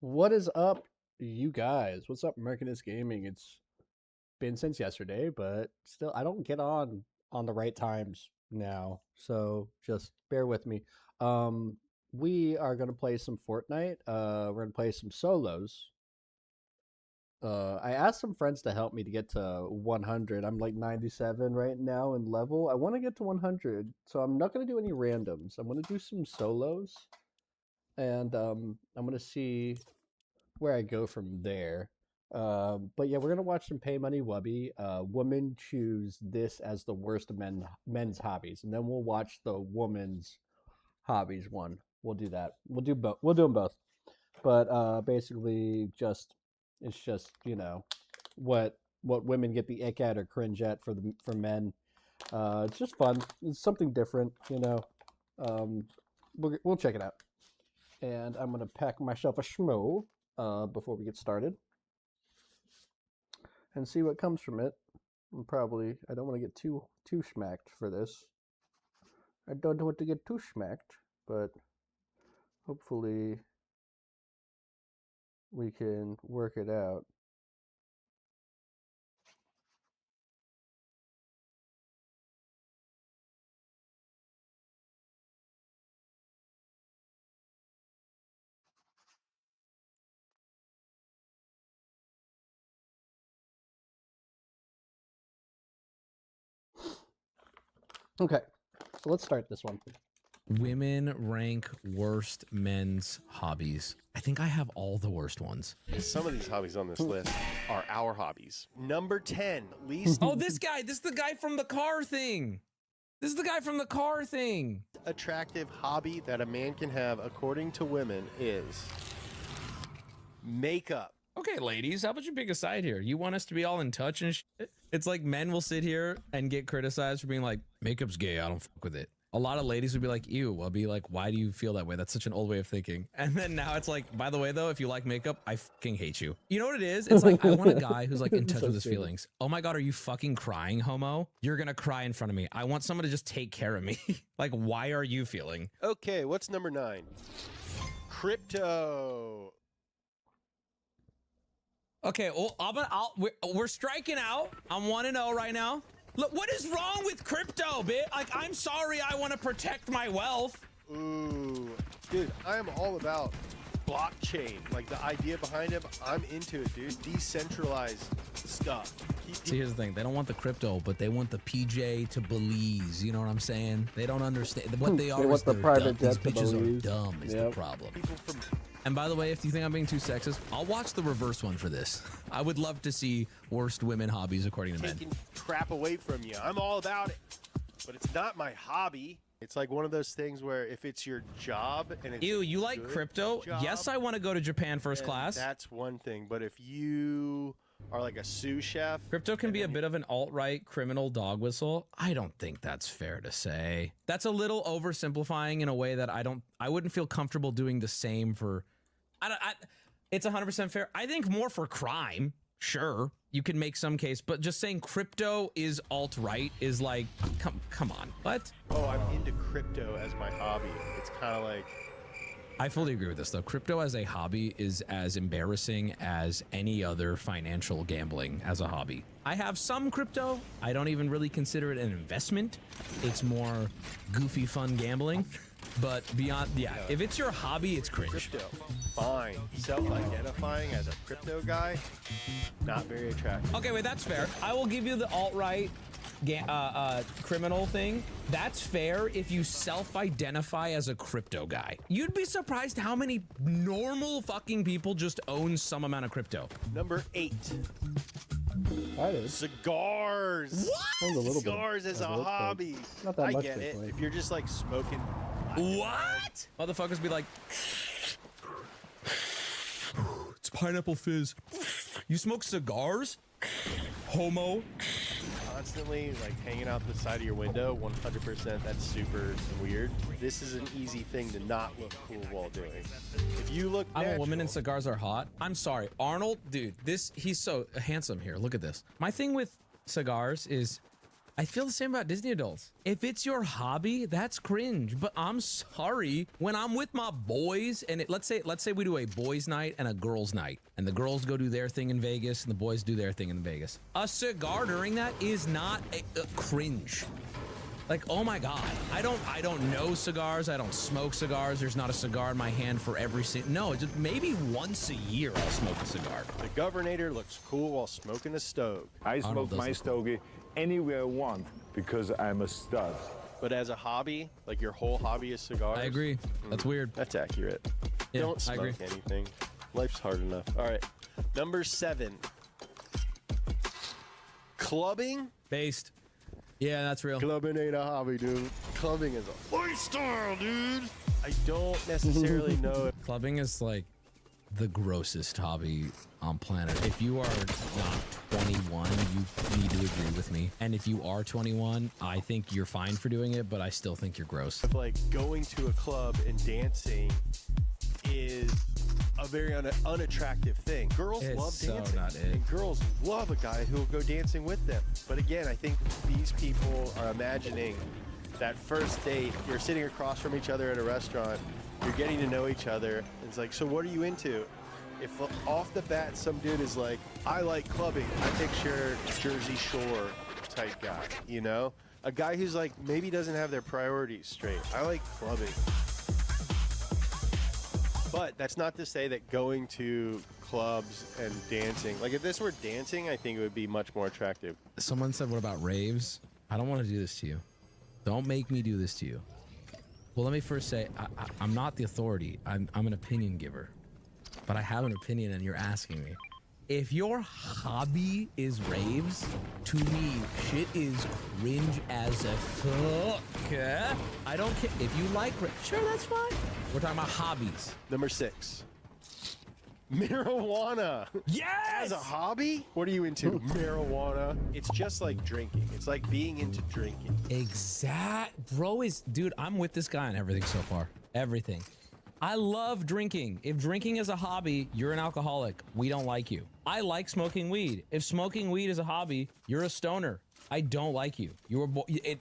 What is up, you guys? What's up, Americanist Gaming? It's been since yesterday, but still, I don't get on the right times now, so just bear with me. Um, we are gonna play some Fortnite. We're gonna play some solos. I asked some friends to help me to get to 100. I'm like 97 right now in level. I want to get to 100, so I'm not gonna do any randoms. I'm gonna do some solos, and I'm gonna see where I go from there. But yeah, we're gonna watch some Pay Money Wubby. Women choose this as the worst men's hobbies, and then we'll watch the woman's hobbies one. We'll do that. We'll do both. We'll do them both. But basically, just it's just what women get the ick at or cringe at for men. It's just fun. It's something different. We'll check it out. And I'm gonna pack myself a schmo before we get started and see what comes from it. I don't want to get too smacked for this. I don't want to get too smacked, but hopefully we can work it out. Okay, so let's start this one. Women rank worst men's hobbies. I think I have all the worst ones. Some of these hobbies on this list are our hobbies. Number 10, least Oh, this is the guy from the car thing. This is the guy from the car thing. attractive hobby that a man can have, according to women, is makeup. Okay, ladies, how about you pick a side here? You want us to be all in touch and shit? It's like men will sit here and get criticized for being like, makeup's gay, I don't fuck with it. A lot of ladies would be like, ew. I'll be like, why do you feel that way? That's such an old way of thinking. And then now it's like, by the way, though, if you like makeup, I fucking hate you. You know what it is? It's like, I want a guy who's like in touch with his feelings. Oh my God, are you fucking crying, homo? You're gonna cry in front of me. I want someone to just take care of me. Like, why are you feeling? Okay, what's number 9? Crypto. Okay, well, we're striking out. I'm 1-0 right now. Look, what is wrong with crypto, bitch? Like, I'm sorry, I want to protect my wealth. Ooh, dude, I am all about blockchain. Like the idea behind it, I'm into it, dude. Decentralized stuff. See, here's the thing. They don't want the crypto, but they want the PJ to Belize. You know what I'm saying? They don't understand. What they are They is want the they're private dumb. These jet to bitches Belize. are dumb is the problem. People from And by the way, if you think I'm being too sexist, I'll watch the reverse one for this. I would love to see worst women hobbies according to men. taking crap away from you. I'm all about it, but it's not my hobby. It's like one of those things where if it's your job and it's Ew, you like good crypto? job, Yes, I want to go to Japan first then class. That's one thing, but if you are like a sous chef, Crypto can be a bit of an alt-right criminal dog whistle. I don't think that's fair to say. That's a little oversimplifying in a way that I wouldn't feel comfortable doing the same for, it's 100% fair. I think more for crime. Sure, you can make some case, but just saying crypto is alt-right is like, come on. What? oh, I'm into crypto as my hobby. It's kind of like, I fully agree with this though. Crypto as a hobby is as embarrassing as any other financial gambling as a hobby. I have some crypto. I don't even really consider it an investment. It's more goofy fun gambling. But beyond, yeah, if it's your hobby, it's cringe. crypto, fine. Self-identifying as a crypto guy, not very attractive. Okay, wait, that's fair. I will give you the alt-right criminal thing. That's fair if you self-identify as a crypto guy. You'd be surprised how many normal fucking people just own some amount of crypto. Number 8, I did. cigars. A little bit. Cigars as a hobby. Not that I much, get it. thankfully. If you're just like smoking. What? Motherfuckers be like, it's pineapple fizz. You smoke cigars? Homo. Constantly like hanging out the side of your window, 100%, that's super weird. This is an easy thing to not look cool while doing. If you look I'm natural, a woman and cigars are hot. I'm sorry, Arnold, dude, he's so handsome here. Look at this. My thing with cigars is I feel the same about Disney adults. If it's your hobby, that's cringe. But I'm sorry, when I'm with my boys, and let's say we do a boys' night and a girls' night, and the girls go do their thing in Vegas and the boys do their thing in Vegas. A cigar during that is not a cringe. Like, oh my God, I don't know cigars. I don't smoke cigars. There's not a cigar in my hand for every single. No, just maybe once a year I'll smoke a cigar. The Governator looks cool while smoking a stove. I smoke my stogie anywhere I want because I'm a stud. But as a hobby, like your whole hobby is cigars. I agree. That's weird. That's accurate. Yeah, Don't I smoke agree. anything. Life's hard enough. All right. Number 7. Clubbing. Based. Yeah, that's real. Clubbing ain't a hobby, dude. Clubbing is a lifestyle, dude. I don't necessarily know if Clubbing is like the grossest hobby on planet. If you are not 21, you need to agree with me. And if you are 21, I think you're fine for doing it, but I still think you're gross. like going to a club and dancing is a very unattractive thing. Girls It's love so dancing, not it. and girls love a guy who will go dancing with them. But again, I think these people are imagining that first date. You're sitting across from each other at a restaurant. You're getting to know each other. It's like, so what are you into? If off the bat some dude is like, I like clubbing, I picture Jersey Shore type guy, you know? A guy who's like, maybe doesn't have their priorities straight. I like clubbing. But that's not to say that going to clubs and dancing, like if this were dancing, I think it would be much more attractive. Someone said, what about raves? I don't want to do this to you. Don't make me do this to you. Well, let me first say, I'm not the authority. I'm an opinion giver. But I have an opinion and you're asking me. If your hobby is raves, to me, shit is cringe as a fuck. I don't care. If you like raves, sure, that's fine. We're talking about hobbies. Number 6. Marijuana. Yes! As a hobby? What are you into? Marijuana. It's just like drinking. It's like being into drinking. Bro dude, I'm with this guy on everything so far. Everything. I love drinking. If drinking is a hobby, you're an alcoholic. We don't like you. I like smoking weed. If smoking weed is a hobby, you're a stoner. I don't like you.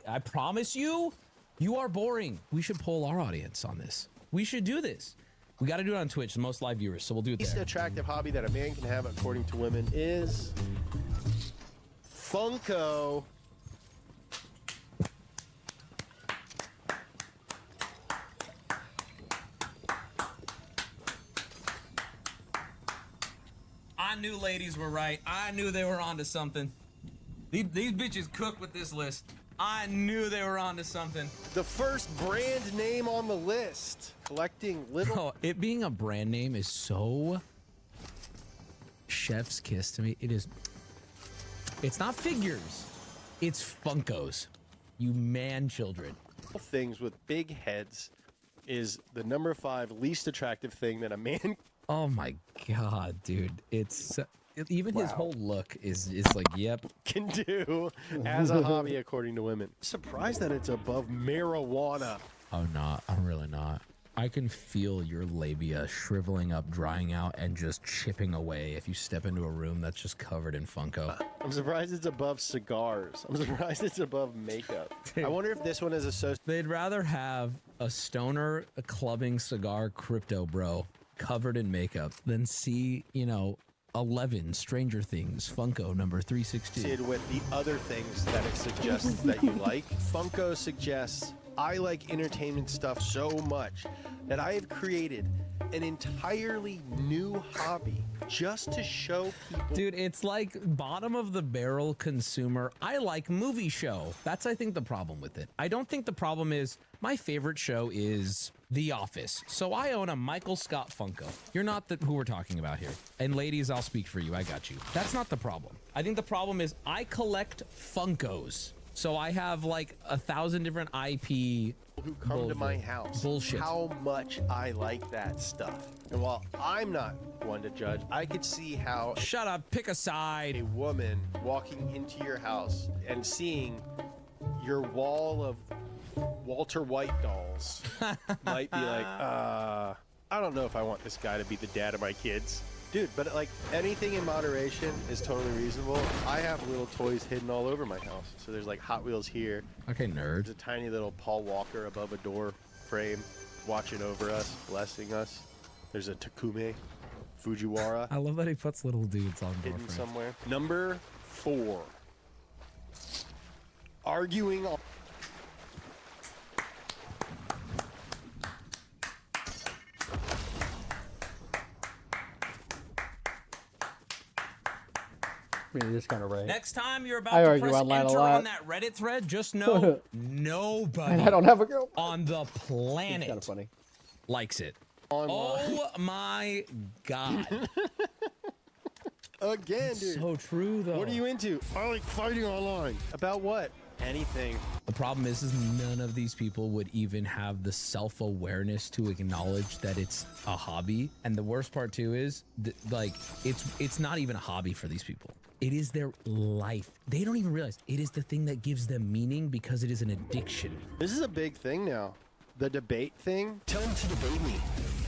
I promise you, you are boring. We should poll our audience on this. We should do this. We got to do it on Twitch, the most live viewers, so we'll do it Least there. attractive hobby that a man can have, according to women, is Funko. I knew ladies were right. I knew they were onto something. These bitches cook with this list. I knew they were onto something. The first brand name on the list. Collecting little... Bro, it being a brand name is so chef's kiss to me. It is. It's not figures. It's Funkos. You man children. things with big heads is the number 5 least attractive thing that a man Oh my god, dude. It's even his whole look is like, yep. can do as a hobby, according to women. Surprised that it's above marijuana. Oh, not. I'm really not. I can feel your labia shriveling up, drying out, and just chipping away if you step into a room that's just covered in Funko. I'm surprised it's above cigars. I'm surprised it's above makeup. I wonder if this one is associated. They'd rather have a stoner, a clubbing cigar crypto bro covered in makeup than see, 11 Stranger Things Funko number 362. With the other things that it suggests that you like. Funko suggests I like entertainment stuff so much that I have created an entirely new hobby just to show people. Dude, it's like bottom of the barrel consumer. I like movie show. That's, I think, the problem with it. I don't think the problem is my favorite show is The Office. So I own a Michael Scott Funko. You're not who we're talking about here. And ladies, I'll speak for you. I got you. That's not the problem. I think the problem is I collect Funkos. So I have like 1,000 different IP Who come to my house. Bullshit. How much I like that stuff. And while I'm not one to judge, I could see how Shut up, pick a a side. woman walking into your house and seeing your wall of Walter White dolls might be like, I don't know if I want this guy to be the dad of my kids. Dude, but like anything in moderation is totally reasonable. I have little toys hidden all over my house. So there's like Hot Wheels here. Okay, nerd. There's a tiny little Paul Walker above a door frame watching over us, blessing us. There's a Takume Fujiwara I love that he puts little dudes on door hidden frames. somewhere. Number 4. Arguing on... I mean, you're just kind of right. Next time you're about I to argue press online a enter lot. on that Reddit thread, just know nobody And I don't have a girl. on the It's planet kind of funny. likes it. Online. Oh my god. Again, dude. So true though. What are you into? I like fighting online. About what? Anything. The problem is none of these people would even have the self-awareness to acknowledge that it's a hobby. And the worst part too is like it's not even a hobby for these people. It is their life. They don't even realize it is the thing that gives them meaning because it is an addiction. This is a big thing now. The debate thing. Tell him to debate me.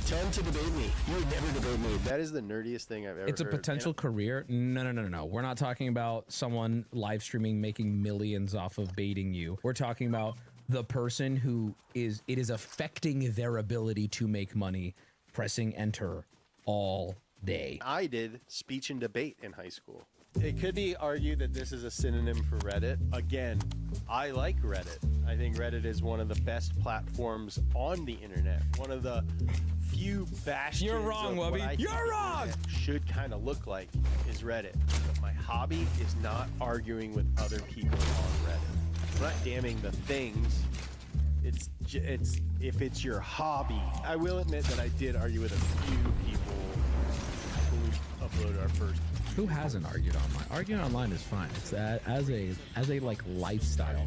Tell him to debate me. You would never debate me. That is the nerdiest thing I've ever It's a heard. potential career. No. We're not talking about someone live streaming making millions off of baiting you. We're talking about the person who it is affecting their ability to make money, pressing enter all day. I did speech and debate in high school. It could be argued that this is a synonym for Reddit. Again, I like Reddit. I think Reddit is one of the best platforms on the internet. One of the few bastions You're wrong, of what Wubby. I think You're the wrong! internet should kind of look like is Reddit. But my hobby is not arguing with other people on Reddit. I'm not damning the things. It's if it's your hobby. I will admit that I did argue with a few people who uploaded our first. Who hasn't argued online? Arguing online is fine. It's that as a like lifestyle.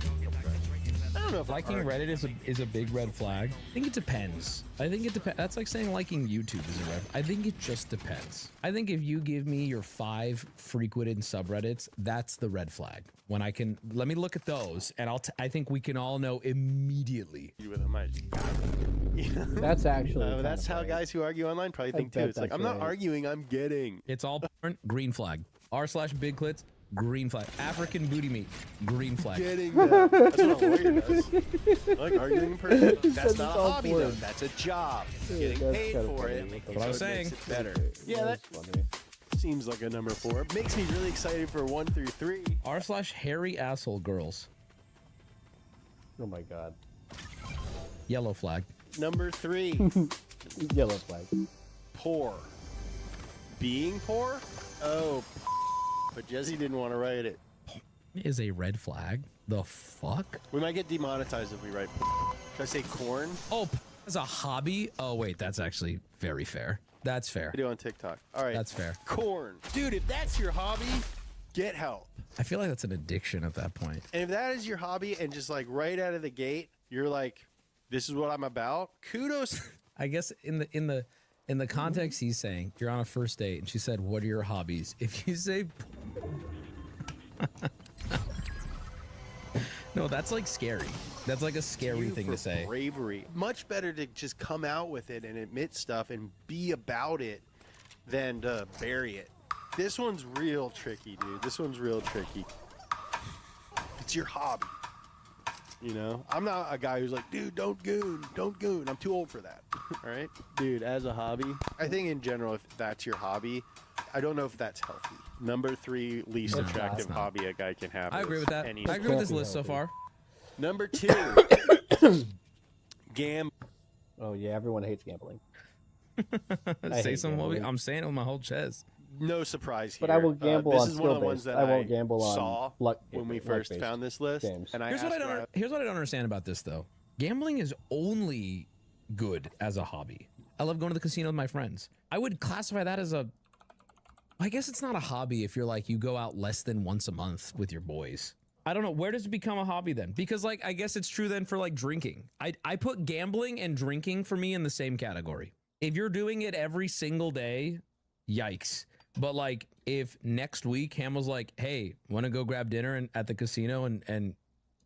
I don't know if Liking Reddit is a big red flag. I think it depends. I think it depends. That's like saying liking YouTube is a red. I think it just depends. I think if you give me your 5 frequented subreddits, that's the red flag. When I can let me look at those, and I think we can all know immediately. with him. That's actually. That's how guys who argue online probably think too. bet It's like, that's I'm not right. arguing, I'm getting. It's all porn, green flag. r/big clits, green flag. African booty meat, green flag. Getting that. That's what a lawyer does. I like arguing in person. That's It's not a all hobby though. porn. That's a job. Getting That's paid kinda for funny. it. That's what I was so it makes saying. it better. Yeah, that That's funny. seems like a number 4. Makes me really excited for 1 through 3. r/hairy asshole girls, Oh my god. yellow flag. Number 3, Yellow flag. poor. Being poor? Oh, but Jesse didn't want to write it. Is a red flag. The fuck? We might get demonetized if we write. Should I say corn? Oh, as a hobby? Oh wait, that's actually very fair. That's fair. I do on TikTok. All right. That's fair. Corn. Dude, if that's your hobby, get help. I feel like that's an addiction at that point. And if that is your hobby and just like right out of the gate, you're like, this is what I'm about. Kudos. I guess in the context he's saying, you're on a first date and she said, "What are your hobbies?" If you say no, that's like scary. That's like a scary You thing for to say. Bravery. Much better to just come out with it and admit stuff and be about it than to bury it. This one's real tricky, dude. This one's real tricky. It's your hobby. You know, I'm not a guy who's like, dude, don't goon. I'm too old for that. All right, dude. As a hobby, I think in general, if that's your hobby, I don't know if that's healthy. Number 3 least No, attractive it's not. hobby a guy can have. I agree is with that. any I agree with this Can't be list so healthy. far. Number 2, gam. Oh yeah, everyone hates gambling. Say hate something. gambling. I'm saying it with my whole chest. No surprise here. But I will gamble this on is one of the skill ones based. that I won't gamble on saw luck when we luck first based found this list. games. And Here's what I don't understand about this though. Gambling is only good as a hobby. I love going to the casino with my friends. I would classify that as a. I guess it's not a hobby if you're like you go out less than once a month with your boys. I don't know, where does it become a hobby then? Because like I guess it's true then for like drinking. I put gambling and drinking for me in the same category. If you're doing it every single day, yikes. But like if next week Hamill's like, "Hey, want to go grab dinner at the casino and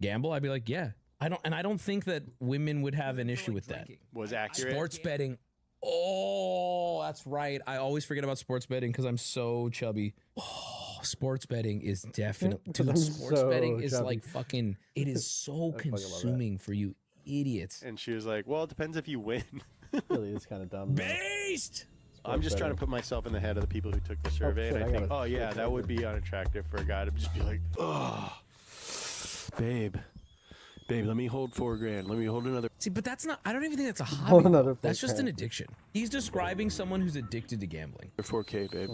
gamble?" I'd be like, "Yeah." I don't think that women would have an issue with that. was accurate. Sports betting. Oh, that's right. I always forget about sports betting because I'm so chubby. Oh, sports betting is definitely, dude. I'm Sports so betting is chubby. like fucking. It is so fucking love that. consuming for you idiots. And she was like, well, it depends if you win. Really is kind of dumb. though. Based. I'm just trying to put myself in the head of the people who took the survey, shit, and I I think, gotta oh yeah, switch that over. would be unattractive for a guy to just be like, oh, babe, let me hold $4,000. Let me hold another. See, but that's not. I don't even think that's a Hold hobby. another That's just an $4,000. addiction. He's describing someone who's addicted to gambling. 4K, babe.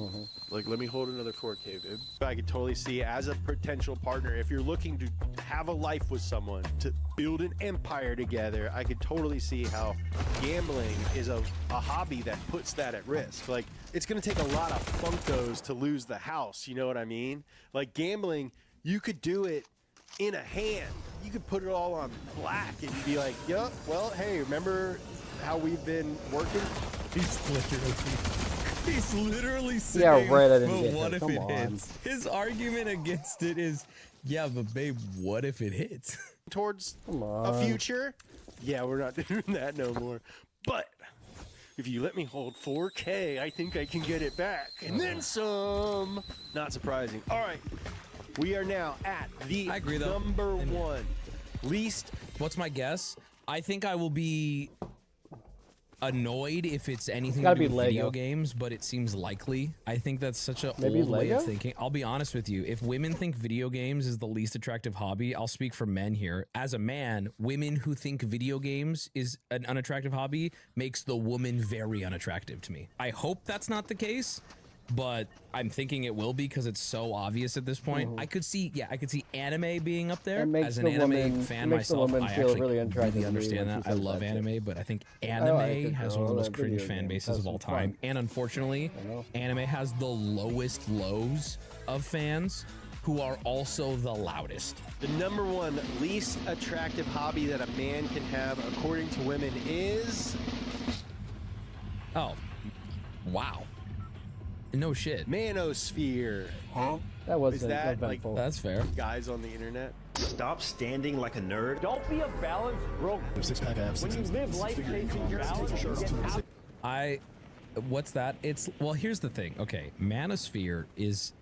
Like, let me hold another 4K, babe. I could totally see as a potential partner, if you're looking to have a life with someone, to build an empire together, I could totally see how gambling is a hobby that puts that at risk. Like, it's going to take a lot of funkos to lose the house, you know what I mean? Like, gambling, you could do it in a hand. You could put it all on black and you'd be like, yeah, well, hey, remember how we've been working? He's literally saying, Yeah, right, I didn't but get what that. if Come it on. hits? His argument against it is, yeah, but babe, what if it hits? Towards Come a on. future. Yeah, we're not doing that no more. But if you let me hold 4K, I think I can get it back. And then some. Not surprising. All right. We are now at the I agree, though. number one least. What's my guess? I think I will be annoyed if it's anything to gotta do be with Lego. video games, but it seems likely. I think that's such a Maybe old way of Lego? thinking. I'll be honest with you. If women think video games is the least attractive hobby, I'll speak for men here. As a man, women who think video games is an unattractive hobby makes the woman very unattractive to me. I hope that's not the case, but I'm thinking it will be because it's so obvious at this point. I could see, I could see anime being up there. It makes As an the anime woman- fan it makes the myself, woman I feel actually really attracted to me understand when that. she I says love that shit. anime, but I think like anime it, has girl. one of the I most like cringe video fan games. bases Has of all some time. fun. And unfortunately, I know. anime has the lowest lows of fans who are also the loudest. The number one least attractive hobby that a man can have, according to women, is Oh, wow. No shit. manosphere. That was Is that, like, eventful. That's fair. Guys on the internet. Stop standing like a nerd. Don't be a balanced broke. When you live life chasing your balance, you get out. What's that? It's, well, here's the thing. Okay, manosphere is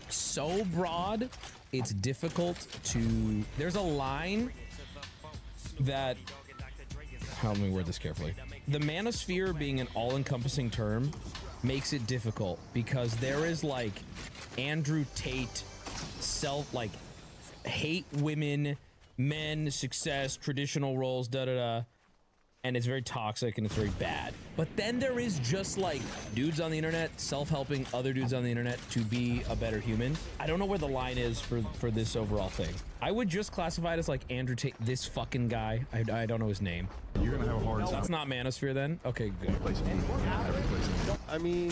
so broad, it's difficult to, there's a line that, let me word this carefully. The manosphere being an all-encompassing term makes it difficult because there is like Andrew Tate hate women, men, success, traditional roles, and it's very toxic and it's very bad. But then there is just like dudes on the internet self-helping other dudes on the internet to be a better human. I don't know where the line is for this overall thing. I would just classify it as like Andrew Tate, this fucking guy. I don't know his name. You're gonna have a hard time. That's not manosphere then? Okay, good. I mean,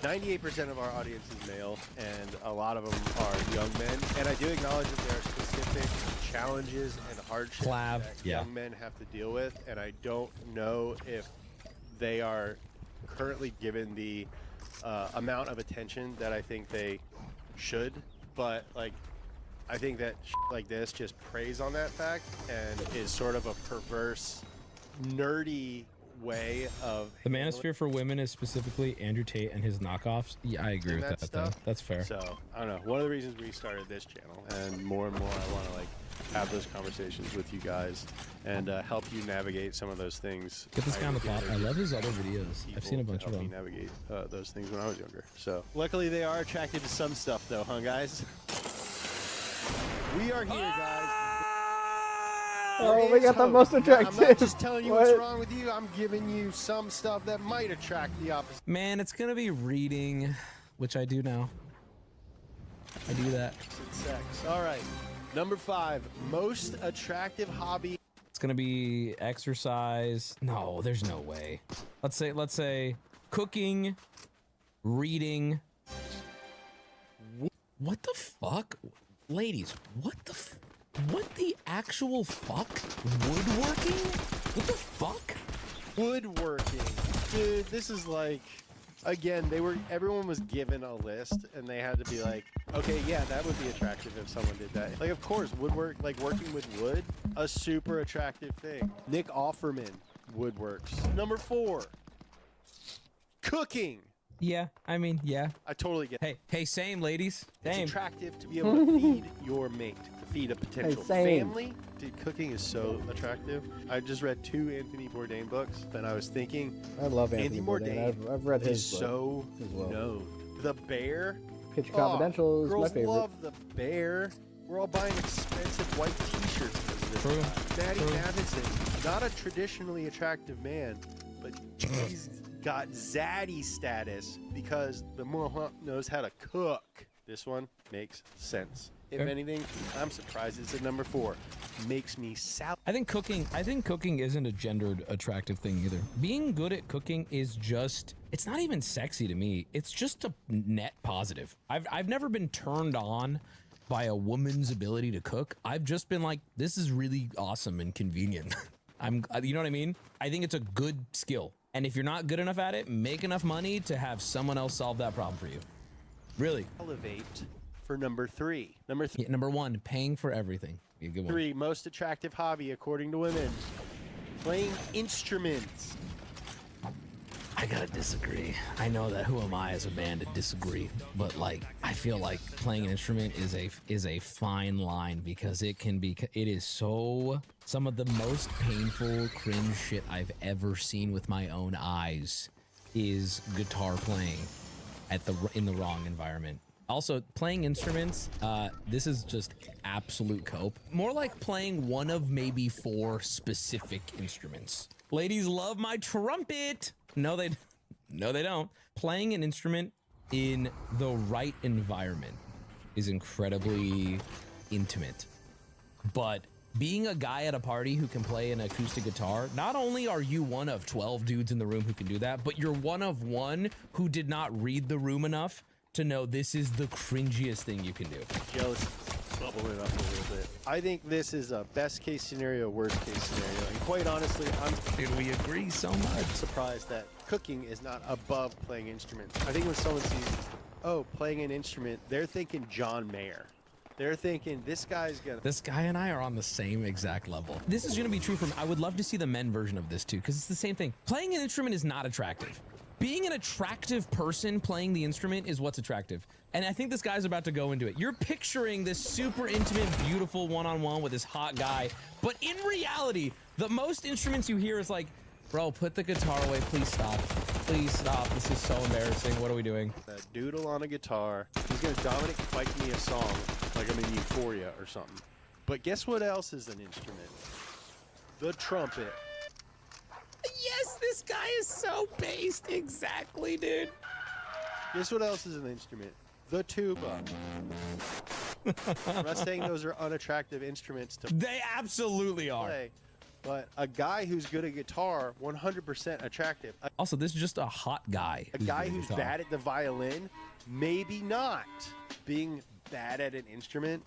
98% of our audience is male, and a lot of them are young men. And I do acknowledge that there are specific challenges and hardships Clav, that yeah. young men have to deal with, and I don't know if they are currently given the amount of attention that I think they should. But like, I think that like this just preys on that fact and is sort of a perverse, nerdy way of The handling manosphere for women is specifically Andrew Tate and his knockoffs. Yeah, I agree and with that though. stuff. That's fair. So I don't know. One of the reasons we started this channel, and more I want to like have those conversations with you guys and help you navigate some of those things. Get this guy on the top. I encountered love his other videos. I've seen a people bunch to of help me them. navigate those things when I was younger. So luckily they are attracted to some stuff though, huh guys? We are here, guys. Oh, There we is got the hope. most I'm attractive. not just telling you what's What? wrong with you. I'm giving you some stuff that might attract the opposite Man, it's gonna be reading, which I do now. I do that. sex. All right. Number 5, most attractive hobby. It's gonna be exercise. No, there's no way. Let's say cooking, reading. What the fuck? Ladies, what the actual fuck? Woodworking? What the fuck? Woodworking. Dude, this is like, again, everyone was given a list and they had to be like, okay, yeah, that would be attractive if someone did that. Like, of course, woodwork, like working with wood, a super attractive thing. Nick Offerman woodworks. Number 4, Cooking. Yeah, I mean, yeah. I totally get it. Hey, same ladies. Same. It's attractive to be able to feed your mate, to feed a potential same. family. Dude, cooking is so attractive. I just read 2 Anthony Bourdain books, and I was thinking, I love Anthony Bourdain. I've read his is book so as well. known. The Bear. Pitch Confidential is my girls favorite. love The Bear. We're all buying expensive white T-shirts because of this True. guy. Matty True. Matheson, not a traditionally attractive man, but he's got zaddy status because the Mohawk knows how to cook. This one makes sense. If Fair. anything, I'm surprised it's at number 4. Makes me salad. I think cooking isn't a gendered attractive thing either. Being good at cooking is just, it's not even sexy to me. It's just a net positive. I've never been turned on by a woman's ability to cook. I've just been like, this is really awesome and convenient. You know what I mean? I think it's a good skill. And if you're not good enough at it, make enough money to have someone else solve that problem for you. Really. Elevate for number 3. Number 3. Yeah, number 1, paying for everything. Be a good one. 3 most attractive hobby according to women. Playing instruments. I gotta disagree. I know that who am I as a man to disagree, but like I feel like playing an instrument is a fine line because it is so some of the most painful cringe shit I've ever seen with my own eyes is guitar playing in the wrong environment. Also, playing instruments, this is just absolute cope. More like playing one of maybe 4 specific instruments. Ladies love my trumpet. No, they don't. Playing an instrument in the right environment is incredibly intimate. But being a guy at a party who can play an acoustic guitar, not only are you one of 12 dudes in the room who can do that, but you're one of 1 who did not read the room enough to know this is the cringiest thing you can do. Jealous, bubble it up a little bit. I think this is a best case scenario, worst case scenario. And quite honestly, I'm Dude, we agree so much. surprised that cooking is not above playing instruments. I think when someone sees, oh, playing an instrument, they're thinking John Mayer. They're thinking this guy's gonna. This guy and I are on the same exact level. This is gonna be true I would love to see the men version of this too, because it's the same thing. Playing an instrument is not attractive. Being an attractive person playing the instrument is what's attractive. And I think this guy's about to go into it. You're picturing this super intimate, beautiful one-on-one with this hot guy. But in reality, the most instruments you hear is like, bro, put the guitar away. Please stop. Please stop. This is so embarrassing. What are we doing? That doodle on a guitar. He's gonna Dominic fight me a song like I'm in Euphoria or something. But guess what else is an instrument? The trumpet. Yes, this guy is so based. Exactly, dude. Guess what else is an instrument? The tuba. I'm not saying those are unattractive instruments to They absolutely are. play, but a guy who's good at guitar, 100% attractive. Also, this is just a hot guy. A guy who's bad at the violin, maybe not. Being bad at an instrument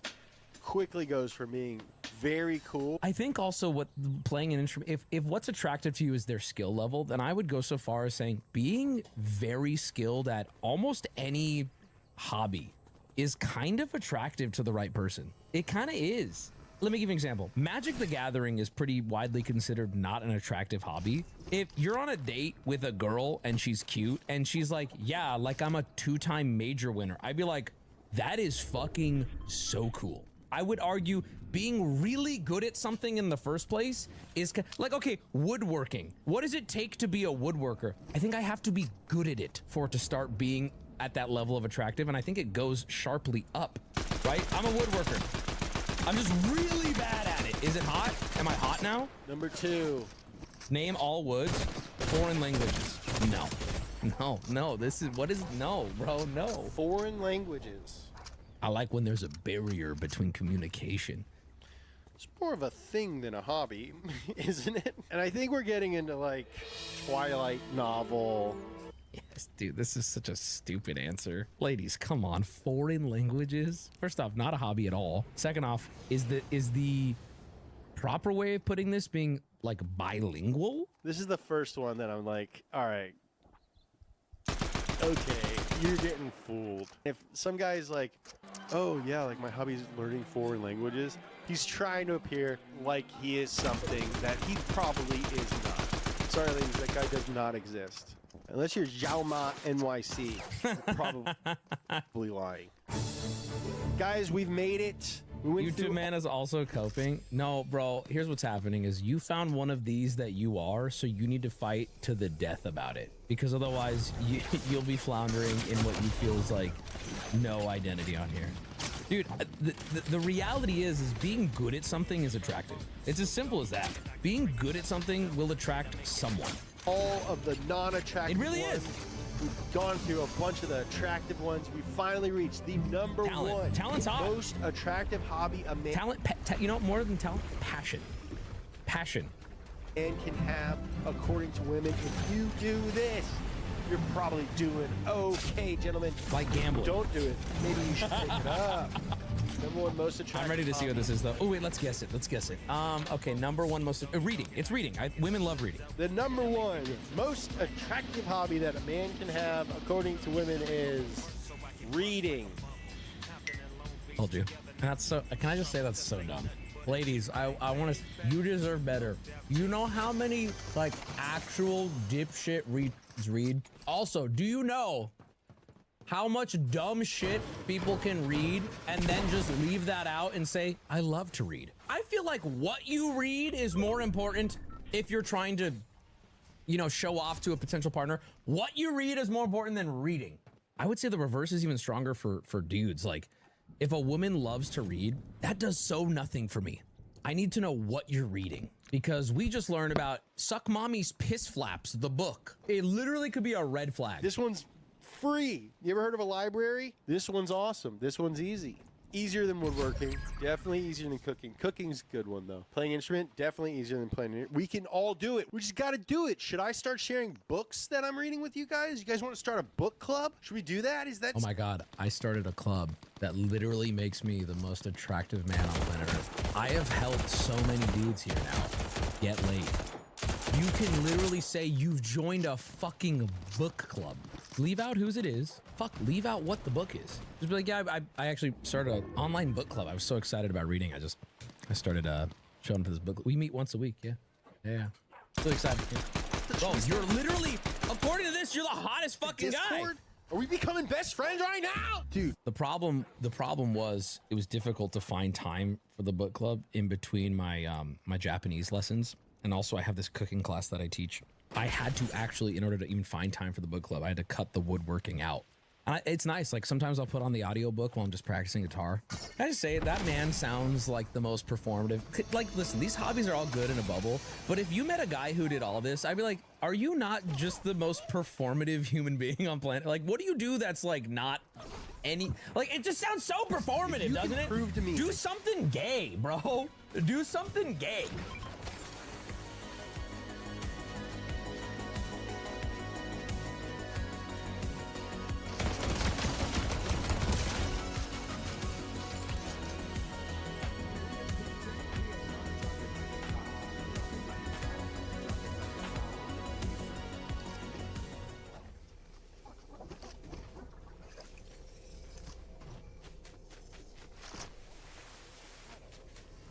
quickly goes from being very cool. I think also what playing an instrument, if what's attractive to you is their skill level, then I would go so far as saying being very skilled at almost any hobby is kind of attractive to the right person. It kind of is. Let me give you an example. Magic the Gathering is pretty widely considered not an attractive hobby. If you're on a date with a girl and she's cute and she's like, yeah, like I'm a 2-time major winner, I'd be like, that is fucking so cool. I would argue being really good at something in the first place is like, okay, woodworking. What does it take to be a woodworker? I think I have to be good at it for it to start being at that level of attractive. And I think it goes sharply up, right? I'm a woodworker. I'm just really bad at it. Is it hot? Am I hot now? Number 2. Name all woods, foreign languages. No, this is, what is, no, bro, no. Foreign languages. I like when there's a barrier between communication. It's more of a thing than a hobby, isn't it? And I think we're getting into like Twilight novel. Yes, dude, this is such a stupid answer. Ladies, come on, foreign languages? First off, not a hobby at all. Second off, is the proper way of putting this being like bilingual? This is the first one that I'm like, all right, okay, you're getting fooled. If some guy's like, oh yeah, like my hobby is learning foreign languages, he's trying to appear like he is something that he probably is not. Sorry, ladies, that guy does not exist. Unless you're Xiaoma NYC, you're probably lying. Guys, we've made it. We went YouTube man is also coping. No, bro, here's what's happening is you found one of these that you are, so you need to fight to the death about it. Because otherwise you'll be floundering in what you feel is like no identity on here. Dude, the reality is being good at something is attractive. It's as simple as that. Being good at something will attract someone. all of the non-attractive It really ones. is. We've gone through a bunch of the attractive ones. We finally reached the number Talent. one Talent's hot. most attractive hobby a man Talent, you know, more than talent, passion. Passion. can have, according to women. If you do this, you're probably doing okay, gentlemen. Like gambling. Don't do it. Maybe you should take it up. Number one most attractive. I'm ready to see what this is, though. Oh, wait, let's guess it. Let's guess it. Okay, number one most reading. It's reading. Women love reading. The number one most attractive hobby that a man can have, according to women, is reading. Told you. That's so. Can I just say that's so dumb? Ladies, I want to. You deserve better. You know how many like actual dipshit read? Also, do you know how much dumb shit people can read and then just leave that out and say, I love to read? I feel like what you read is more important if you're trying to, you know, show off to a potential partner. What you read is more important than reading. I would say the reverse is even stronger for dudes. Like, if a woman loves to read, that does so nothing for me. I need to know what you're reading, because we just learned about Suck Mommy's Piss Flaps, the book. It literally could be a red flag. This one's free. You ever heard of a library? This one's awesome. This one's easy. Easier than woodworking. Definitely easier than cooking. Cooking's a good one, though. Playing instrument, definitely easier than playing it. We can all do it. We just got to do it. Should I start sharing books that I'm reading with you guys? You guys want to start a book club? Should we do that? Is that... Oh my God, I started a club that literally makes me the most attractive man on planet Earth. I have helped so many dudes here now get laid. You can literally say you've joined a fucking book club. Leave out whose it is. Fuck, leave out what the book is. Just be like, yeah, I actually started an online book club. I was so excited about reading. I started showing for this book. We meet once a week, yeah. Yeah. So excited. Yeah. Bro, you're literally, according to this, you're the hottest fucking guy. Discord? Are we becoming best friends right now? Dude. The problem was it was difficult to find time for the book club in between my my Japanese lessons. And also I have this cooking class that I teach. I had to actually, in order to even find time for the book club, I had to cut the woodworking out. It's nice. Like sometimes I'll put on the audiobook while I'm just practicing guitar. Can I just say that man sounds like the most performative. Like, listen, these hobbies are all good in a bubble, but if you met a guy who did all this, I'd be like, are you not just the most performative human being on planet? Like, what do you do that's like not any, like, it just sounds so performative, doesn't it? Prove to me. Do something gay, bro. Do something gay.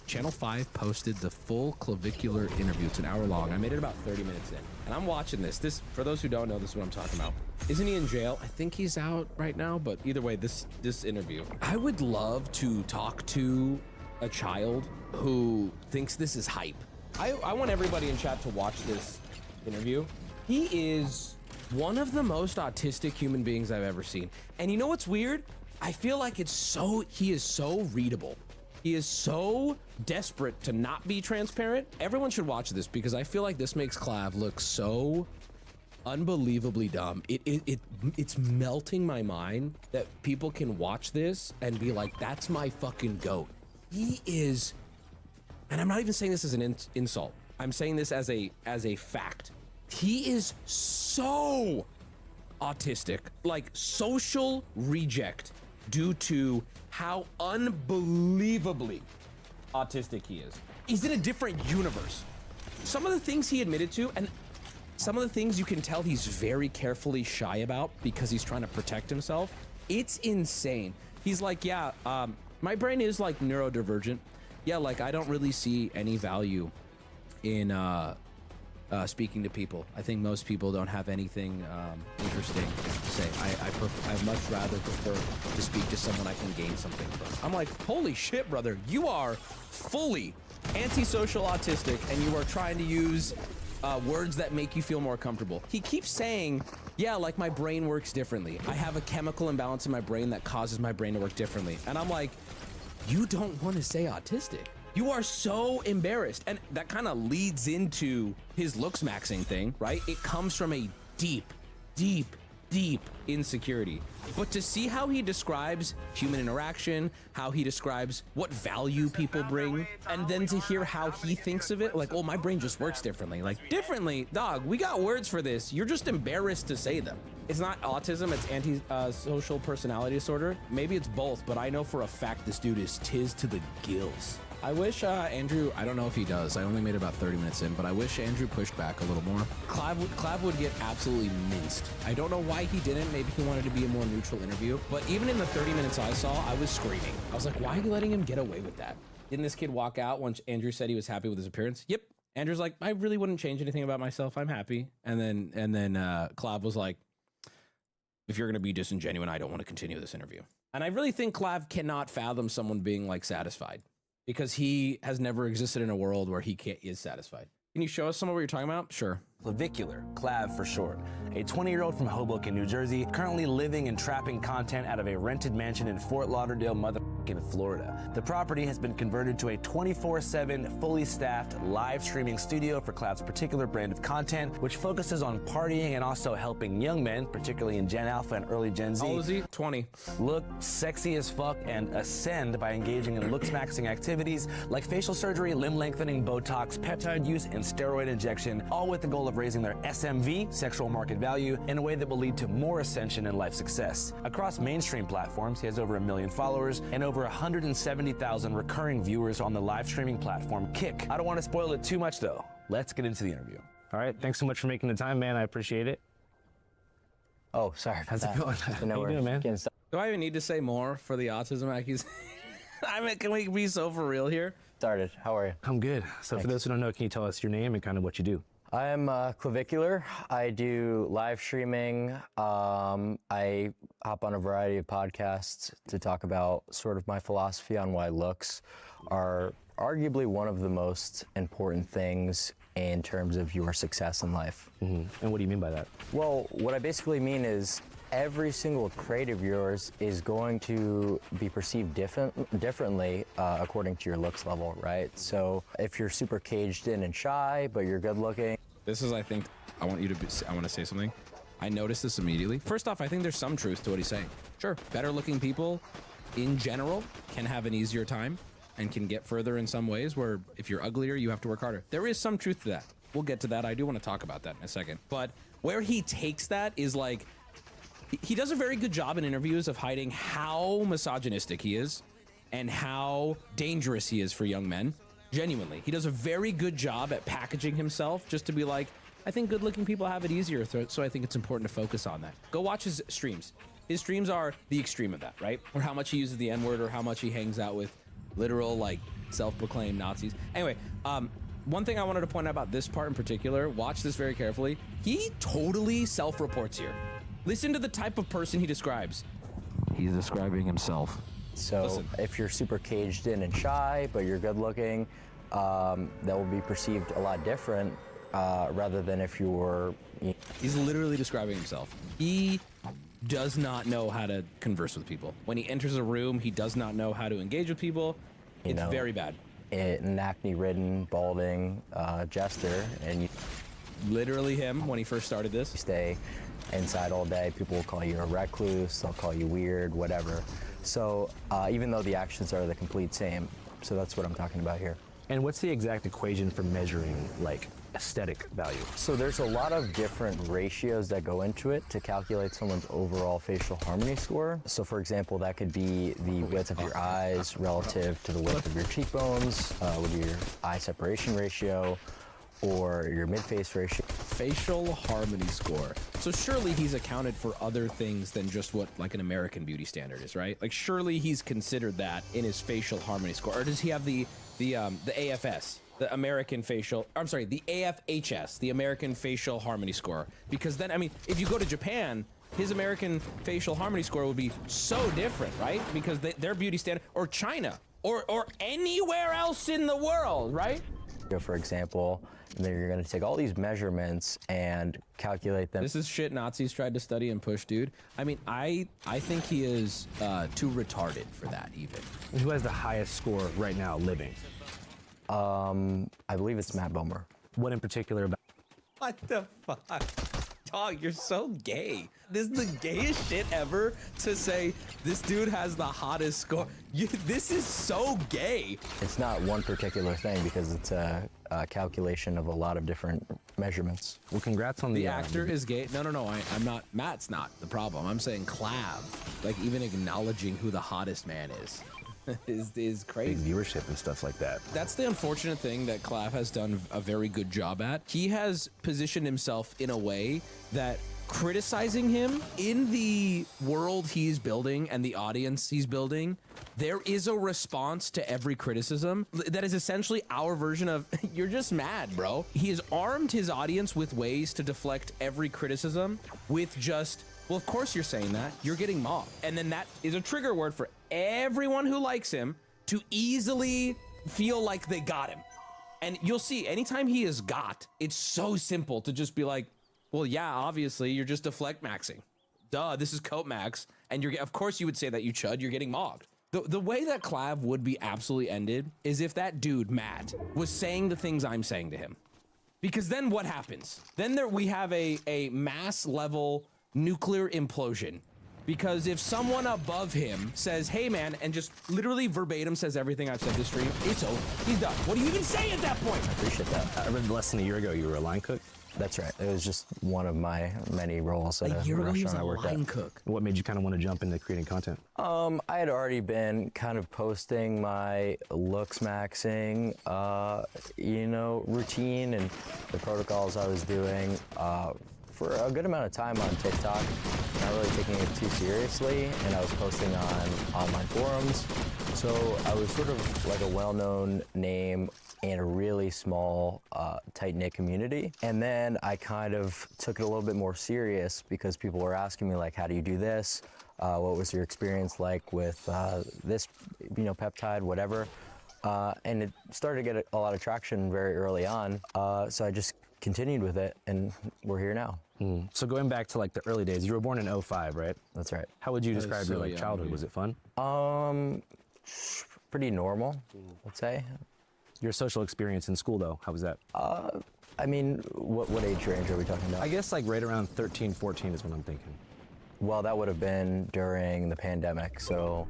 Channel 5 posted the full clavicular interview. It's an hour long. I made it about 30 minutes in. And I'm watching this. This, for those who don't know, this is what I'm talking about. Isn't he in jail? I think he's out right now, but either way, this interview. I would love to talk to a child who thinks this is hype. I want everybody in chat to watch this interview. He is one of the most autistic human beings I've ever seen. And you know what's weird? I feel like he is so readable. He is so desperate to not be transparent. Everyone should watch this because I feel like this makes Clav look so unbelievably dumb. It's melting my mind that people can watch this and be like, that's my fucking goat. He is, and I'm not even saying this as an insult. I'm saying this as a fact. He is so autistic, like social reject, due to how unbelievably autistic he is. He's in a different universe. Some of the things he admitted to, and some of the things you can tell he's very carefully shy about because he's trying to protect himself. It's insane. He's like, yeah, my brain is like neurodivergent. Yeah, like I don't really see any value in speaking to people. I think most people don't have anything interesting to say. I much rather prefer to speak to someone I can gain something from. I'm like, holy shit, brother, you are fully antisocial autistic, and you are trying to use words that make you feel more comfortable. He keeps saying, yeah, like my brain works differently. I have a chemical imbalance in my brain that causes my brain to work differently. And I'm like, you don't want to say autistic. You are so embarrassed. And that kind of leads into his looks maxing thing, right? It comes from a deep, deep, deep insecurity. But to see how he describes human interaction, how he describes what value people bring, and then to hear how he thinks of it, like, oh, my brain just works differently. Like, differently, dog, we got words for this. You're just embarrassed to say them. It's not autism, it's anti-social personality disorder. Maybe it's both, but I know for a fact this dude is tiz to the gills. I wish Andrew, I don't know if he does, I only made about 30 minutes in, but I wish Andrew pushed back a little more. Clav would get absolutely minced. I don't know why he didn't, maybe he wanted to be a more neutral interview, but even in the 30 minutes I saw, I was screaming. I was like, why are you letting him get away with that? Didn't this kid walk out once Andrew said he was happy with his appearance? Yep. Andrew's like, I really wouldn't change anything about myself, I'm happy. And then Clav was like, if you're gonna be disingenuous, I don't want to continue this interview. And I really think Clav cannot fathom someone being like satisfied, because he has never existed in a world where he is satisfied. Can you show us some of what you're talking about? Sure. Clavicular, Clav for short. A 20-year-old from Hoboken, New Jersey, currently living and trapping content out of a rented mansion in Fort Lauderdale, in Florida. The property has been converted to a 24/7, fully staffed live streaming studio for Clav's particular brand of content, which focuses on partying and also helping young men, particularly in Gen Alpha and early Gen Z, how old is he? 20. Look sexy as fuck and ascend by engaging in looks maxing activities like facial surgery, limb lengthening, Botox, peptide use, and steroid injection, all with the goal of raising their SMV, sexual market value, in a way that will lead to more ascension and life success. Across mainstream platforms, he has over 1 million followers and over 170,000 recurring viewers on the live streaming platform Kick. I don't want to spoil it too much though. Let's get into the interview. All right, thanks so much for making the time, man. I appreciate it. Oh, sorry. How's it going? How you doing, man? Do I even need to say more for the autism accusation? I mean, can we be so for real here? Started. How are you? I'm good. So for those who don't know, can you tell us your name and kind of what you do? I'm clavicular. I do live streaming. I hop on a variety of podcasts to talk about sort of my philosophy on why looks are arguably one of the most important things in terms of your success in life. Mm-hmm. And what do you mean by that? Well, what I basically mean is every single trait of yours is going to be perceived differently according to your looks level, right? So if you're super caged in and shy, but you're good looking. This is, I think, I want to say something. I noticed this immediately. First off, I think there's some truth to what he's saying. Sure, better looking people in general can have an easier time and can get further in some ways, where if you're uglier, you have to work harder. There is some truth to that. We'll get to that. I do want to talk about that in a second. But where he takes that is like, he does a very good job in interviews of hiding how misogynistic he is and how dangerous he is for young men. Genuinely. He does a very good job at packaging himself just to be like, I think good-looking people have it easier, so I think it's important to focus on that. Go watch his streams. His streams are the extreme of that, right? Or how much he uses the N-word, or how much he hangs out with literal, like, self-proclaimed Nazis. Anyway, one thing I wanted to point out about this part in particular, watch this very carefully. He totally self-reports here. Listen to the type of person he describes. He's describing himself. So Listen. If you're super caged in and shy, but you're good looking, that will be perceived a lot different rather than if you were... He's literally describing himself. He does not know how to converse with people. When he enters a room, he does not know how to engage with people. It's very bad. An acne-ridden, balding jester, and you Literally him when he first started this. stay inside all day. People will call you a recluse, they'll call you weird, whatever. So even though the actions are the complete same, so that's what I'm talking about here. And what's the exact equation for measuring, like, aesthetic value? So there's a lot of different ratios that go into it to calculate someone's overall facial harmony score. So for example, that could be the width of your eyes relative to the width of your cheekbones, with your eye separation ratio, or your mid-face ratio. facial harmony score. So surely he's accounted for other things than just what like an American beauty standard is, right? Like surely he's considered that in his facial harmony score, or does he have the AFS, the American facial? I'm sorry, the AFHS, the American facial harmony score? Because then, I mean, if you go to Japan, his American facial harmony score would be so different, right? Because their beauty standard, or China, or anywhere else in the world, right? For example, and then you're going to take all these measurements and calculate them. This is shit Nazis tried to study and push, dude. I mean, I think he is too retarded for that, even. Who has the highest score right now living? I believe it's Matt Bomer. What in particular about? What the fuck? Dog, you're so gay. This is the gayest shit ever to say this dude has the hottest score. This is so gay. It's not one particular thing because it's a calculation of a lot of different measurements. Well, congrats on The actor is gay. No, I'm not. Matt's not the problem. I'm saying Clav, like even acknowledging who the hottest man is. is crazy. Viewership and stuff like that. That's the unfortunate thing that Clav has done a very good job at. He has positioned himself in a way that criticizing him in the world he's building and the audience he's building, there is a response to every criticism that is essentially our version of you're just mad, bro. He has armed his audience with ways to deflect every criticism with just, well, of course you're saying that. You're getting mobbed. And then that is a trigger word for everyone who likes him to easily feel like they got him. And you'll see, anytime he is got, it's so simple to just be like, well, yeah, obviously, you're just deflect maxing. Duh, this is coat max. And of course you would say that, you chud, you're getting mobbed. The way that Clav would be absolutely ended is if that dude, Matt, was saying the things I'm saying to him. Because then what happens? Then we have a mass level nuclear implosion. Because if someone above him says, hey man, and just literally verbatim says everything I've said this stream, it's over. He's done. What do you even say at that point? I appreciate that. I read less than a year ago you were a line cook. That's right. It was just one of my many roles at A year ago, he was restaurant a I worked line at. cook. What made you kind of want to jump into creating content? I had already been kind of posting my looks maxing, routine and the protocols I was doing for a good amount of time on TikTok, not really taking it too seriously, and I was posting on online forums. So I was sort of like a well-known name in a really small, tight-knit community. And then I kind of took it a little bit more serious because people were asking me, like, how do you do this? What was your experience like with this, peptide, whatever? And it started to get a lot of traction very early on. So I just continued with it, and we're here now. So going back to like the early days, you were born in 05, right? That's right. How would you That is describe so your young, childhood? dude. Was it fun? Pretty normal, I'd say. Your social experience in school though, how was that? I mean, what age range are we talking about? I guess like right around 13, 14 is what I'm thinking. Well, that would have been during the pandemic, so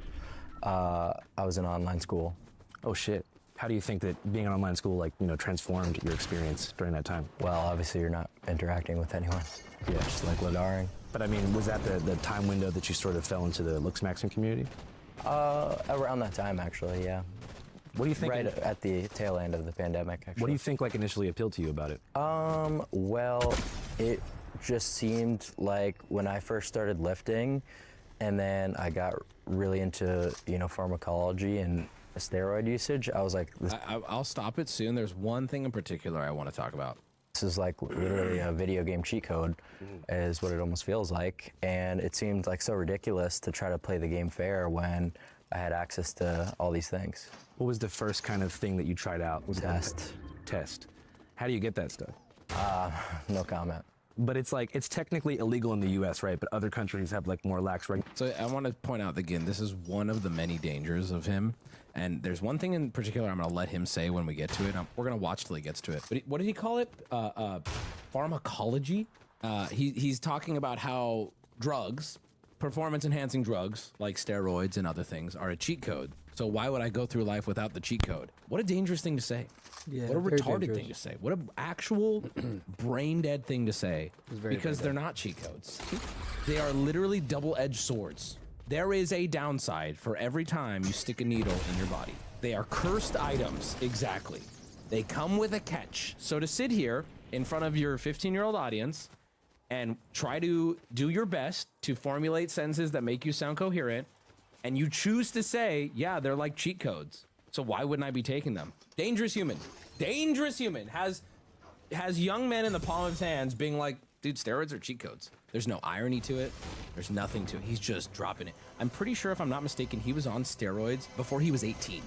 I was in online school. Oh shit. How do you think that being in online school transformed your experience during that time? Well, obviously you're not interacting with anyone. Yeah, just like Ladaring. But I mean, was that the time window that you sort of fell into the looks maxing community? Around that time, actually, yeah. What do you think? Right at the tail end of the pandemic, actually. What do you think initially appealed to you about it? Well, it just seemed like when I first started lifting, and then I got really into, pharmacology and steroid usage, I was like, I'll stop it soon. There's one thing in particular I want to talk about. this is like literally a video game cheat code, is what it almost feels like. And it seemed like so ridiculous to try to play the game fair when I had access to all these things. What was the first kind of thing that you tried out? Test. How do you get that stuff? No comment. But it's technically illegal in the US, right? But other countries have like more lax regulations. So I want to point out again, this is one of the many dangers of him. And there's one thing in particular I'm going to let him say when we get to it. We're going to watch till he gets to it. But what did he call it? Pharmacology? He's talking about how drugs, performance-enhancing drugs like steroids and other things, are a cheat code. So why would I go through life without the cheat code? What a dangerous thing to say. Yeah, what a very retarded dangerous. thing to say. What an actual brain-dead thing to say. very Because brain they're not cheat codes. They are literally double-edged swords. There is a downside for every time you stick a needle in your body. They are cursed items, exactly. They come with a catch. So to sit here in front of your 15-year-old audience and try to do your best to formulate sentences that make you sound coherent, and you choose to say, yeah, they're like cheat codes, so why wouldn't I be taking them? Dangerous human has young men in the palm of his hands being like, dude, steroids are cheat codes. There's no irony to it. There's nothing to it. He's just dropping it. I'm pretty sure, if I'm not mistaken, he was on steroids before he was 18,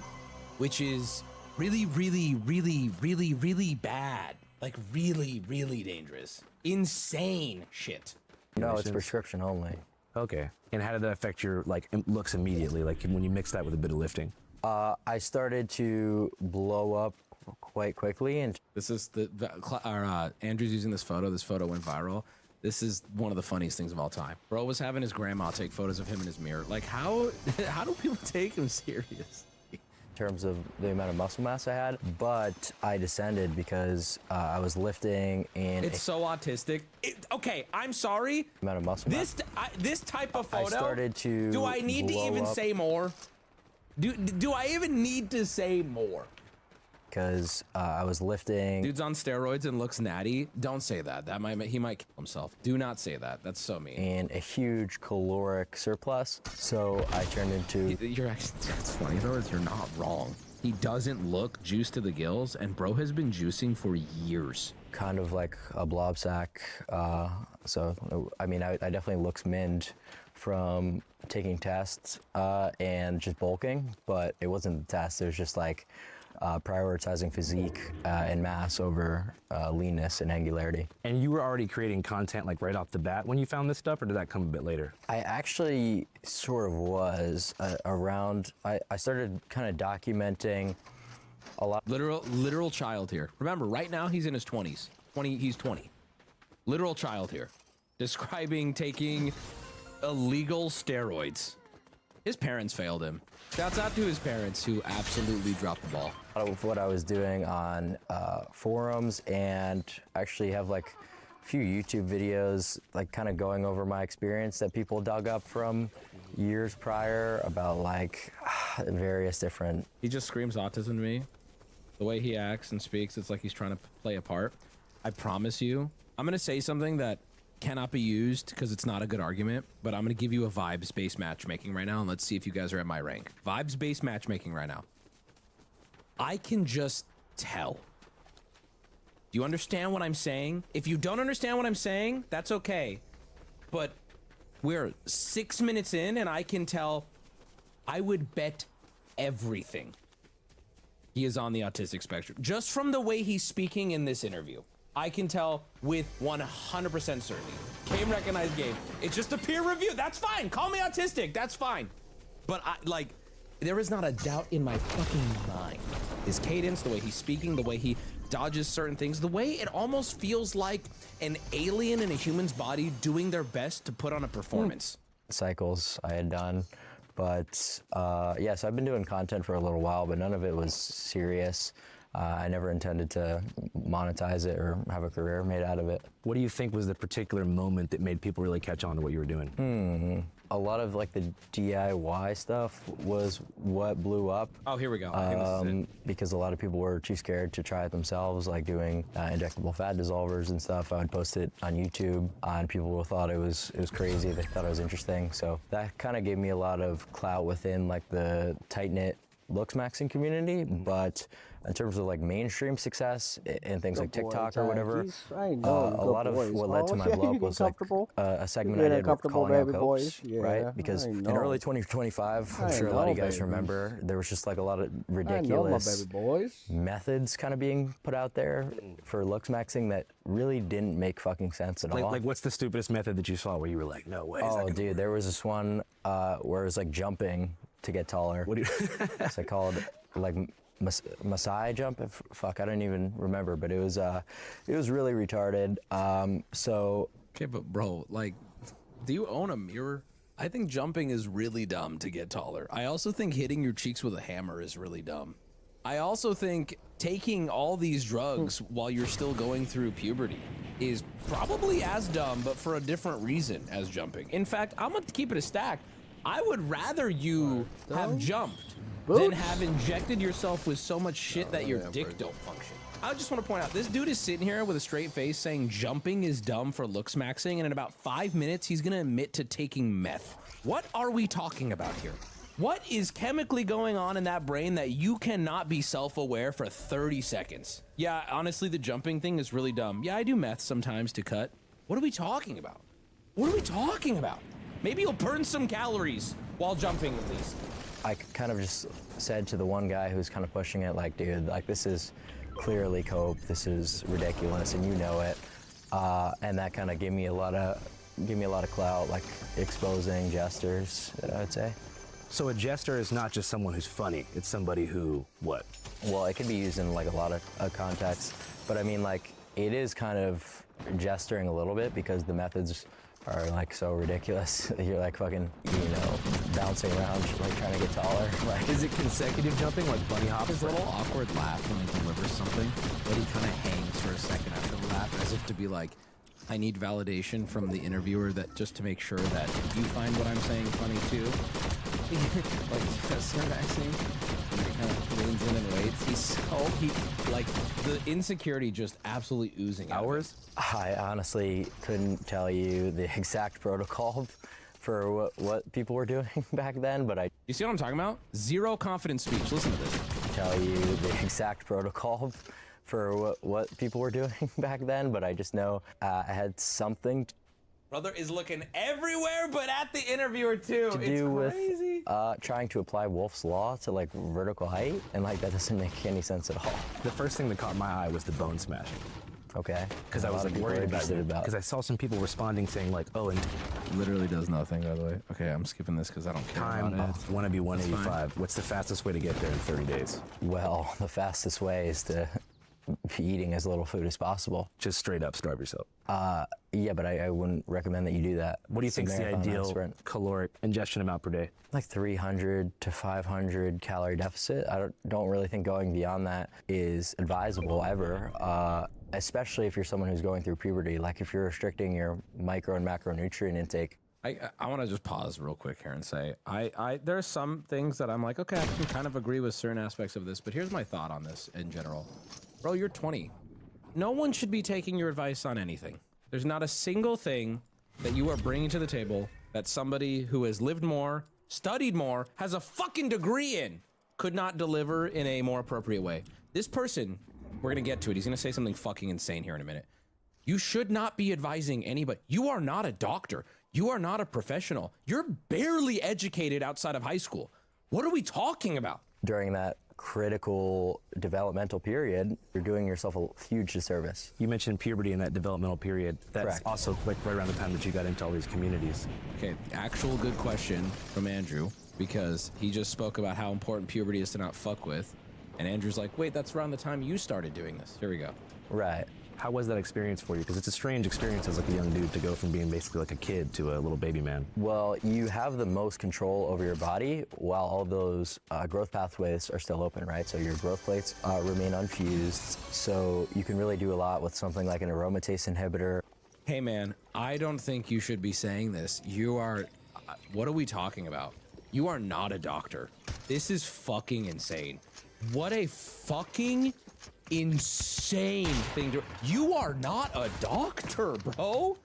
which is really, really, really, really, really bad. Like really, really dangerous. Insane shit. No, it's prescription only. Okay. And how did that affect your like looks immediately? Like when you mix that with a bit of lifting? I started to blow up quite quickly, and this is Andrew's using this photo. This photo went viral. This is one of the funniest things of all time. Bro was having his grandma take photos of him in his mirror. Like how do people take him serious? in terms of the amount of muscle mass I had, but I descended because I was lifting in. It's so autistic. Okay, I'm sorry. Amount of muscle mass. This type of photo. I started to. Do I need to even say more? Do I even need to say more? Because I was lifting. Dude's on steroids and looks natty. Don't say that. He might kill himself. Do not say that. That's so mean. And a huge caloric surplus, so I turned into. That's funny though. Is you're not wrong. He doesn't look juiced to the gills, and bro has been juicing for years. Kind of like a blob sack. So I mean, I definitely looks minned from taking tests and just bulking, but it wasn't the test. It was just like. Prioritizing physique and mass over leanness and angularity. And you were already creating content like right off the bat when you found this stuff, or did that come a bit later? I actually sort of was around. I started kind of documenting a lot. Literal child here. Remember, right now he's in his 20s. He's 20. Literal child here, describing taking illegal steroids. His parents failed him. Shouts out to his parents who absolutely dropped the ball. Of what I was doing on forums, and actually have like a few YouTube videos like kind of going over my experience that people dug up from years prior about like various different. He just screams autism to me. The way he acts and speaks, it's like he's trying to play a part. I promise you, I'm gonna say something that cannot be used because it's not a good argument, but I'm gonna give you a vibes-based matchmaking right now, and let's see if you guys are at my rank. Vibes-based matchmaking right now. I can just tell. Do you understand what I'm saying? If you don't understand what I'm saying, that's okay. But we're 6 minutes in, and I can tell. I would bet everything he is on the autistic spectrum. Just from the way he's speaking in this interview. I can tell with 100% certainty. Game recognized game. It's just a peer review. That's fine. Call me autistic. That's fine. But there is not a doubt in my fucking mind. His cadence, the way he's speaking, the way he dodges certain things, the way it almost feels like an alien in a human's body doing their best to put on a performance. Cycles I had done, but yeah, so I've been doing content for a little while, but none of it was serious. I never intended to monetize it or have a career made out of it. What do you think was the particular moment that made people really catch on to what you were doing? A lot of like the DIY stuff was what blew up. Oh, here we go. I think this is it. Because a lot of people were too scared to try it themselves, like doing injectable fat dissolvers and stuff. I would post it on YouTube, and people thought it was crazy. They thought it was interesting. So that kind of gave me a lot of clout within like the tight-knit looks maxing community, but in terms of like mainstream success and things like TikTok or whatever, a lot of what led to my blow up was like a segment I did calling out copes, right? Because in early 2025, I'm sure a lot of you guys remember, there was just like a lot of ridiculous methods kind of being put out there for looks maxing that really didn't make fucking sense at all. Like what's the stupidest method that you saw where you were like, no way? Oh, dude, there was this one where it was like jumping to get taller. What do you? It's like called like Masai jump. Fuck, I don't even remember, but it was really retarded. So. Okay, but bro, like, do you own a mirror? I think jumping is really dumb to get taller. I also think hitting your cheeks with a hammer is really dumb. I also think taking all these drugs while you're still going through puberty is probably as dumb, but for a different reason as jumping. In fact, I'm gonna keep it a stack. I would rather you have jumped than have injected yourself with so much shit that your dick don't function. I just want to point out, this dude is sitting here with a straight face saying jumping is dumb for looks maxing, and in about 5 minutes, he's gonna admit to taking meth. What are we talking about here? What is chemically going on in that brain that you cannot be self-aware for 30 seconds? Yeah, honestly, the jumping thing is really dumb. Yeah, I do meth sometimes to cut. What are we talking about? What are we talking about? Maybe you'll burn some calories while jumping at least. I kind of just said to the one guy who's kind of pushing it, like, dude, like, this is clearly cope. This is ridiculous, and you know it. And that kind of gave me a lot of clout, like exposing jesters, I'd say. So a jester is not just someone who's funny. It's somebody who, what? Well, it can be used in like a lot of contexts, but I mean, like, it is kind of gesturing a little bit because the methods are like so ridiculous. You're like fucking, you know, bouncing around, like trying to get taller. Like, is it consecutive jumping, like bunny hop? His little awkward laugh when he delivers something, but he kind of hangs for a second after the laugh, as if to be like, I need validation from the interviewer, that just to make sure that you find what I'm saying funny too. Like, start acting, and he kind of leans in and waits. Like, the insecurity just absolutely oozing out. Hours? I honestly couldn't tell you the exact protocol for what people were doing back then, but You see what I'm talking about? Zero confidence speech. Listen to this. Tell you the exact protocol for what people were doing back then, but I just know I had something Brother is looking everywhere but at the interviewer too. to do with trying to apply Wolf's Law to like vertical height, and like that doesn't make any sense at all. The first thing that caught my eye was the bone smashing. Okay. Because I was like worried about it. Because I saw some people responding saying like, oh, and literally does nothing, by the way. Okay, I'm skipping this because I don't care time, about it. want to be 185. What's the fastest way to get there in 30 days? Well, the fastest way is to be eating as little food as possible. Just straight up starve yourself. Yeah, but I wouldn't recommend that you do that. What do you think is the ideal caloric ingestion amount per day? Like 300 to 500 calorie deficit. I don't really think going beyond that is advisable ever, especially if you're someone who's going through puberty. Like if you're restricting your micro and macronutrient intake. I want to just pause real quick here and say, there are some things that I'm like, okay, I can kind of agree with certain aspects of this, but here's my thought on this in general. Bro, you're 20. No one should be taking your advice on anything. There's not a single thing that you are bringing to the table that somebody who has lived more, studied more, has a fucking degree in, could not deliver in a more appropriate way. This person, we're gonna get to it. He's gonna say something fucking insane here in a minute. You should not be advising anybody. You are not a doctor. You are not a professional. You're barely educated outside of high school. What are we talking about? During that critical developmental period, you're doing yourself a huge disservice. You mentioned puberty in that developmental period. That's Correct. Also like right around the time that you got into all these communities. Okay, actual good question from Andrew, because he just spoke about how important puberty is to not fuck with. And Andrew's like, wait, that's around the time you started doing this. Here we go. Right. How was that experience for you? Because it's a strange experience as like a young dude to go from being basically like a kid to a little baby man. Well, you have the most control over your body while all those growth pathways are still open, right? So your growth plates remain unfused. So you can really do a lot with something like an aromatase inhibitor. Hey man, I don't think you should be saying this. You are, what are we talking about? You are not a doctor. This is fucking insane. What a fucking insane thing to, you are not a doctor, bro.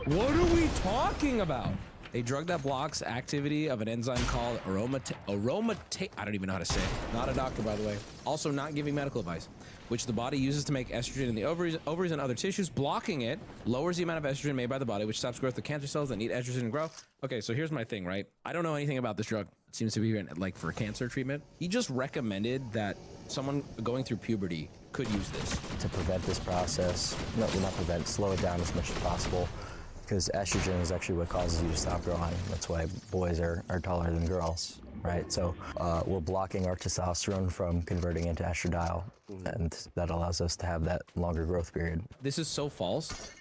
What are we talking about? A drug that blocks activity of an enzyme called aromatase. I don't even know how to say it. Not a doctor, by the way. Also not giving medical advice, which the body uses to make estrogen in the ovaries and other tissues. Blocking it lowers the amount of estrogen made by the body, which stops growth of cancer cells that need estrogen to grow. Okay, so here's my thing, right? I don't know anything about this drug. It seems to be like for cancer treatment. He just recommended that someone going through puberty could use this. To prevent this process, no, not prevent, slow it down as much as possible, because estrogen is actually what causes you to stop growing. That's why boys are taller than girls, right? So we're blocking our testosterone from converting into estradiol, and that allows us to have that longer growth period. This is so false.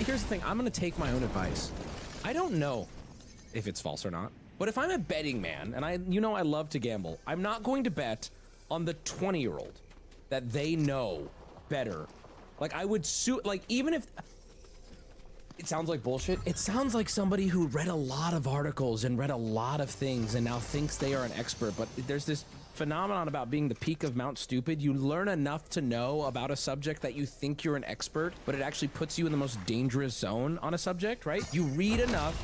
Here's the thing, I'm gonna take my own advice. I don't know if it's false or not, but if I'm a betting man, and I love to gamble, I'm not going to bet on the 20-year-old that they know better. Like I would like even if it sounds like bullshit, it sounds like somebody who read a lot of articles and read a lot of things and now thinks they are an expert, but there's this phenomenon about being the peak of Mount Stupid. You learn enough to know about a subject that you think you're an expert, but it actually puts you in the most dangerous zone on a subject, right? You read enough,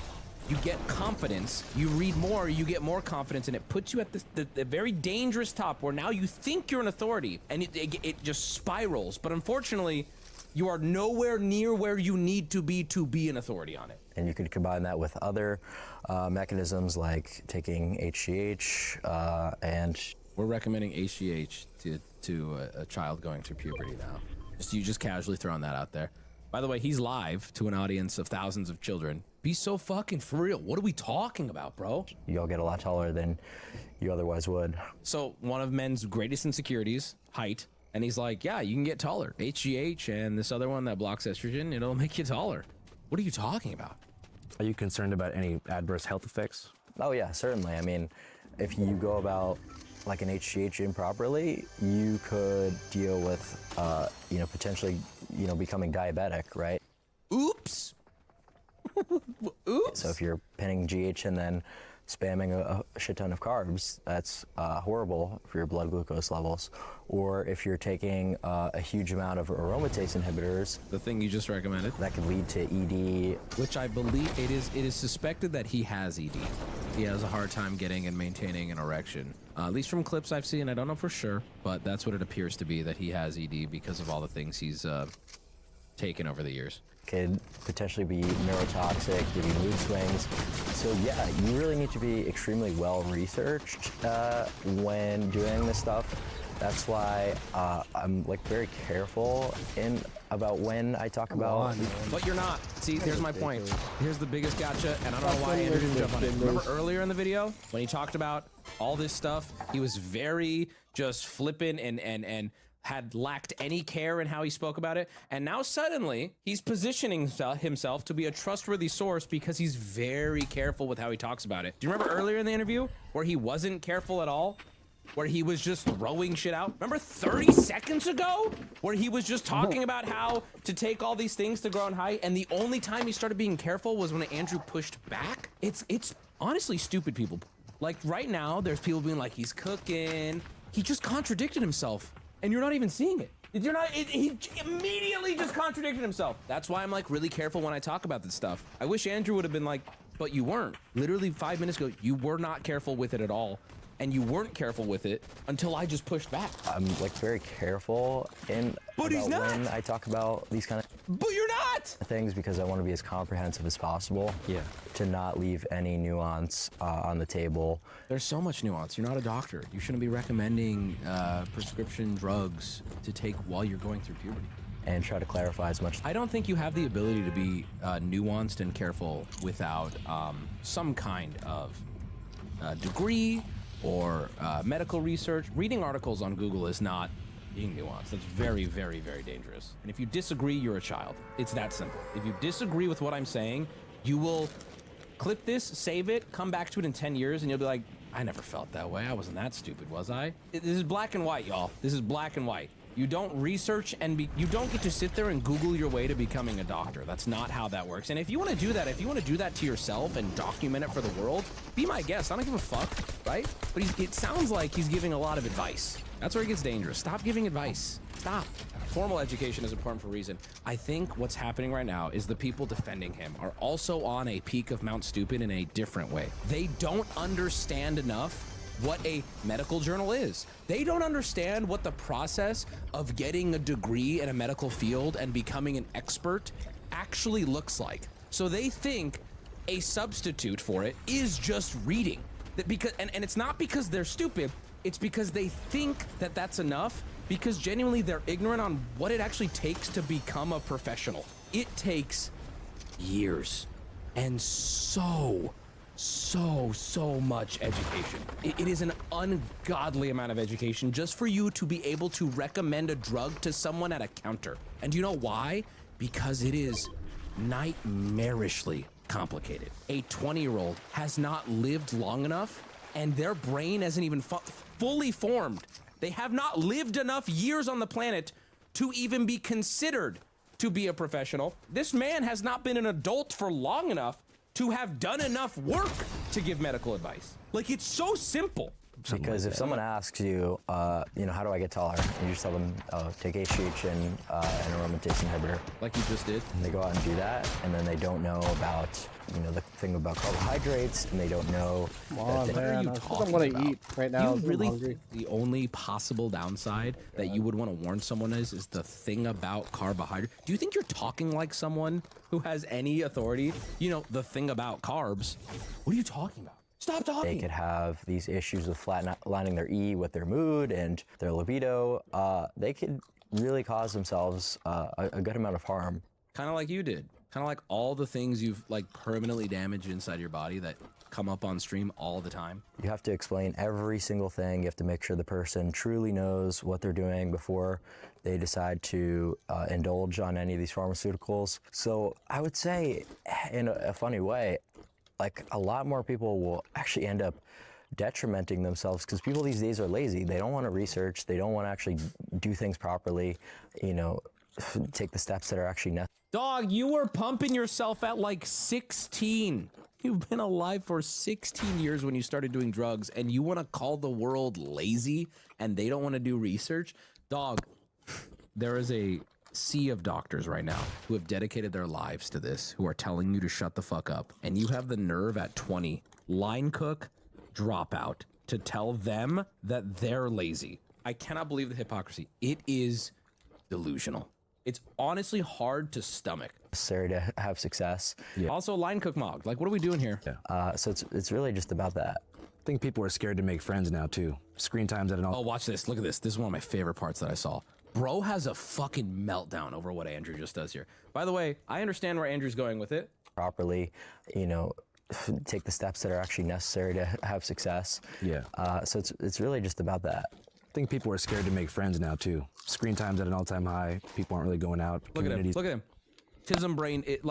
you get confidence. You read more, you get more confidence, and it puts you at the very dangerous top where now you think you're an authority, and it just spirals. But unfortunately, you are nowhere near where you need to be an authority on it. And you could combine that with other mechanisms like taking HGH and... We're recommending HGH to a child going through puberty now. You just casually throwing that out there. By the way, he's live to an audience of thousands of children. Be so fucking for real. What are we talking about, bro? You'll get a lot taller than you otherwise would. So one of men's greatest insecurities, height. And he's like, yeah, you can get taller. HGH and this other one that blocks estrogen, it'll make you taller. What are you talking about? Are you concerned about any adverse health effects? Oh yeah, certainly. I mean, if you go about like an HGH improperly, you could deal with, potentially, becoming diabetic, right? Oops. Oops. So if you're pinning GH and then spamming a shit ton of carbs, that's horrible for your blood glucose levels. Or if you're taking a huge amount of aromatase inhibitors, the thing you just recommended, that could lead to ED. Which I believe it is suspected that he has ED. He has a hard time getting and maintaining an erection. At least from clips I've seen, I don't know for sure, but that's what it appears to be, that he has ED because of all the things he's taken over the years. Could potentially be neurotoxic, give you mood swings. So yeah, you really need to be extremely well researched when doing this stuff. That's why I'm like very careful about when I talk about. But you're not. See, here's my point. Here's the biggest gotcha, and I don't know why Andrew didn't jump on it. Remember earlier in the video when he talked about all this stuff, he was very just flippant and had lacked any care in how he spoke about it. And now suddenly he's positioning himself to be a trustworthy source because he's very careful with how he talks about it. Do you remember earlier in the interview where he wasn't careful at all? Where he was just throwing shit out? Remember 30 seconds ago? Where he was just talking about how to take all these things to grow in height, and the only time he started being careful was when Andrew pushed back? It's honestly stupid, people. Like right now, there's people being like, he's cooking. He just contradicted himself. And you're not even seeing it. He immediately just contradicted himself. That's why I'm like really careful when I talk about this stuff. I wish Andrew would have been like, but you weren't. Literally 5 minutes ago, you were not careful with it at all. And you weren't careful with it until I just pushed back. I'm like very careful when I talk about these kind of But you're not! things because I want to be as comprehensive as possible. Yeah. To not leave any nuance on the table. There's so much nuance. You're not a doctor. You shouldn't be recommending prescription drugs to take while you're going through puberty. And try to clarify as much. I don't think you have the ability to be nuanced and careful without some kind of degree or medical research. Reading articles on Google is not being nuanced. That's very, very, very dangerous. And if you disagree, you're a child. It's that simple. If you disagree with what I'm saying, you will clip this, save it, come back to it in 10 years, and you'll be like, I never felt that way. I wasn't that stupid, was I? This is black and white, y'all. This is black and white. You don't research and you don't get to sit there and Google your way to becoming a doctor. That's not how that works. And if you want to do that, to yourself and document it for the world, be my guest. I don't give a fuck, right? But it sounds like he's giving a lot of advice. That's where it gets dangerous. Stop giving advice. Stop. Formal education is important for a reason. I think what's happening right now is the people defending him are also on a peak of Mount Stupid in a different way. They don't understand enough what a medical journal is. They don't understand what the process of getting a degree in a medical field and becoming an expert actually looks like. So they think a substitute for it is just reading. And it's not because they're stupid, it's because they think that that's enough, because genuinely they're ignorant on what it actually takes to become a professional. It takes years and so much education. It is an ungodly amount of education just for you to be able to recommend a drug to someone at a counter. And do you know why? Because it is nightmarishly complicated. A 20-year-old has not lived long enough, and their brain hasn't even fully formed. They have not lived enough years on the planet to even be considered to be a professional. This man has not been an adult for long enough to have done enough work to give medical advice. Like, it's so simple. Because if someone asks you, you know, how do I get taller? And you just tell them, oh, take HGH and an aromatase inhibitor. Like you just did. And they go out and do that, and then they don't know about, you know, the thing about carbohydrates, and they don't know. Come on, that man. I they, just don't want to eat right now. You really I'm hungry. the only possible downside that you would want to warn someone is the thing about carbohydrate. Do you think you're talking like someone who has any authority? You know, the thing about carbs. What are you talking about? Stop talking. They could have these issues with flatlining their E with their mood and their libido. They could really cause themselves a good amount of harm. Kind of like you did. Kind of like all the things you've like permanently damaged inside your body that come up on stream all the time. You have to explain every single thing. You have to make sure the person truly knows what they're doing before they decide to indulge on any of these pharmaceuticals. So I would say, in a funny way, like a lot more people will actually end up detrimenting themselves because people these days are lazy. They don't want to research. They don't want to actually do things properly, you know, take the steps that are actually necessary. Dog, you were pumping yourself at like 16. You've been alive for 16 years when you started doing drugs, and you want to call the world lazy and they don't want to do research? Dog, there is a sea of doctors right now who have dedicated their lives to this, who are telling you to shut the fuck up. And you have the nerve at 20, line cook, dropout, to tell them that they're lazy. I cannot believe the hypocrisy. It is delusional. It's honestly hard to stomach. Necessary to have success. Yeah. Also, line cook mog. Like, what are we doing here? Yeah. So it's really just about that. I think people are scared to make friends now too. Screen times at an all. Oh, watch this. Look at this. This is one of my favorite parts that I saw. Bro has a fucking meltdown over what Andrew just does here. By the way, I understand where Andrew's going with it. Properly, you know, take the steps that are actually necessary to have success. Yeah. So it's really just about that. I think people are scared to make friends now too. Screen times at an all-time high. People aren't really going out. Look at him. Look at him. Tism brain, it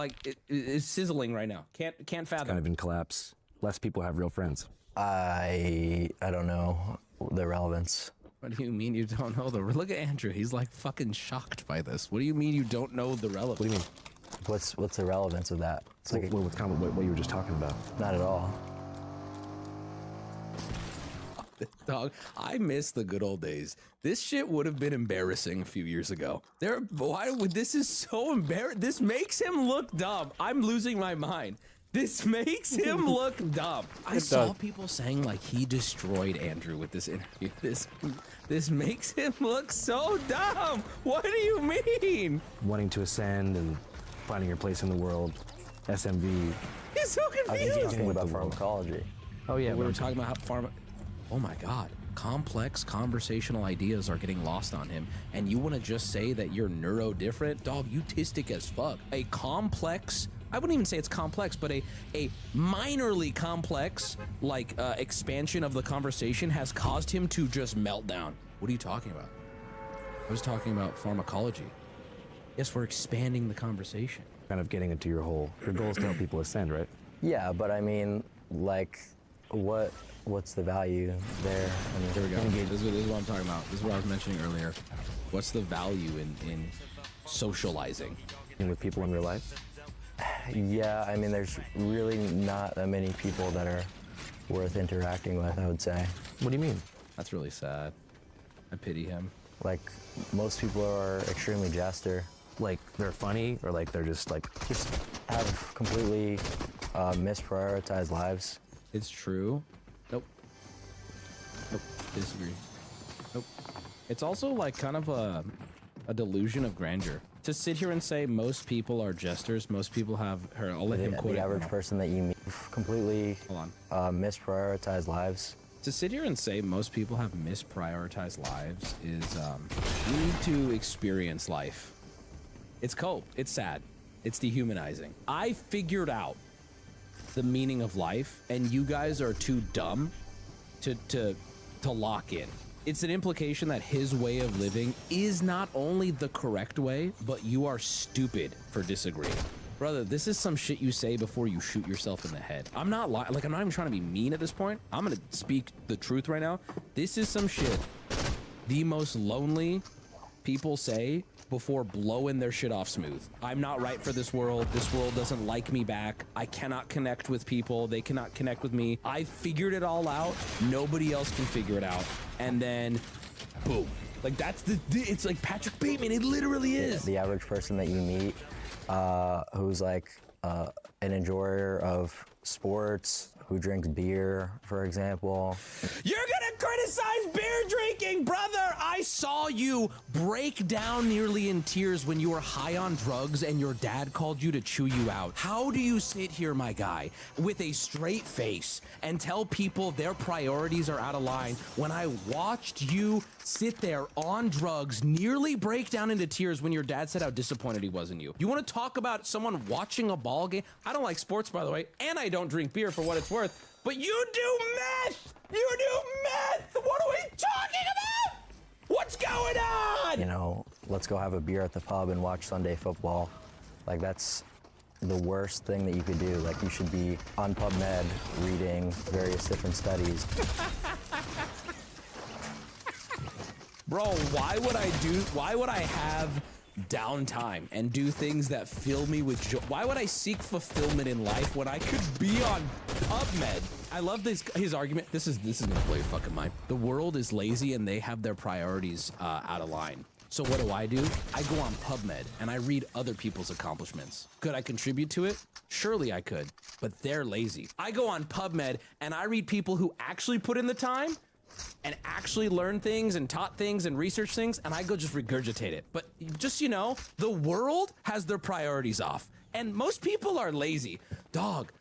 is sizzling right now. Can't fathom. It's kind of in collapse. Less people have real friends. I don't know the relevance. What do you mean you don't know the? Look at Andrew. He's like fucking shocked by this. What do you mean you don't know the relevance? What do you mean? What's the relevance of that? It's like what's kind of what you were just talking about? Not at all. Dog, I miss the good old days. This shit would have been embarrassing a few years ago. Why would this is so embarrassing? This makes him look dumb. I'm losing my mind. This makes him look dumb. I saw people saying like he destroyed Andrew with this interview. This makes him look so dumb. What do you mean? Wanting to ascend and finding your place in the world. SMV. He's so confused. I was talking about pharmacology. Oh yeah, we were talking about how Oh my God. Complex conversational ideas are getting lost on him, and you want to just say that you're neuro different? Dog, you autistic as fuck. A complex, I wouldn't even say it's complex, but a minorly complex, like, expansion of the conversation has caused him to just melt down. What are you talking about? I was talking about pharmacology. Yes, we're expanding the conversation. Kind of getting into your goal is to help people ascend, right? Yeah, but I mean, like, what's the value there? I mean, here we go. This is what I'm talking about. This is what I was mentioning earlier. What's the value in socializing? With people in real life? Yeah, I mean, there's really not that many people that are worth interacting with, I would say. What do you mean? That's really sad. I pity him. Like, most people are extremely jester. Like, they're funny, or like they're just have completely misprioritized lives. It's true. Nope. Disagree. Nope. It's also like kind of a delusion of grandeur. To sit here and say most people are jesters, most people have her. I'll let him quote the average person that you meet completely misprioritized lives. To sit here and say most people have misprioritized lives is you need to experience life. It's cold. It's sad. It's dehumanizing. I figured out the meaning of life, and you guys are too dumb to lock in. It's an implication that his way of living is not only the correct way, but you are stupid for disagreeing. Brother, this is some shit you say before you shoot yourself in the head. I'm not I'm not even trying to be mean at this point. I'm gonna speak the truth right now. This is some shit the most lonely people say before blowing their shit off smooth. I'm not right for this world. This world doesn't like me back. I cannot connect with people. They cannot connect with me. I figured it all out. Nobody else can figure it out. And then, boom. Like that's it's like Patrick Bateman. It literally is. The average person that you meet who's like an enjoyer of sports, who drinks beer, for example. You're gonna criticize beer drinking, brother! I saw you break down nearly in tears when you were high on drugs and your dad called you to chew you out. How do you sit here, my guy, with a straight face and tell people their priorities are out of line when I watched you sit there on drugs, nearly break down into tears when your dad said how disappointed he was in you? You want to talk about someone watching a ball game? I don't like sports, by the way, and I don't drink beer for what it's worth, but you do meth! You do meth! What are we talking about? What's going on? You know, let's go have a beer at the pub and watch Sunday football. Like, that's the worst thing that you could do. Like, you should be on PubMed reading various different studies. Bro, why would I have downtime and do things that fill me with joy? Why would I seek fulfillment in life when I could be on PubMed? I love his argument. This is gonna blow your fucking mind. The world is lazy and they have their priorities out of line. So what do? I go on PubMed and I read other people's accomplishments. Could I contribute to it? Surely I could, but they're lazy. I go on PubMed and I read people who actually put in the time and actually learn things and taught things and research things, and I go just regurgitate it. But just, you know, the world has their priorities off, and most people are lazy. Dog,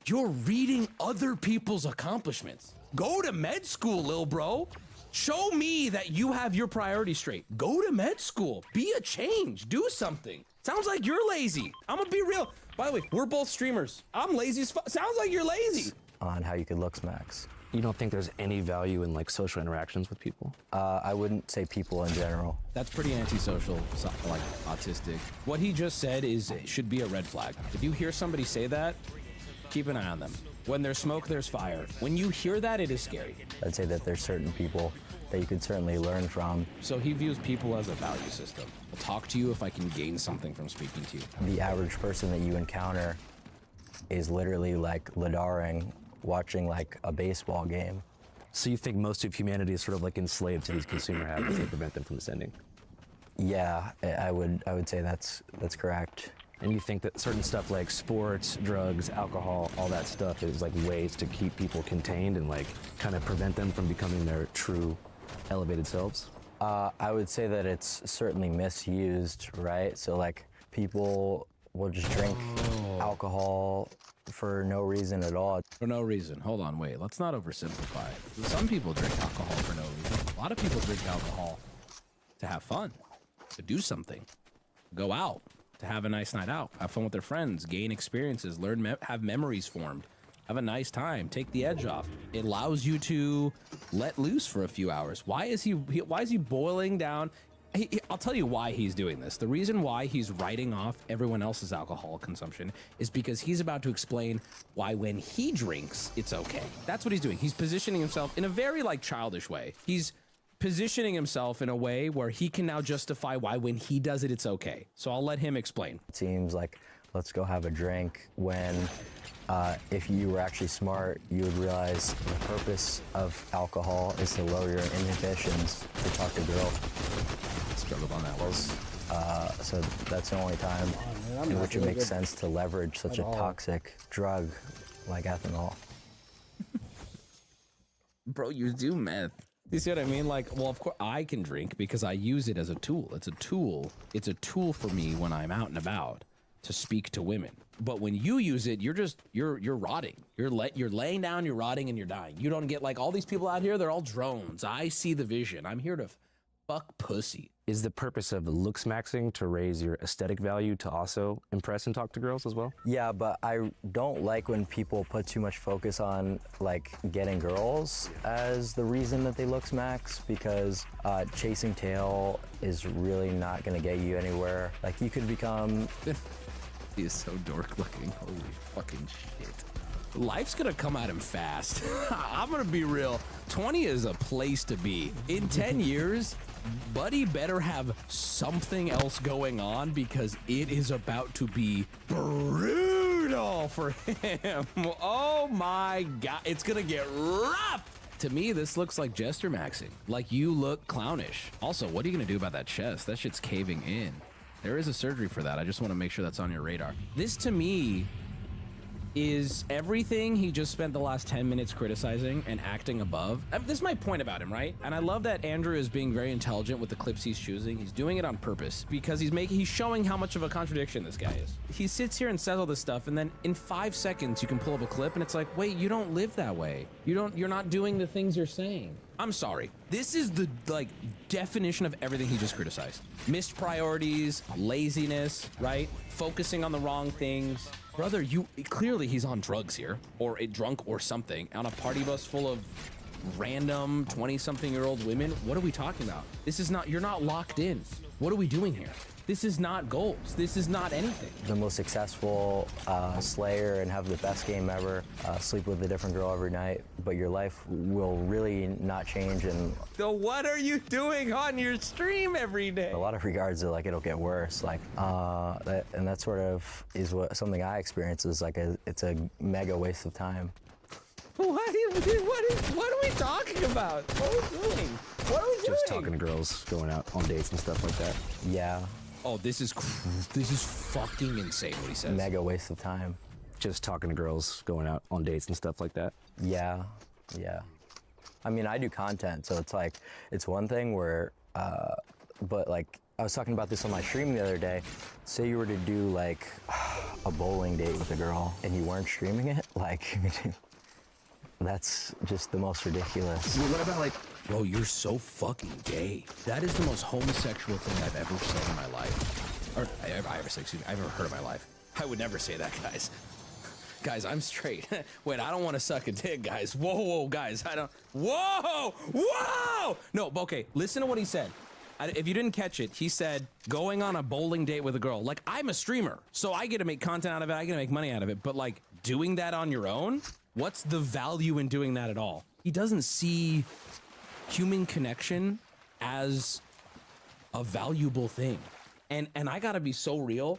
you're reading other people's accomplishments. Go to med school, lil bro. Show me that you have your priorities straight. Go to med school. Be a change. Do something. Sounds like you're lazy. I'm gonna be real. By the way, we're both streamers. I'm lazy as fuck. Sounds like you're lazy. On how you could look smacks. You don't think there's any value in like social interactions with people? I wouldn't say people in general. That's pretty antisocial, like autistic. What he just said should be a red flag. If you hear somebody say that, keep an eye on them. When there's smoke, there's fire. When you hear that, it is scary. I'd say that there's certain people that you could certainly learn from. So he views people as a value system. I'll talk to you if I can gain something from speaking to you. The average person that you encounter is literally like ladaring, watching like a baseball game. So you think most of humanity is sort of like enslaved to these consumer habits that prevent them from ascending? Yeah, I would say that's correct. And you think that certain stuff like sports, drugs, alcohol, all that stuff is like ways to keep people contained and like kind of prevent them from becoming their true elevated selves? I would say that it's certainly misused, right? So like people will just drink alcohol for no reason at all. For no reason. Hold on, wait. Let's not oversimplify it. Some people drink alcohol for no reason. A lot of people drink alcohol to have fun, to do something, go out, to have a nice night out, have fun with their friends, gain experiences, learn, have memories formed, have a nice time, take the edge off. It allows you to let loose for a few hours. Why is he boiling down? I'll tell you why he's doing this. The reason why he's writing off everyone else's alcohol consumption is because he's about to explain why when he drinks, it's okay. That's what he's doing. He's positioning himself in a very like childish way. He's positioning himself in a way where he can now justify why when he does it, it's okay. So I'll let him explain. It seems like let's go have a drink when if you were actually smart, you would realize the purpose of alcohol is to lower your inhibitions to talk to girls. Struggled on that one. So that's the only time in which it makes sense to leverage such a toxic drug like ethanol. Bro, you do meth. You see what I mean? Like, well, of course I can drink because I use it as a tool. It's a tool. It's a tool for me when I'm out and about to speak to women. But when you use it, you're rotting. You're laying down, you're rotting, and you're dying. You don't get like all these people out here, they're all drones. I see the vision. I'm here to fuck pussy. Is the purpose of looks maxing to raise your aesthetic value to also impress and talk to girls as well? Yeah, but I don't like when people put too much focus on like getting girls as the reason that they looks max, because chasing tail is really not gonna get you anywhere. Like you could become... He is so dork looking. Holy fucking shit. Life's gonna come at him fast. I'm gonna be real. 20 is a place to be. In 10 years, Buddy better have something else going on because it is about to be brutal for him. Oh my God, it's gonna get rough. To me, this looks like jester maxing. Like, you look clownish. Also, what are you gonna do about that chest? That shit's caving in. There is a surgery for that. I just want to make sure that's on your radar. This, to me, is everything he just spent the last 10 minutes criticizing and acting above. This is my point about him, right? And I love that Andrew is being very intelligent with the clips he's choosing. He's doing it on purpose because he's showing how much of a contradiction this guy is. He sits here and says all this stuff, and then in 5 seconds you can pull up a clip and it's like, wait, you don't live that way. You're not doing the things you're saying. I'm sorry. This is the definition of everything he just criticized. Missed priorities, laziness, right? Focusing on the wrong things. Brother, clearly he's on drugs here, or drunk or something, on a party bus full of random 20-something-year-old women. What are we talking about? This is not, you're not locked in. What are we doing here? This is not goals. This is not anything. The most successful slayer and have the best game ever, sleep with a different girl every night, but your life will really not change. And so what are you doing on your stream every day? A lot of regards to it'll get worse. And that sort of is something I experience is it's a mega waste of time. What are we talking about? What are we doing? What are we doing? Just talking to girls, going out on dates and stuff like that. Yeah. Oh, this is fucking insane what he says. Mega waste of time. Just talking to girls, going out on dates and stuff like that. Yeah. I mean, I do content, so it's one thing where, but I was talking about this on my stream the other day. Say you were to do a bowling date with a girl and you weren't streaming it, that's just the most ridiculous. What about bro, you're so fucking gay. That is the most homosexual thing I've ever said in my life. Or I've ever heard in my life. I would never say that, guys. Guys, I'm straight. Wait, I don't want to suck a dick, guys. Whoa, guys, I don't. Whoa! No, okay, listen to what he said. If you didn't catch it, he said, going on a bowling date with a girl. I'm a streamer, so I get to make content out of it. I get to make money out of it. But doing that on your own, what's the value in doing that at all? He doesn't see human connection as a valuable thing. And I gotta be so real,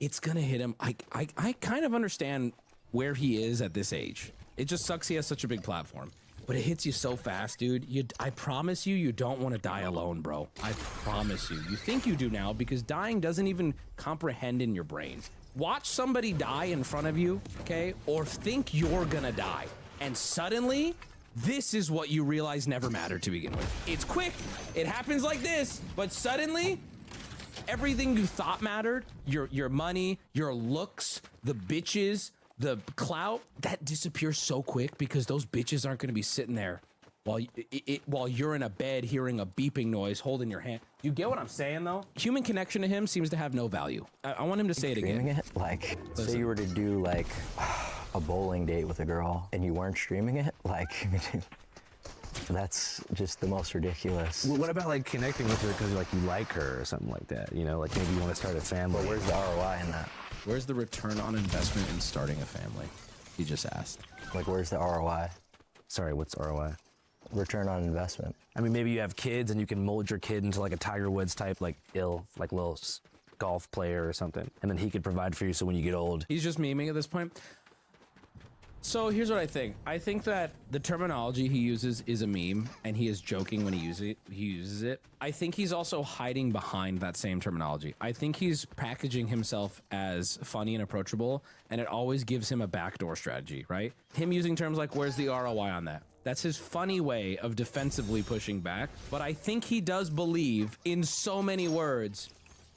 it's gonna hit him. I kind of understand where he is at this age. It just sucks he has such a big platform. But it hits you so fast, dude. I promise you don't want to die alone, bro. I promise you. You think you do now because dying doesn't even comprehend in your brain. Watch somebody die in front of you, okay? Or think you're gonna die. And suddenly, this is what you realize never mattered to begin with. It's quick, it happens like this, but suddenly, everything you thought mattered, your money, your looks, the bitches, the clout, that disappears so quick because those bitches aren't gonna be sitting there while you're in a bed hearing a beeping noise holding your hand. You get what I'm saying though? Human connection to him seems to have no value. I want him to say it again. Say you were to do a bowling date with a girl and you weren't streaming it, that's just the most ridiculous. Well, what about connecting with her because you like her or something like that? Maybe you want to start a family. But where's the ROI in that? Where's the return on investment in starting a family? He just asked. Where's the ROI? Sorry, what's ROI? Return on investment. I mean, maybe you have kids and you can mold your kid into a Tiger Woods type, little golf player or something, and then he could provide for you. So when you get old, he's just memeing at this point. So here's what I think. I think that the terminology he uses is a meme, and he is joking when he uses it. I think he's also hiding behind that same terminology. I think he's packaging himself as funny and approachable, and it always gives him a backdoor strategy, right? Him using terms like, where's the ROI on that? That's his funny way of defensively pushing back. But I think he does believe in so many words,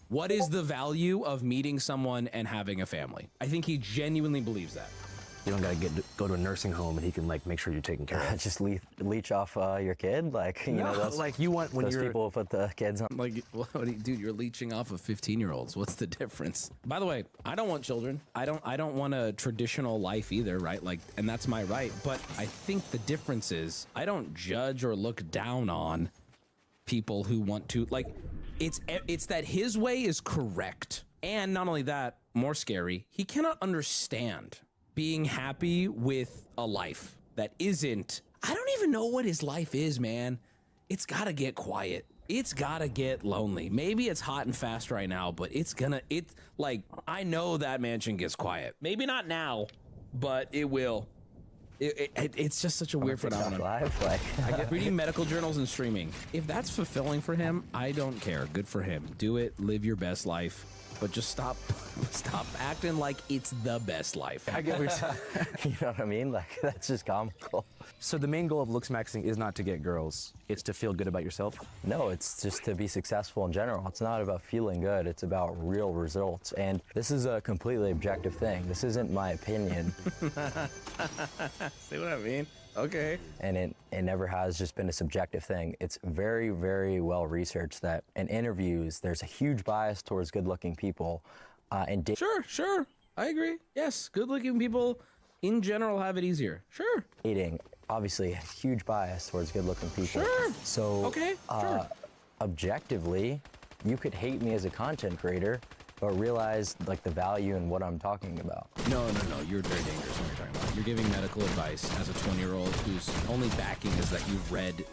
what is the value of meeting someone and having a family? I think he genuinely believes that. You don't gotta go to a nursing home and he can make sure you're taken care of. Just leech off your kid, you want when those people put the kids on. Dude, you're leeching off of 15-year-olds. What's the difference? By the way, I don't want children. I don't want a traditional life either, right? And that's my right. But I think the difference is I don't judge or look down on people who want to it's that his way is correct. And not only that, more scary, he cannot understand being happy with a life that isn't. I don't even know what his life is, man. It's gotta get quiet. it's gotta get lonely. Maybe it's hot and fast right now, but like, I know that mansion gets quiet. Maybe not now, but it will. It's just such a weird phenomenon. I get reading medical journals and streaming. If that's fulfilling for him, I don't care. Good for him. Do it. Live your best life. But just stop acting like it's the best life. I get what you're saying. You know what I mean? Like, that's just comical. So the main goal of looks maxing is not to get girls, it's to feel good about yourself? No, it's just to be successful in general. It's not about feeling good, it's about real results. And this is a completely objective thing. This isn't my opinion. See what I mean? Okay. And it never has just been a subjective thing. It's very, very well researched that in interviews, there's a huge bias towards good-looking people. Sure. I agree. Yes, good-looking people in general have it easier. Sure. Dating, obviously, a huge bias towards good-looking people. Sure. So, okay, sure. Objectively, you could hate me as a content creator, but realize like the value in what I'm talking about. No. You're very dangerous when you're talking about. You're giving medical advice as a 20-year-old whose only backing is that you've read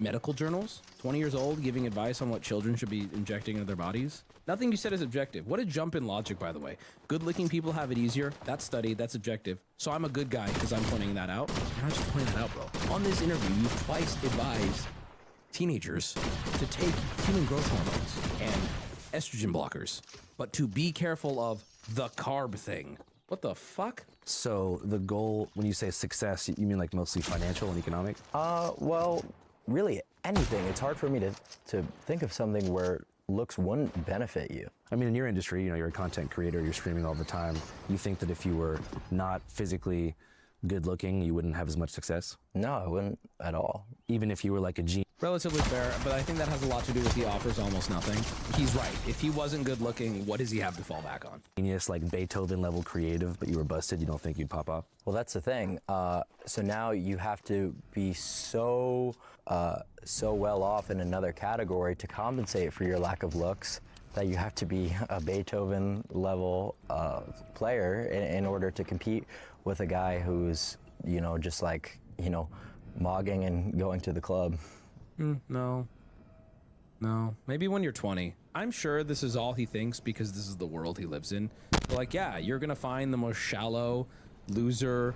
medical journals. 20 years old, giving advice on what children should be injecting into their bodies. Nothing you said is objective. What a jump in logic, by the way. Good-looking people have it easier. That's studied. That's objective. So I'm a good guy because I'm pointing that out. You're not just pointing that out, bro. On this interview, you twice advised teenagers to take human growth hormones and estrogen blockers, but to be careful of the carb thing. What the fuck? So the goal, when you say success, you mean like mostly financial and economic? Well, really anything. It's hard for me to think of something where looks wouldn't benefit you. I mean, in your industry, you know, you're a content creator, you're streaming all the time. You think that if you were not physically good looking, you wouldn't have as much success? No, I wouldn't at all. Even if you were like a genius? Relatively fair, but I think that has a lot to do with he offers almost nothing. He's right. If he wasn't good looking, what does he have to fall back on? Genius, like Beethoven level creative, but you were busted, you don't think you'd pop off? Well, that's the thing. So now you have to be so well off in another category to compensate for your lack of looks that you have to be a Beethoven level player in order to compete with a guy who's, you know, just like, you know, mogging and going to the club. No. Maybe when you're 20. I'm sure this is all he thinks because this is the world he lives in. But like, yeah, you're gonna find the most shallow, loser,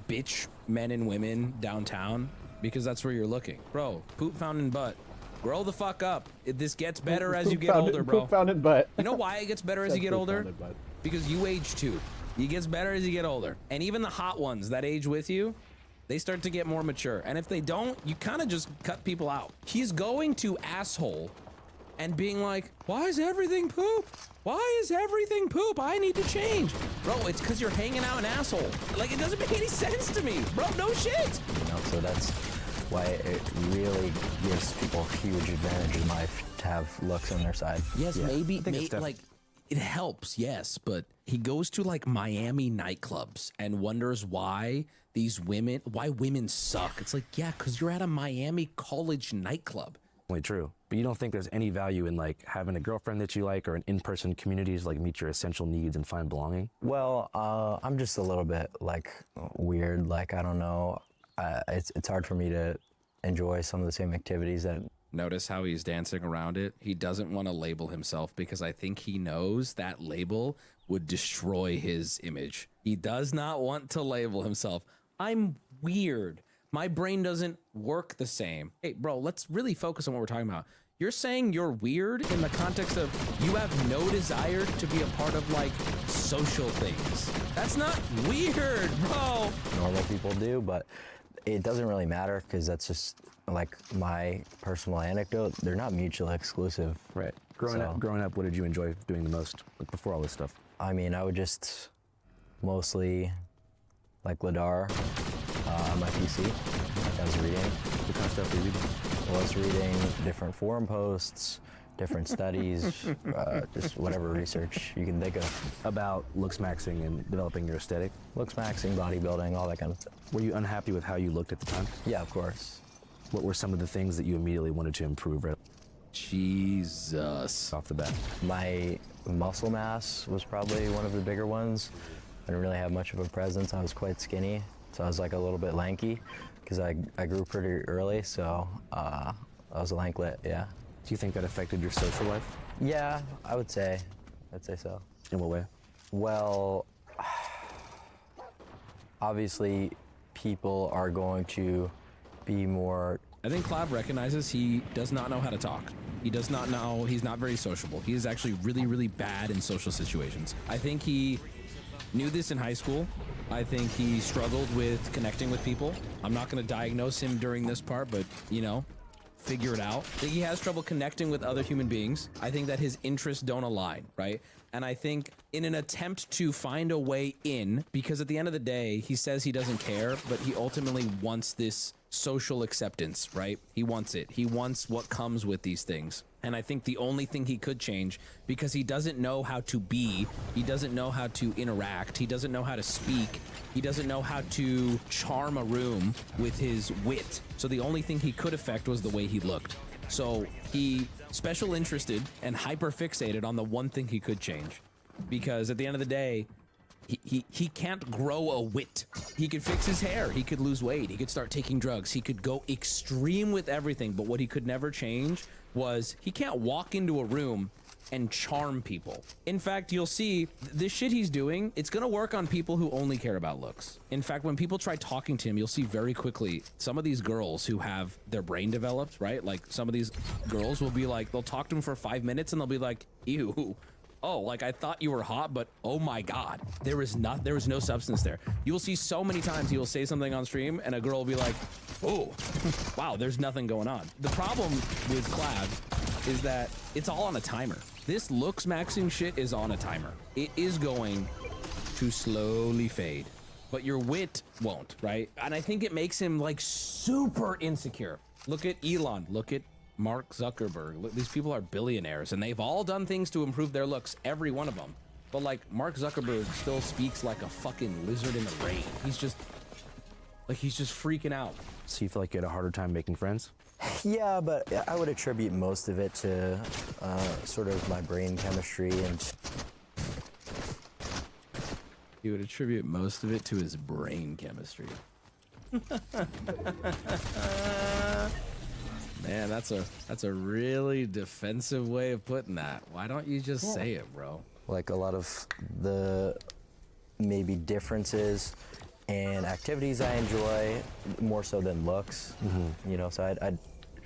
bitch men and women downtown because that's where you're looking. Bro, poop found in butt. Grow the fuck up. This gets better as you get older, bro. Poop found in butt. You know why it gets better as you get older? Because you age too. It gets better as you get older. And even the hot ones that age with you, they start to get more mature. And if they don't, you kind of just cut people out. He's going to asshole and being like, why is everything poop? Why is everything poop? I need to change. Bro, it's because you're hanging out an asshole. Like, it doesn't make any sense to me. Bro, no shit. You know, so that's why it really gives people a huge advantage in life to have looks on their side. Yes, yeah. maybe like, it helps, yes, but he goes to like Miami nightclubs and wonders why women suck. It's like, yeah, because you're at a Miami college nightclub. Only true. But you don't think there's any value in like having a girlfriend that you like or an in-person community to like meet your essential needs and find belonging? Well, I'm just a little bit like weird. Like, I don't know. It's hard for me to enjoy some of the same activities that... Notice how he's dancing around it. He doesn't want to label himself because I think he knows that label would destroy his image. He does not want to label himself. I'm weird. My brain doesn't work the same. Hey, bro, let's really focus on what we're talking about. You're saying you're weird in the context of you have no desire to be a part of like social things. That's not weird, bro. Normal people do, but it doesn't really matter because that's just like my personal anecdote. They're not mutually exclusive. Right. Growing up, what did you enjoy doing the most before all this stuff? I mean, I would just mostly like Ladar on my PC. I was reading. What kind of stuff were you reading? I was reading different forum posts, different studies, just whatever research you can think of. About looks maxing and developing your aesthetic? Looks maxing, bodybuilding, all that kind of stuff. Were you unhappy with how you looked at the time? Yeah, of course. What were some of the things that you immediately wanted to improve? Jesus. Off the bat. My muscle mass was probably one of the bigger ones. I didn't really have much of a presence. I was quite skinny, so I was like a little bit lanky because I grew pretty early, so I was a lanklet, yeah. Do you think that affected your social life? Yeah, I'd say so. In what way? Well, obviously people are going to be more... I think Clav recognizes he does not know how to talk. He does not know, he's not very sociable. He is actually really, really bad in social situations. I think he knew this in high school. I think he struggled with connecting with people. I'm not going to diagnose him during this part, but, you know, figure it out. I think he has trouble connecting with other human beings. I think that his interests don't align, right? And I think in an attempt to find a way in, because at the end of the day, he says he doesn't care, but he ultimately wants this social acceptance, right? He wants it. He wants what comes with these things. And I think the only thing he could change, because he doesn't know how to be, he doesn't know how to interact, he doesn't know how to speak, he doesn't know how to charm a room with his wit. So the only thing he could affect was the way he looked. So he special interested and hyper fixated on the one thing he could change, because at the end of the day, he can't grow a wit. He could fix his hair, he could lose weight, he could start taking drugs, he could go extreme with everything, but what he could never change was he can't walk into a room and charm people. In fact, you'll see this shit he's doing, it's gonna work on people who only care about looks. In fact, when people try talking to him, you'll see very quickly some of these girls who have their brain developed, right? Like some of these girls will be like, they'll talk to him for 5 minutes and they'll be like, ew. Oh, like I thought you were hot, but oh my God, there was no substance there. You will see so many times he will say something on stream and a girl will be like, oh, wow, there's nothing going on. The problem with Clav is that it's all on a timer. This looks maxing shit is on a timer. It is going to slowly fade, but your wit won't, right? And I think it makes him like super insecure. Look at Elon, look at Mark Zuckerberg. Look, these people are billionaires and they've all done things to improve their looks, every one of them. But like Mark Zuckerberg still speaks like a fucking lizard in the rain. He's just freaking out. So you feel like you had a harder time making friends? Yeah, but I would attribute most of it to sort of my brain chemistry and... He would attribute most of it to his brain chemistry. Man, that's a really defensive way of putting that. Why don't you just say it, bro? Like a lot of the maybe differences and activities I enjoy more so than looks. You know, so I'd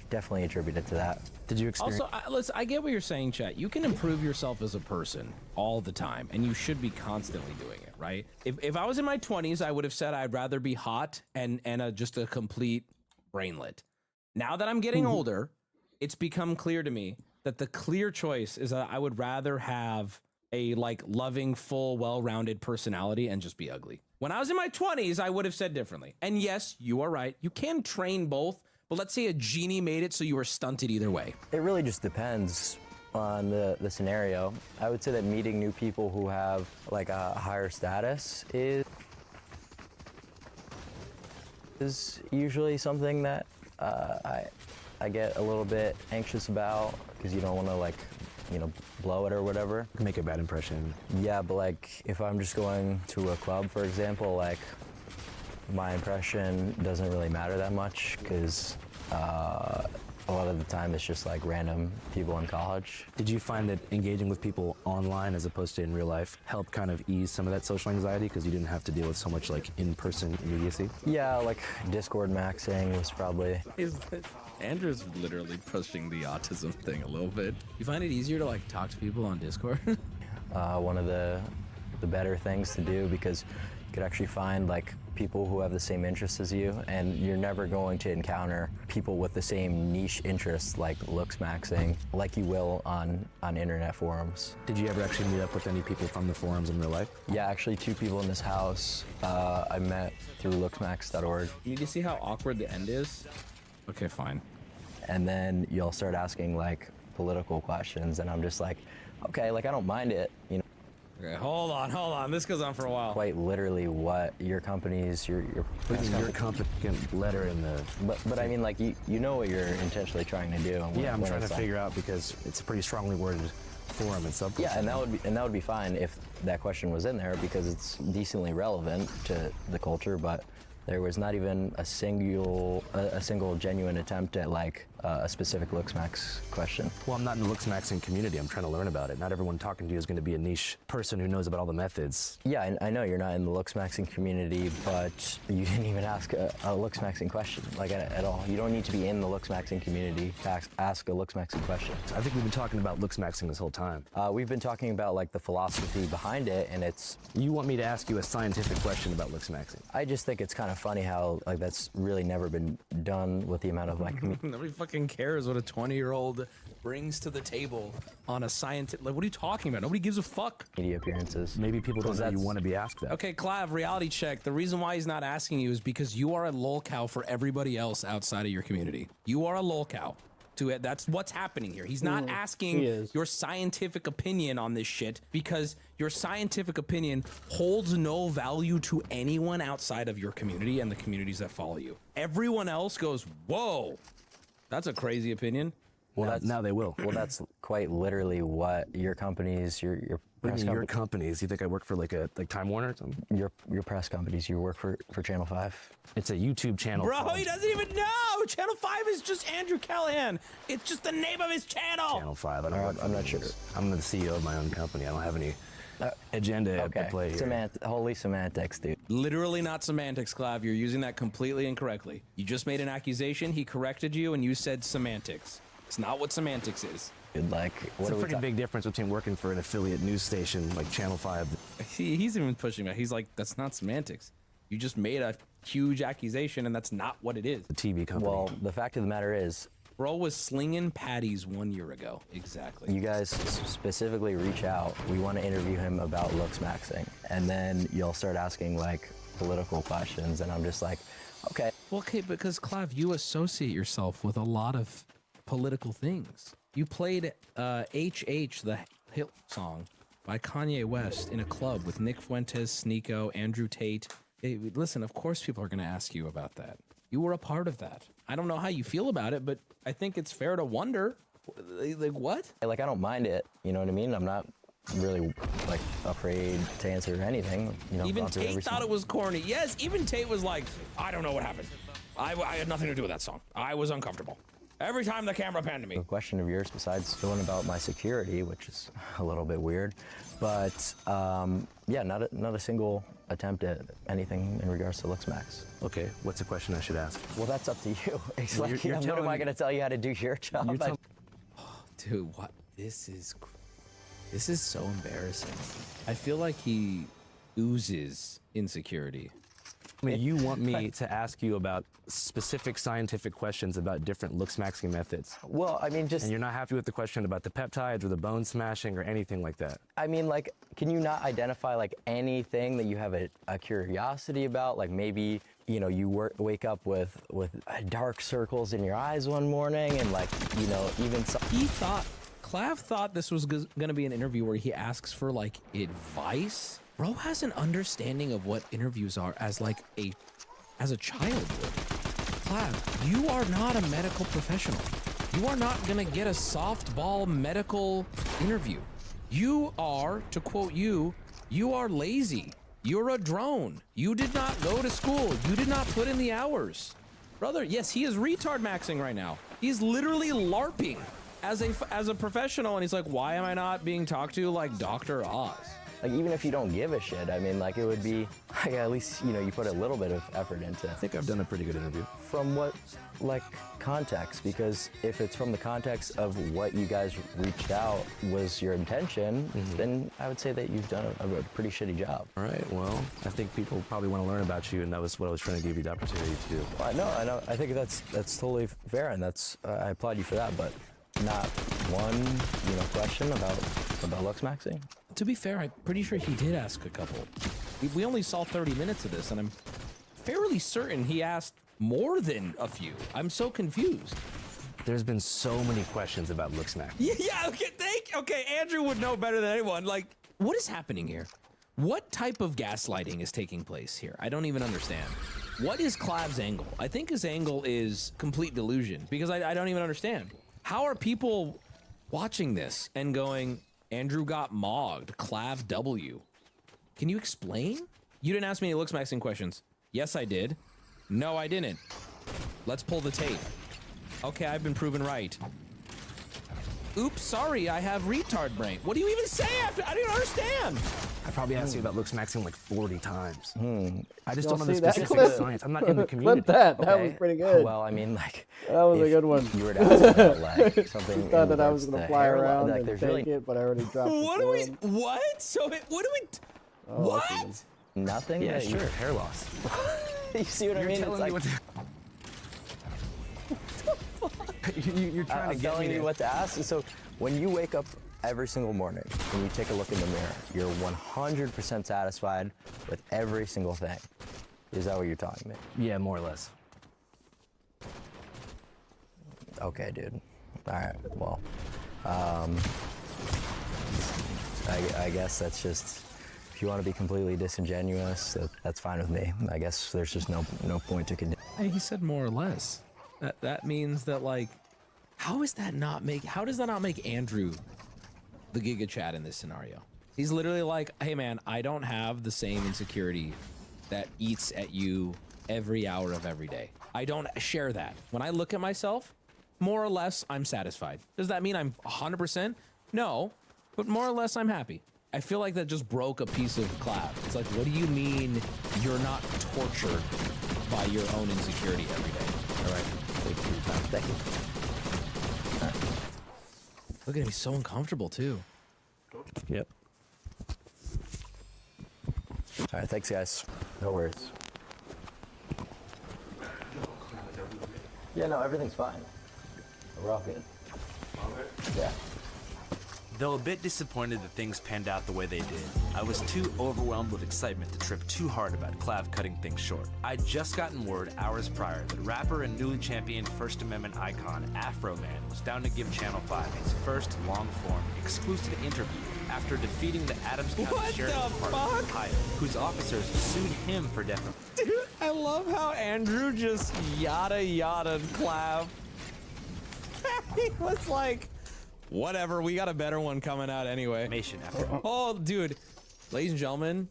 definitely attribute it to that. Did you experience? Also, I get what you're saying, chat. You can improve yourself as a person all the time, and you should be constantly doing it, right? If I was in my 20s, I would have said I'd rather be hot and just a complete brainlet. Now that I'm getting older, it's become clear to me that the clear choice is that I would rather have a like loving, full, well-rounded personality and just be ugly. When I was in my 20s, I would have said differently. And yes, you are right. You can train both, but let's say a genie made it so you were stunted either way. It really just depends on the scenario. I would say that meeting new people who have like a higher status is usually something that I get a little bit anxious about, because you don't want to like, you know, blow it or whatever. Make a bad impression. Yeah, but like if I'm just going to a club, for example, like my impression doesn't really matter that much, because a lot of the time it's just like random people in college. Did you find that engaging with people online as opposed to in real life helped kind of ease some of that social anxiety, because you didn't have to deal with so much like in-person immediacy? Yeah, like Discord maxing was probably... Andrew's literally pushing the autism thing a little bit. You find it easier to like talk to people on Discord? One of the better things to do, because you could actually find like people who have the same interests as you, and you're never going to encounter people with the same niche interests like looks maxing like you will on internet forums. Did you ever actually meet up with any people from the forums in real life? Yeah, actually 2 people in this house I met through looksmax.org. You can see how awkward the end is? Okay, fine. And then you'll start asking like political questions, and I'm just like, okay, like I don't mind it, you know. Okay, hold on. This goes on for a while. Quite literally what your company's, your competent letter in the... But I mean, like, you know what you're intentionally trying to do. And yeah, I'm trying to figure out, because it's a pretty strongly worded forum and subforum. Yeah, and that would be fine if that question was in there, because it's decently relevant to the culture, but there was not even a single genuine attempt at like a specific looks max question. Well, I'm not in the looks maxing community. I'm trying to learn about it. Not everyone talking to you is going to be a niche person who knows about all the methods. Yeah, I know you're not in the looks maxing community, but you didn't even ask a looks maxing question, like at all. You don't need to be in the looks maxing community to ask a looks maxing question. I think we've been talking about looks maxing this whole time. We've been talking about like the philosophy behind it, and it's... You want me to ask you a scientific question about looks maxing? I just think it's kind of funny how like that's really never been done with the amount of like... Nobody fucking cares what a 20-year-old brings to the table on a scientific... Like, what are you talking about? Nobody gives a fuck. Media appearances. Maybe people don't know you want to be asked that. Okay, Clav, reality check. The reason why he's not asking you is because you are a lolcow for everybody else outside of your community. You are a lolcow. That's what's happening here. He's not asking your scientific opinion on this shit because your scientific opinion holds no value to anyone outside of your community and the communities that follow you. Everyone else goes, whoa, that's a crazy opinion. Well, now they will. Well, that's quite literally what your companies, your press your companies. You think I work for like Time Warner or something? Your press companies. You work for Channel 5. It's a YouTube channel. Bro, he doesn't even know. Channel 5 is just Andrew Callahan. It's just the name of his channel. Channel 5. I'm not sure. I'm the CEO of my own company. I don't have any agenda to play here. Holy semantics, dude. Literally not semantics, Clav. You're using that completely incorrectly. You just made an accusation. He corrected you, and you said semantics. It's not what semantics is. Like, it's a pretty big difference between working for an affiliate news station like Channel 5. He's even pushing back. He's like, that's not semantics. You just made a huge accusation, and that's not what it is. The TV company. Well, the fact of the matter is, Bro was slinging patties 1 year ago. Exactly. You guys specifically reach out. We want to interview him about looks maxing. And then you'll start asking, like, political questions, and I'm just like, okay. Well, okay, because, Clav, you associate yourself with a lot of political things. You played HH, the hit song by Kanye West in a club with Nick Fuentes, Sneeko, Andrew Tate. Hey, listen, of course people are going to ask you about that. You were a part of that. I don't know how you feel about it, but I think it's fair to wonder, like, what? Like, I don't mind it, you know what I mean? I'm not really, like, afraid to answer anything. You know, even Tate thought it was corny. Yes, even Tate was like, I don't know what happened. I had nothing to do with that song. I was uncomfortable. Every time the camera panned to me. A question of yours, besides the one about my security, which is a little bit weird, but yeah, not a single attempt at anything in regards to looks max. Okay, what's a question I should ask? Well, that's up to you. It's Well, like, you're what am I going to tell you how to do your job? Dude, what? This is so embarrassing. I feel like he oozes insecurity. I mean, you want me to ask you about specific scientific questions about different looks maxing methods. Well, I mean, just... And you're not happy with the question about the peptides or the bone smashing or anything like that? I mean, like, can you not identify, like, anything that you have a curiosity about? Like, maybe, you know, you wake up with dark circles in your eyes one morning and, like, you know, even... Clav thought this was going to be an interview where he asks for, like, advice. Bro has an understanding of what interviews are as a child would. Clav, you are not a medical professional. You are not gonna get a softball medical interview. You are, to quote you are lazy. You're a drone. You did not go to school. You did not put in the hours. Brother, yes, he is retard maxing right now. He's literally LARPing as a professional, and he's like, why am I not being talked to like Dr. Oz? Like, even if you don't give a shit, I mean, like, it would be, like, at least, you know, you put a little bit of effort into it. I think I've done a pretty good interview. From what, like, context? Because if it's from the context of what you guys reached out was your intention, then I would say that you've done a pretty shitty job. All right, well, I think people probably want to learn about you, and that was what I was trying to give you the opportunity to do. Well, I know. I think that's totally fair, and that's, I applaud you for that, but not one, you know, question about looks maxing. To be fair, I'm pretty sure he did ask a couple. We only saw 30 minutes of this, and I'm fairly certain he asked more than a few. I'm so confused. There's been so many questions about looks max. Yeah, okay, Andrew would know better than anyone. Like, what is happening here? What type of gaslighting is taking place here? I don't even understand. What is Clav's angle? I think his angle is complete delusion, because I don't even understand. How are people watching this and going, Andrew got mogged, Clav W? Can you explain? You didn't ask me any looks maxing questions. Yes, I did. No, I didn't. Let's pull the tape. Okay, I've been proven right. Oops, sorry, I have retard brain. What do you even say after? I don't understand. I probably asked you about looks maxing like 40 times. I just Y'all don't know the see that specific clip? science. I'm not in the community. Clip that. That was Okay. pretty good. Well, I mean, like, That was a if good one. You were to ask about like something. Thought in that I regards was to gonna the fly hairline, around like, and there's take really it, but I already dropped What the do we? film. What? So what do we? Oh, What? nothing. Yeah, that you- sure, hair loss. You see what I mean? Telling It's me like, what to... you're trying I'm to get telling me you to... what to ask. So when you wake up every single morning and you take a look in the mirror, you're 100% satisfied with every single thing. Is that what you're telling me? Yeah, more or less. Okay, dude. All right. Well, I guess that's just. If you want to be completely disingenuous, that's fine with me. I guess there's just no point to continue. Hey, he said more or less. That means that like, how does that not make Andrew the Giga Chad in this scenario? He's literally like, hey man, I don't have the same insecurity that eats at you every hour of every day. I don't share that. When I look at myself, more or less, I'm satisfied. Does that mean I'm 100%? No, but more or less, I'm happy. I feel like that just broke a piece of Clav. It's like, what do you mean you're not tortured by your own insecurity every day? All right. Thank you for your time. Thank you. All right. Look at him, he's so uncomfortable too. Yep. All right. Thanks, guys. No worries. Yeah, no, everything's fine. We're all good. Yeah. Though a bit disappointed that things panned out the way they did, I was too overwhelmed with excitement to trip too hard about Clav cutting things short. I'd just gotten word hours prior that rapper and newly championed First Amendment icon Afro Man was down to give Channel 5 his first long-form, exclusive interview after defeating the Adams County Sheriff's Department of Ohio, whose officers sued him for defamation. Dude, I love how Andrew just yada Clav. He was like, whatever, we got a better one coming out anyway. Oh, dude, ladies and gentlemen,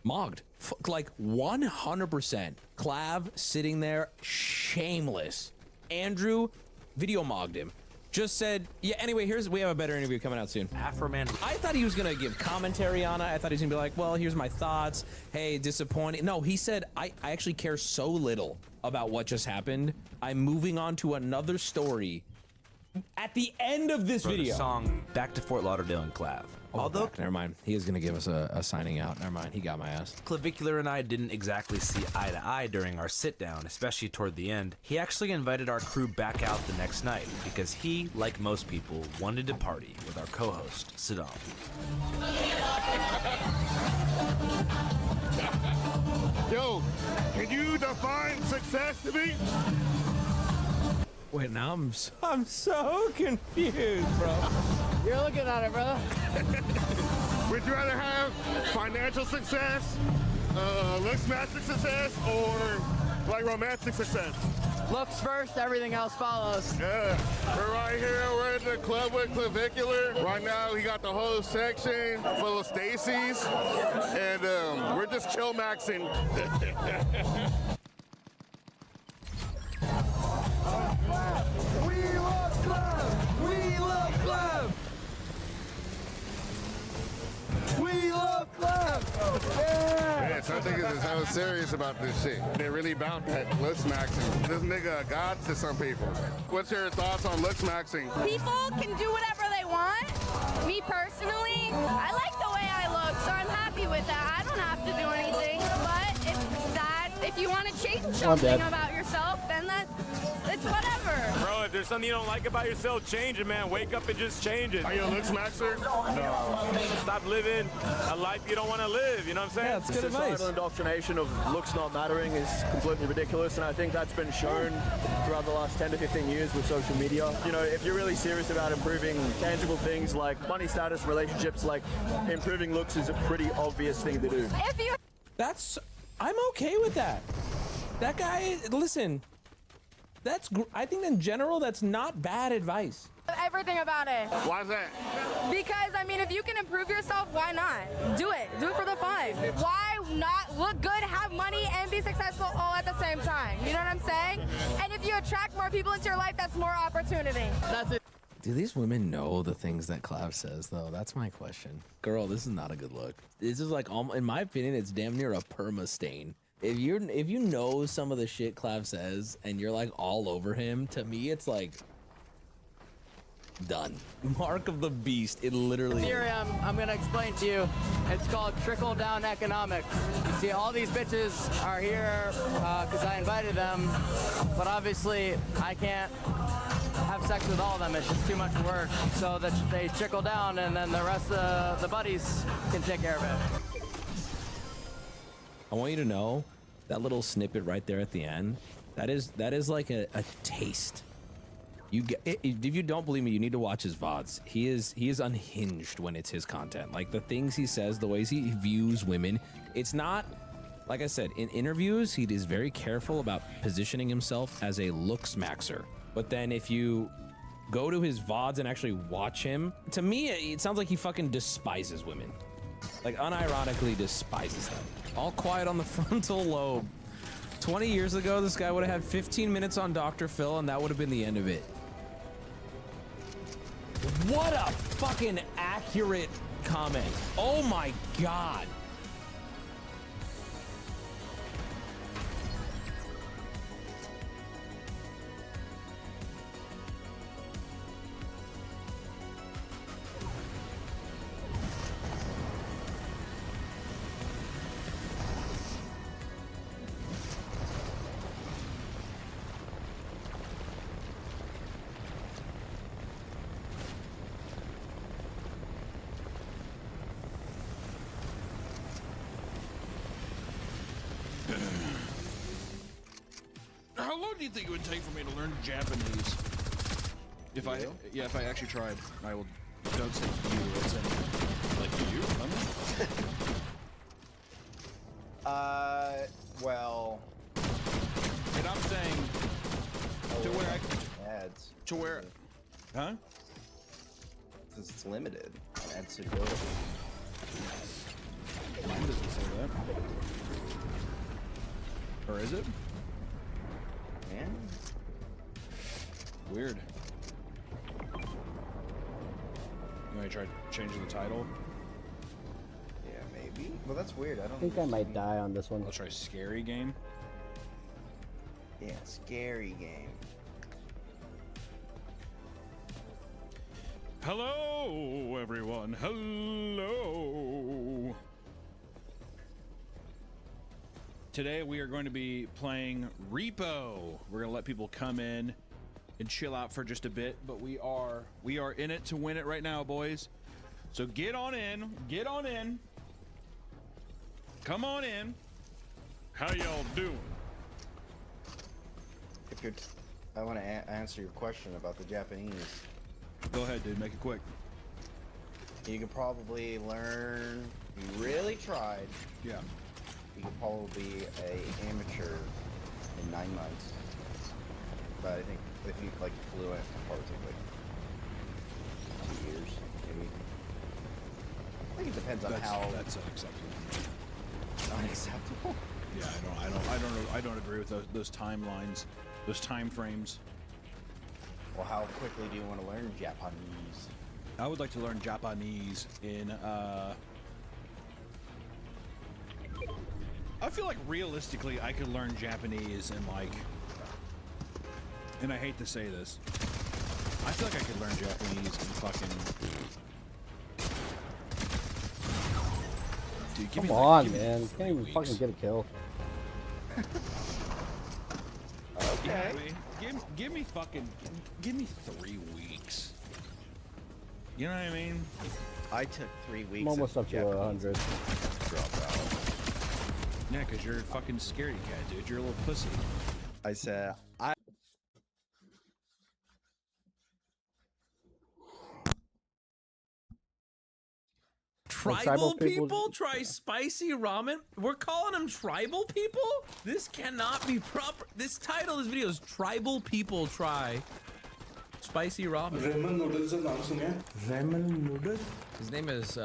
mogged. Like 100%. Clav sitting there, shameless. Andrew video mogged him. Just said, yeah, anyway, we have a better interview coming out soon. Afro Man. I thought he was gonna give commentary on it. I thought he was gonna be like, well, here's my thoughts. Hey, disappointing. No, he said, I actually care so little about what just happened. I'm moving on to another story. At the end of this video. Song Back to Fort Lauderdale and Clav. Although, never mind. He is going to give us a signing out. Never mind. He got my ass. Clavicular and I didn't exactly see eye to eye during our sit down, especially toward the end. He actually invited our crew back out the next night because he, like most people, wanted to party with our co-host, Saddam. Yo, can you define success to me? Wait, now I'm so confused, bro. You're looking at it, brother. Would you rather have financial success, looks matching success, or like romantic success? Looks first, everything else follows. Yeah, we're right here. We're in the club with Clavicular. Right now, he got the whole section full of Stacy's, and we're just chill maxing. We love Clav! We love Clav! We love Clav! Yeah! Man, some niggas is hella serious about this shit. They really bound that looks maxing. This nigga a god to some people. What's your thoughts on looks maxing? People can do whatever they want. Me personally, I like the way I look, so I'm happy with that. I don't have to do anything, but if you want to change something about yourself, then it's whatever. Bro, if there's something you don't like about yourself, change it, man. Wake up and just change it. Are you a looks maxer? No. Stop living a life you don't want to live, you know what I'm saying? Yeah, the societal indoctrination of looks not mattering is completely ridiculous, and I think that's been shown throughout the last 10 to 15 years with social media. You know, if you're really serious about improving tangible things like money, status, relationships, like improving looks is a pretty obvious thing to do. I'm okay with that. That guy, listen, I think in general, that's not bad advice. Everything about it. Why is that? Because, I mean, if you can improve yourself, why not? Do it. Do it for the fun. not look good, have money, and be successful all at the same time. You know what I'm saying? And if you attract more people into your life, that's more opportunity. That's it. Do these women know the things that Clav says, though? That's my question. Girl, this is not a good look. This is like, in my opinion, it's damn near a perma stain. If you know some of the shit Clav says and you're like all over him, to me it's like done. Mark of the beast. It literally. Ethereum, I'm gonna explain to you. It's called trickle down economics. You see, all these bitches are here because I invited them, but obviously I can't have sex with all of them. It's just too much work. So that they trickle down, and then the rest of the buddies can take care of it. I want you to know that little snippet right there at the end. That is like a taste. You get, if you don't believe me, you need to watch his VODs. He is unhinged when it's his content. Like the things he says, the ways he views women. It's not, like I said, in interviews, he is very careful about positioning himself as a looks maxer. But then if you go to his VODs and actually watch him, to me, it sounds like he fucking despises women. Like unironically despises them. All quiet on the frontal lobe. 20 years ago, this guy would have had 15 minutes on Dr. Phil and that would have been the end of it. What a fucking accurate comment. Oh my God. How long do you think it would take for me to learn Japanese? If I actually tried, I will. Don't say you. I'll say like you. Well. And I'm saying to where I ads. To where, huh? Because it's limited. Ads to go. Mine doesn't say that. Or is it? Man. Weird. You want to try changing the title? Yeah, maybe. Well, that's weird. I don't think I might die on this one. I'll try scary game. Yeah, scary game. Hello, everyone. Hello. Today we are going to be playing Repo. We're going to let people come in and chill out for just a bit, but we are in it to win it right now, boys. So get on in. Get on in. Come on in. How y'all doing? If you're, I want to answer your question about the Japanese. Go ahead, dude. Make it quick. You could probably learn. If you really tried. Yeah. You could probably be a amateur in 9 months. But I think if you like fluent, it'll probably take like 2 years, maybe. I think it depends on how. That's unacceptable. Unacceptable. Yeah, I don't agree with those timelines, those time frames. Well, how quickly do you want to learn Japanese? I would like to learn Japanese in I feel like realistically I could learn Japanese in like, and I hate to say this, I feel like I could learn Japanese in fucking, dude, give Come me on, give me man. You can't even 3 fucking weeks. get a kill. Okay. Give me 3 weeks. You know what I mean? I took 3 weeks. I'm almost up to 100. Drop out. Yeah, because you're a fucking scaredy cat, dude. You're a little pussy. I said, Tribal people try spicy ramen? We're calling them tribal people? This cannot be proper. This title of this video is Tribal People Try Spicy Ramen. Ramen noodles का नाम सुने? Ramen noodles? His name is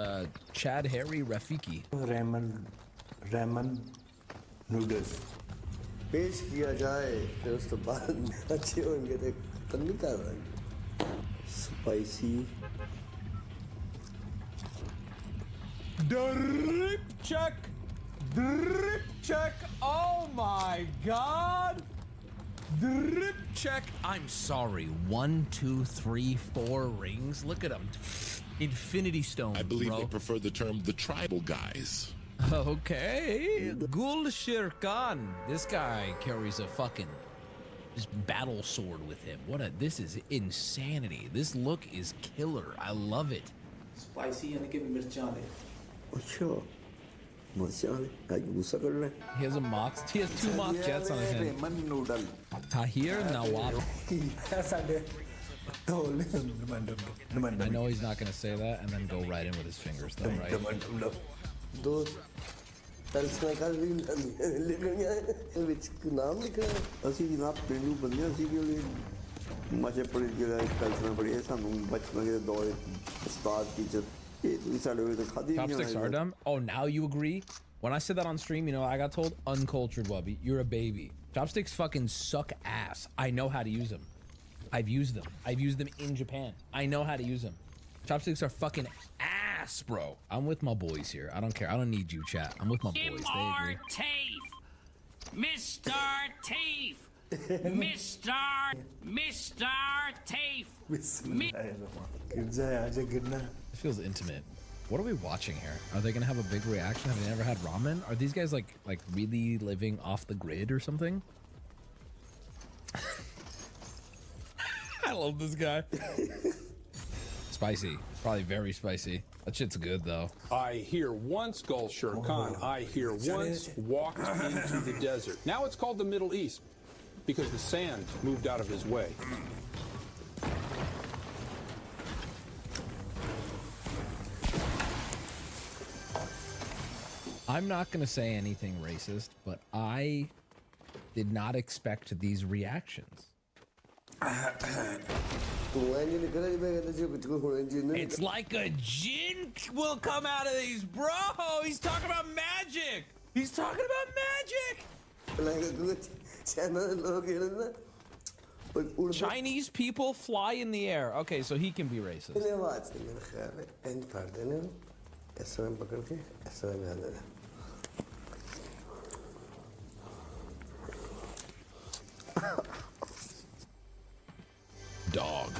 Chad Harry Rafiki. Ramen ramen noodles. पेश किया जाए फिर उसके बाद अच्छे होंगे तो तंग कर रहे हैं spicy Drip check. Drip check. Oh my god. Drip check. I'm sorry. 1, 2, 3, 4 rings. Look at them. Infinity stones. I believe bro. they prefer the term the tribal guys. Okay. Gul Sher Khan. This guy carries a fucking battle sword with him. This is insanity. This look is killer. I love it. Spicy यानी कि मिर्चां ले. अच्छा मिर्चां ले आज गुस्सा कर रहे हैं. He has a mock. He has 2 mock jets on his head. ramen noodle. Tahir Nawab. I know he's not going to say that and then go right in with his fingers, though, right? Those ਤਲਸਾ ਕਰ ਵੀ ਲਿਖਣੀਆਂ ਵਿੱਚ ਨਾਮ ਲਿਖਣਾ ਅਸੀਂ ਜਨਾਬ ਪਿੰਡੂ ਬੰਦੇ ਅਸੀਂ ਕਿ ਮਾਸ਼ੇ ਪੜੀ ਜਿਹੜਾ ਤਲਸਾ ਪੜੀ ਸਾਨੂੰ ਬਚਪਨ ਦੇ ਦੌਰ ਉਸਤਾਦ ਟੀਚਰ ਇਹ ਤੁਸੀਂ ਸਾਡੇ ਵੇਲੇ ਤਾਂ ਖਾਦੀ ਨਹੀਂ Chopsticks are dumb. Oh, now you agree? When I said that on stream, you know, I got told uncultured Wubby, you're a baby. Chopsticks fucking suck ass. I know how to use them. I've used them. I've used them in Japan. I know how to use them. Chopsticks are fucking ass, bro. I'm with my boys here. I don't care. I don't need you, chat. I'm with my boys. They agree. Mr. Teef. Mr. Teef. It feels intimate. What are we watching here? Are they gonna have a big reaction? Have they never had ramen? Are these guys like really living off the grid or something? I love this guy. Spicy. Probably very spicy. That shit's good, though. I hear once Gul Sher Khan, I hear once walked into the desert. Now it's called the Middle East because the sand moved out of his way. I'm not going to say anything racist, but I did not expect these reactions. It's like a jinn will come out of these, bro. He's talking about magic. He's talking about magic. Chinese people fly in the air. Okay, so he can be racist. Dog.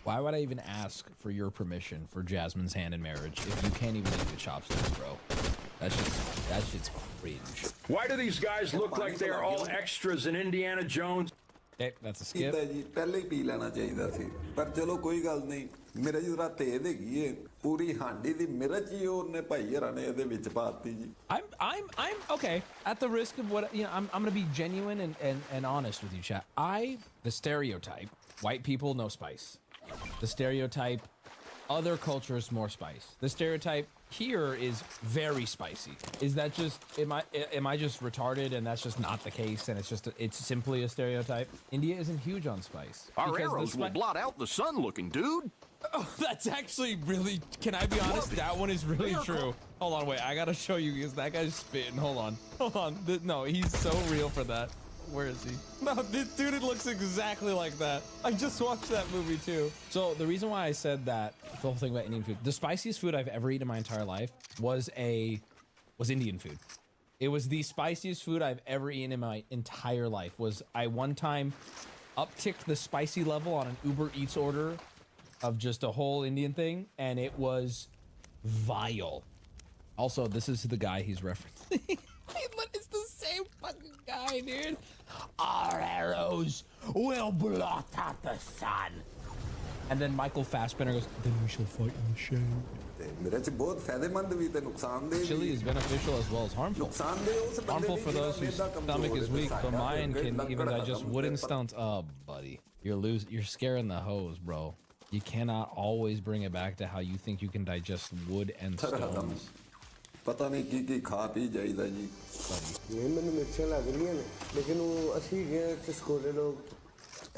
Why would I even ask for your permission for Jasmine's hand in marriage if you can't even eat the chopsticks, bro? That shit's cringe. Why do these guys look like they're all extras in Indiana Jones? Okay, that's a skip. ਪਹਿਲੇ ਹੀ ਪੀ ਲੈਣਾ ਚਾਹੀਦਾ ਸੀ ਪਰ ਚਲੋ ਕੋਈ ਗੱਲ ਨਹੀਂ ਮੇਰੇ ਜੀ ਰਾਤ ਤੇਜ਼ ਹੈਗੀ ਏ ਪੂਰੀ ਹਾਂਡੀ ਦੀ ਮਿਰਚ ਹੀ ਉਹਨੇ ਭਾਈ ਹਰਾਂ ਨੇ ਇਹਦੇ ਵਿੱਚ ਪਾਤੀ ਜੀ I'm okay. At the risk of what, you know, I'm gonna be genuine and honest with you, chat. The stereotype, white people no spice. The stereotype, other cultures more spice. The stereotype here is very spicy. Is that just am I just retarded and that's just not the case and it's simply a stereotype? India isn't huge on spice. Our arrows will blot out the sun looking, dude. Oh, that's actually really, can I be honest? That one is really true. Hold on, wait, I gotta show you because that guy's spitting. Hold on. No, he's so real for that. Where is he? No, this dude, it looks exactly like that. I just watched that movie too. So the reason why I said that, the whole thing about Indian food, the spiciest food I've ever eaten in my entire life was Indian food. It was the spiciest food I've ever eaten in my entire life. I one time upticked the spicy level on an Uber Eats order of just a whole Indian thing, and it was vile. Also, this is the guy he's referencing. It's the same fucking guy, dude. Our arrows will blot out the sun. And then Michael Fassbender goes, then we shall fight in the shade. Chili is beneficial as well as harmful. Harmful for those whose stomach is weak, but mine can even digest wooden stones. Oh, buddy. You're scaring the hose, bro. You cannot always bring it back to how you think you can digest wood and stones. ਪਤਾ ਨਹੀਂ ਕੀ ਖਾ ਪੀ ਜਾਈਦਾ ਜੀ ਮੈਨੂੰ ਮਿਰਚਾਂ ਲੱਗ ਰਹੀਆਂ ਨੇ ਲੇਕਿਨ ਉਹ ਅਸੀਂ ਗਏ ਤੇ ਸਕੂਲੇ ਲੋਕ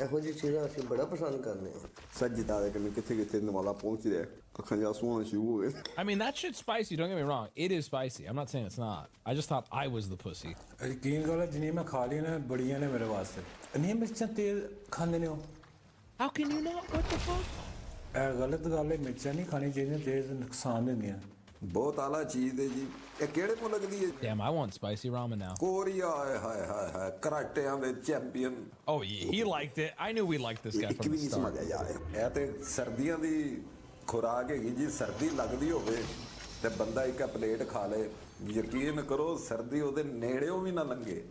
ਇਹੋ ਜਿਹੀ ਚੀਜ਼ਾਂ ਅਸੀਂ ਬੜਾ ਪਸੰਦ ਕਰਨੇ ਆ ਸੱਜਦਾ ਦੇ ਕਿ ਕਿੱਥੇ ਕਿੱਥੇ ਨਵਾਲਾ ਪਹੁੰਚ ਰਿਹਾ ਅੱਖਾਂ ਜਾਂ ਸੂਣ ਸ਼ੁਰੂ ਹੋ ਗਏ I mean, that shit's spicy. Don't get me wrong. It is spicy. I'm not saying it's not. I just thought I was the pussy. ਯਕੀਨ ਕਰੋ ਜਿੰਨੀ ਮੈਂ ਖਾ ਲਈ ਨਾ ਬੜੀਆਂ ਨੇ ਮੇਰੇ ਵਾਸਤੇ ਇੰਨੀਆਂ ਮਿਰਚਾਂ ਤੇਜ਼ ਖਾਂਦੇ ਨੇ ਉਹ How can you not? What the fuck? ਇਹ ਗਲਤ ਗੱਲ ਹੈ ਮਿਰਚਾਂ ਨਹੀਂ ਖਾਣੀ ਚਾਹੀਦੀਆਂ ਤੇਜ਼ ਨੁਕਸਾਨ ਦਿੰਦੀਆਂ ਬਹੁਤ ਆਲਾ ਚੀਜ਼ ਹੈ ਜੀ ਇਹ ਕਿਹੜੇ ਕੋ ਲੱਗਦੀ ਹੈ Damn, I want spicy ramen now. Korea ਹਾਏ ਹਾਏ ਹਾਏ ਕਰਾਟਿਆਂ ਦੇ champion Oh, he liked it. I knew we liked this guy from the start. ਇਹ ਤੇ ਸਰਦੀਆਂ ਦੀ ਖੁਰਾਕ ਹੈਗੀ ਜੀ ਸਰਦੀ ਲੱਗਦੀ ਹੋਵੇ ਤੇ ਬੰਦਾ ਇੱਕ ਪਲੇਟ ਖਾ ਲੇ ਯਕੀਨ ਕਰੋ ਸਰਦੀ ਉਹਦੇ ਨੇੜਿਓਂ ਵੀ ਨਾ ਲੰਘੇ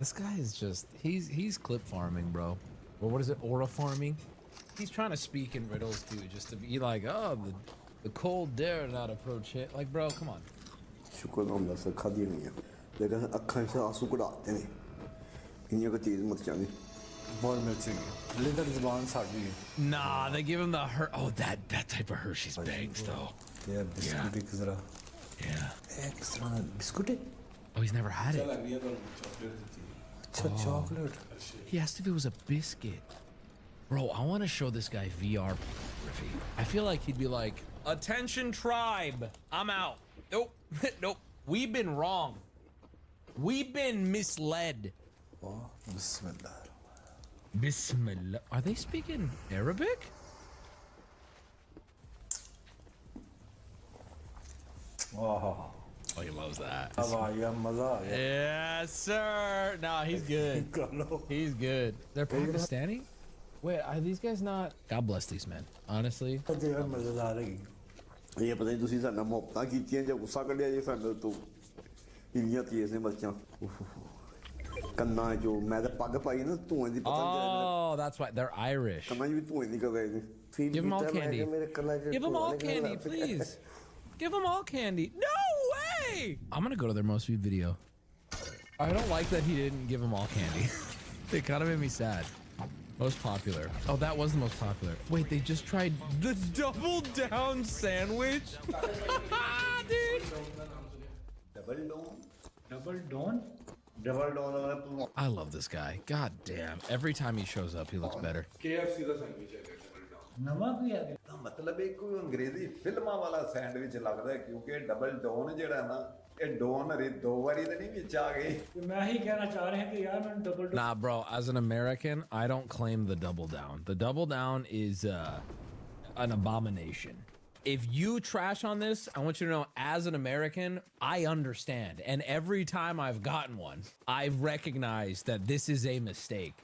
This guy is just he's clip farming, bro. Or what is it? Aura farming? He's trying to speak in riddles too, just to be like, oh, the cold dare not approach it. Like, bro, come on. ਸ਼ੁਕਰ ਹੁੰਦਾ sir ਖਾਦੀ ਨਹੀਂ ਆ ਲੇਕਿਨ ਅੱਖਾਂ 'ਚ ਆਂਸੂ ਕਢਾਤੇ ਨੇ ਇੰਨੀਆਂ ਕੁ ਤੇਜ਼ ਮਿਰਚਾਂ ਦੀ ਬਹੁਤ ਮਿਰਚਾਂ ਲਿਦਰ ਜ਼ਬਾਨ ਸਾੜ ਗਈ Nah, they give him the oh, that type of Hershey's bangs though. Yeah, biscuit ਇੱਕ ਜ਼ਰਾ Yeah. ਇਹ ਕਿਸ ਤਰ੍ਹਾਂ biscuit Oh, he's never had it. ਅੱਛਾ chocolate. He asked if it was a biscuit. Bro, I want to show this guy VR pornography. I feel like he'd be like, attention tribe, I'm out. Nope, nope, we've been wrong. We've been misled. Oh, Bismillah. Bismillah. Are they speaking Arabic? Oh, he loves that. Maza. Yes, sir. Nah, he's good. He's good. They're Pakistani? Wait, are these guys not? God bless these men, honestly. ਇਹ ਪਤਾ ਨਹੀਂ ਤੁਸੀਂ ਸਾਡਾ ਮੁਹੱਬਤਾਂ ਕੀਤੀਆਂ ਜਾਂ ਗੁੱਸਾ ਕੱਢਿਆ ਜੀ ਸਾਡੇ ਤੋਂ ਇੰਨੀਆਂ ਤੇਜ਼ ਨੇ ਮਿਰਚਾਂ ਕੰਨਾਂ 'ਚੋਂ ਮੈਂ ਤਾਂ ਪੱਗ ਪਾਈ ਨਾ ਧੂਏ ਦੀ ਪਤਾ Oh, that's why they're Irish. ਕੰਨਾਂ 'ਚ ਵੀ ਧੂਏ ਨਿਕਲ ਰਹੇ ਨੇ Give them all candy. Give them all candy, please. Give them all candy. No way! I'm gonna go to their most viewed video. I don't like that he didn't give them all candy. It kind of made me sad. Most popular. Oh, that was the most popular. Wait, they just tried the double down sandwich? Dude. Double down? Double down? Double down. I love this guy. God damn. Every time he shows up, he looks better. KFC the sandwich ਹੈ ਨਵਾਂ ਕੀ ਆ ਗਿਆ ਮਤਲਬ ਇਹ ਕੋਈ ਅੰਗਰੇਜ਼ੀ ਫਿਲਮਾਂ ਵਾਲਾ sandwich ਲੱਗਦਾ ਕਿਉਂਕਿ ਡਬਲ ਡੋਨ ਜਿਹੜਾ ਨਾ ਇਹ ਡੋਨ ਰੇ ਦੋ ਵਾਰੀ ਤਾਂ ਨਹੀਂ ਵਿੱਚ ਆ ਗਏ ਮੈਂ ਹੀ ਕਹਿਣਾ ਚਾਹ ਰਿਹਾ ਕਿ ਯਾਰ ਮੈਂ double Nah, bro, as an American, I don't claim the double down. The double down is an abomination. If you trash on this, I want you to know, as an American, I understand. And every time I've gotten one, I've recognized that this is a mistake.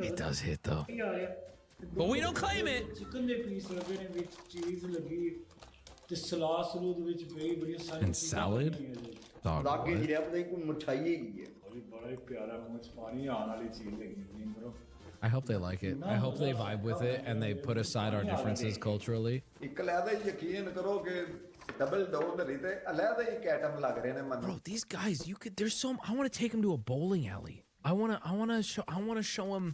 It does hit, though. But we don't claim it. Chicken ਦੇ piece ਲੱਗੇ ਨੇ ਵਿੱਚ ਚੀਜ਼ ਲੱਗੀ ਤੇ salad ਸਲੂਦ ਵਿੱਚ ਪਈ ਬੜੀ ਸਾਰੀ And salad? Dog, ਲਾਗੇ what? ਜਿਹੜਾ ਪਤਾ ਨਹੀਂ ਕੋਈ ਮਠਾਈ ਹੈਗੀ ਹੈ ਬੜੀ ਬੜਾ ਹੀ ਪਿਆਰਾ ਮੂੰਹ ਚ ਪਾਣੀ ਆਉਣ ਵਾਲੀ ਚੀਜ਼ ਲੱਗੀ bro I hope they like it. I hope they vibe with it and they put aside our differences culturally. ਇੱਕ ਲੈਦਾ ਯਕੀਨ ਕਰੋ ਕਿ ਡਬਲ ਡੋਨ ਰੇ ਤੇ ਅਲੱਗ ਹੀ ਕੈਟਮ ਲੱਗ ਰਹੇ ਨੇ ਮੈਨੂੰ Bro, these guys, you could. There's so. I want to take them to a bowling alley. I want to show them.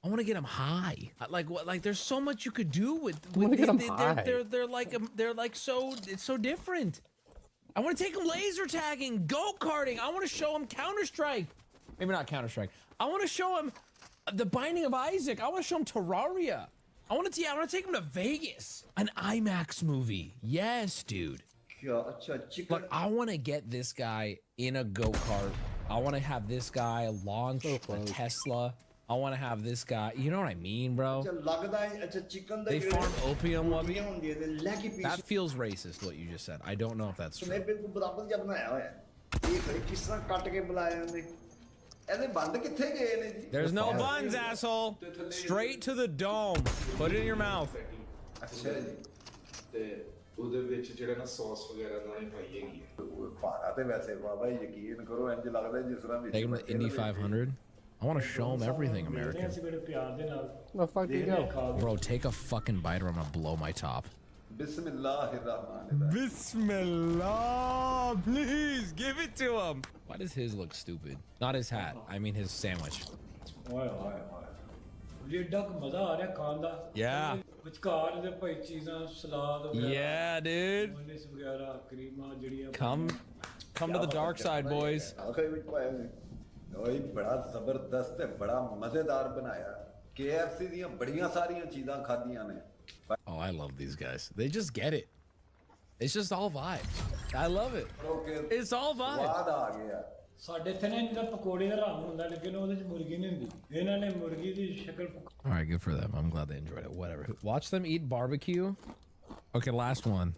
I want to get them high. Like what? Like there's so much you could do with. Get 'em high. They're like so. It's so different. I want to take them laser tagging, go karting. I want to show them Counter Strike. Maybe not Counter Strike. I want to show them The Binding of Isaac. I want to show them Terraria. I want to take them to Vegas. An IMAX movie. Yes, dude. Look, I want to get this guy in a go-kart. I want to have this guy launch a Tesla. I want to have this guy. You know what I mean, bro? They farm opium. That feels racist, what you just said. I don't know if that's true. There's no buns, asshole. Straight to the dome. Put it in your mouth. ਉਹਦੇ ਵਿੱਚ ਜਿਹੜਾ ਨਾ sauce ਵਗੈਰਾ ਨਾ ਹੀ ਪਾਈ ਹੈਗੀ ਭਾਰਾ ਤੇ ਵੈਸੇ ਬਾਬਾ ਯਕੀਨ ਕਰੋ ਇੰਜ ਲੱਗਦਾ ਜਿਸ ਤਰ੍ਹਾਂ ਵਿੱਚ Take him to Indy 500. I want to show him everything American. The fuck you go? Bro, take a fucking bite or I'm gonna blow my top. Bismillahirrahmanirrahim. Bismillah, please give it to him. Why does his look stupid? Not his hat. I mean his sandwich. Yeah. Yeah, dude. Come to the dark side, boys. ओए बड़ा जबरदस्त है, बड़ा मजेदार बनाया। KFC ਦੀਆਂ ਬੜੀਆਂ ਸਾਰੀਆਂ ਚੀਜ਼ਾਂ ਖਾਧੀਆਂ ਨੇ। Oh, I love these guys. They just get it. It's just all vibes. I love it. It's all vibes. ਸਵਾਦ ਆ ਗਿਆ। ਸਾਡੇ ਇੱਥੇ ਨੇ ਜਿਹੜਾ ਪਕੌੜੇ ਦਾ ਰੰਗ ਹੁੰਦਾ ਲੇਕਿਨ ਉਹਦੇ ਚ ਮੁਰਗੀ ਨਹੀਂ ਹੁੰਦੀ ਇਹਨਾਂ ਨੇ ਮੁਰਗੀ ਦੀ ਸ਼ਕਲ All right, good for them. I'm glad they enjoyed it. Whatever. Watch them eat barbecue. Okay, last one.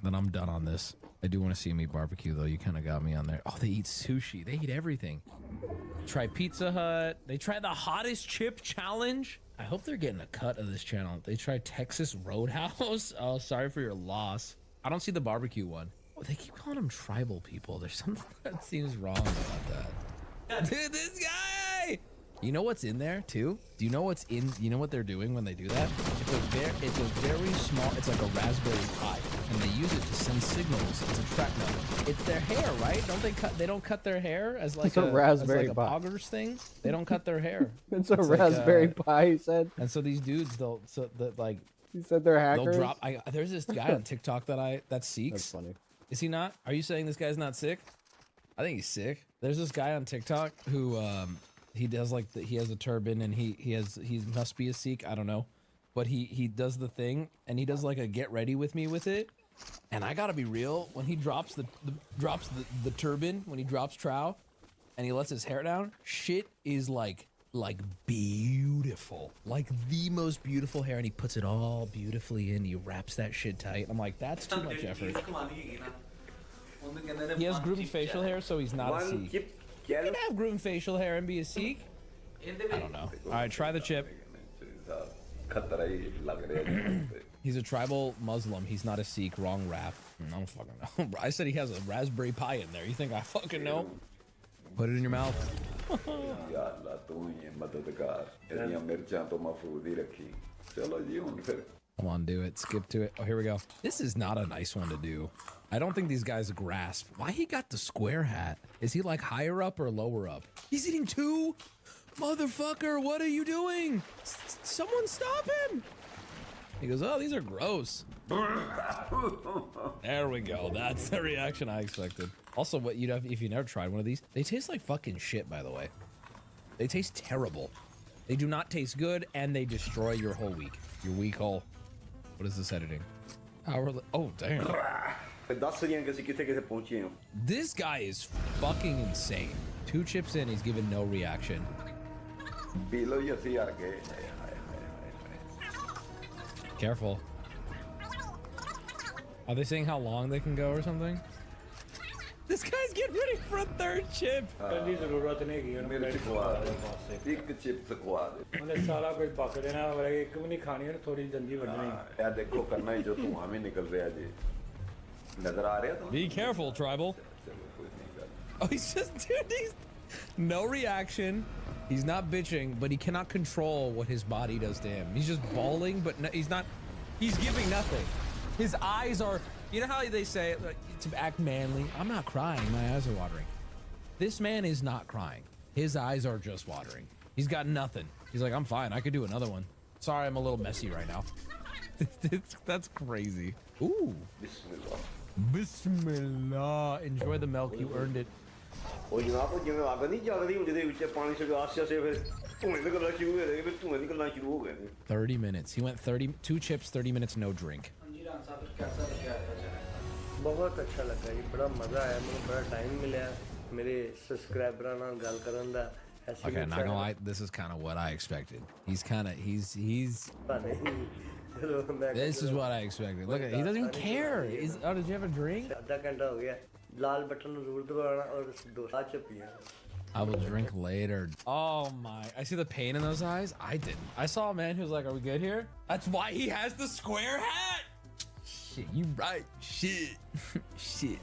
Then I'm done on this. I do want to see them eat barbecue, though. You kind of got me on there. Oh, they eat sushi. They eat everything. Try Pizza Hut. They try the hottest chip challenge. I hope they're getting a cut of this channel. They try Texas Roadhouse. Oh, sorry for your loss. I don't see the barbecue one. Oh, they keep calling them tribal people. There's something that seems wrong about that. Dude, this guy! You know what's in there too? Do you know what's in? You know what they're doing when they do that? It's a very small. It's like a Raspberry Pi, and they use it to send signals to track. No, it's their hair, right? Don't they cut? They don't cut their hair as like It's a Raspberry as like a Pi. poggers thing. They don't cut their hair. It's a Raspberry like, Pi. He said. And so these dudes, like. He said they're hackers. They'll drop. There's this guy on TikTok that's Sikhs. That's funny. Is he not? Are you saying this guy's not sick? I think he's sick. There's this guy on TikTok who he does like he has a turban and he must be a Sikh. I don't know, but he does the thing and he does like a get ready with me with it. And I gotta be real, when he drops the turban, when he drops trow, and he lets his hair down, shit is like beautiful, like the most beautiful hair, and he puts it all beautifully in. He wraps that shit tight. I'm like, that's too much effort. He has groomed facial hair, so he's not a Sikh. You can have groomed facial hair and be a Sikh. I don't know. All right, try the chip. He's a tribal Muslim. He's not a Sikh. Wrong rap. I don't fucking know. I said he has a Raspberry Pi in there. You think I fucking know? Put it in your mouth. Come on, do it. Skip to it. Oh, here we go. This is not a nice one to do. I don't think these guys grasp. Why he got the square hat? Is he like higher up or lower up? He's eating two? Motherfucker, what are you doing? Someone stop him. He goes, oh, these are gross. There we go. That's the reaction I expected. Also, what you'd have if you never tried one of these, they taste like fucking shit, by the way. They taste terrible. They do not taste good, and they destroy your whole week. Your week whole. What is this editing? Oh, damn. This guy is fucking insane. 2 chips in, he's giving no reaction. Careful. Are they saying how long they can go or something? This guy's getting ready for a 3rd chip. Be careful, tribal. Oh, he's just, dude, he's no reaction. He's not bitching, but he cannot control what his body does to him. He's just bawling, but no, he's not, he's giving nothing. His eyes are, you know how they say like, to act manly? I'm not crying, my eyes are watering. This man is not crying. His eyes are just watering. He's got nothing. He's like, I'm fine, I could do another one. Sorry, I'm a little messy right now. That's crazy. Ooh. Bismillah. Bismillah. Enjoy the milk, you earned it. 30 minutes. He went 2 chips, 30 minutes, no drink. बहुत अच्छा लगा ये बड़ा मजा आया मुझे बड़ा time मिला मेरे सब्सक्राइबरां नाल गल करन दा Okay, not gonna lie, this is kind of what I expected. He's this is what I expected. Look at, he doesn't even care. Oh, did you have a drink? आधा घंटा हो गया लाल बटन जरूर दबाना और 2 चिप पिया I will drink later. Oh my, I see the pain in those eyes. I didn't. I saw a man who's like, are we good here? That's why he has the square hat. Shit, you right. Shit. Shit.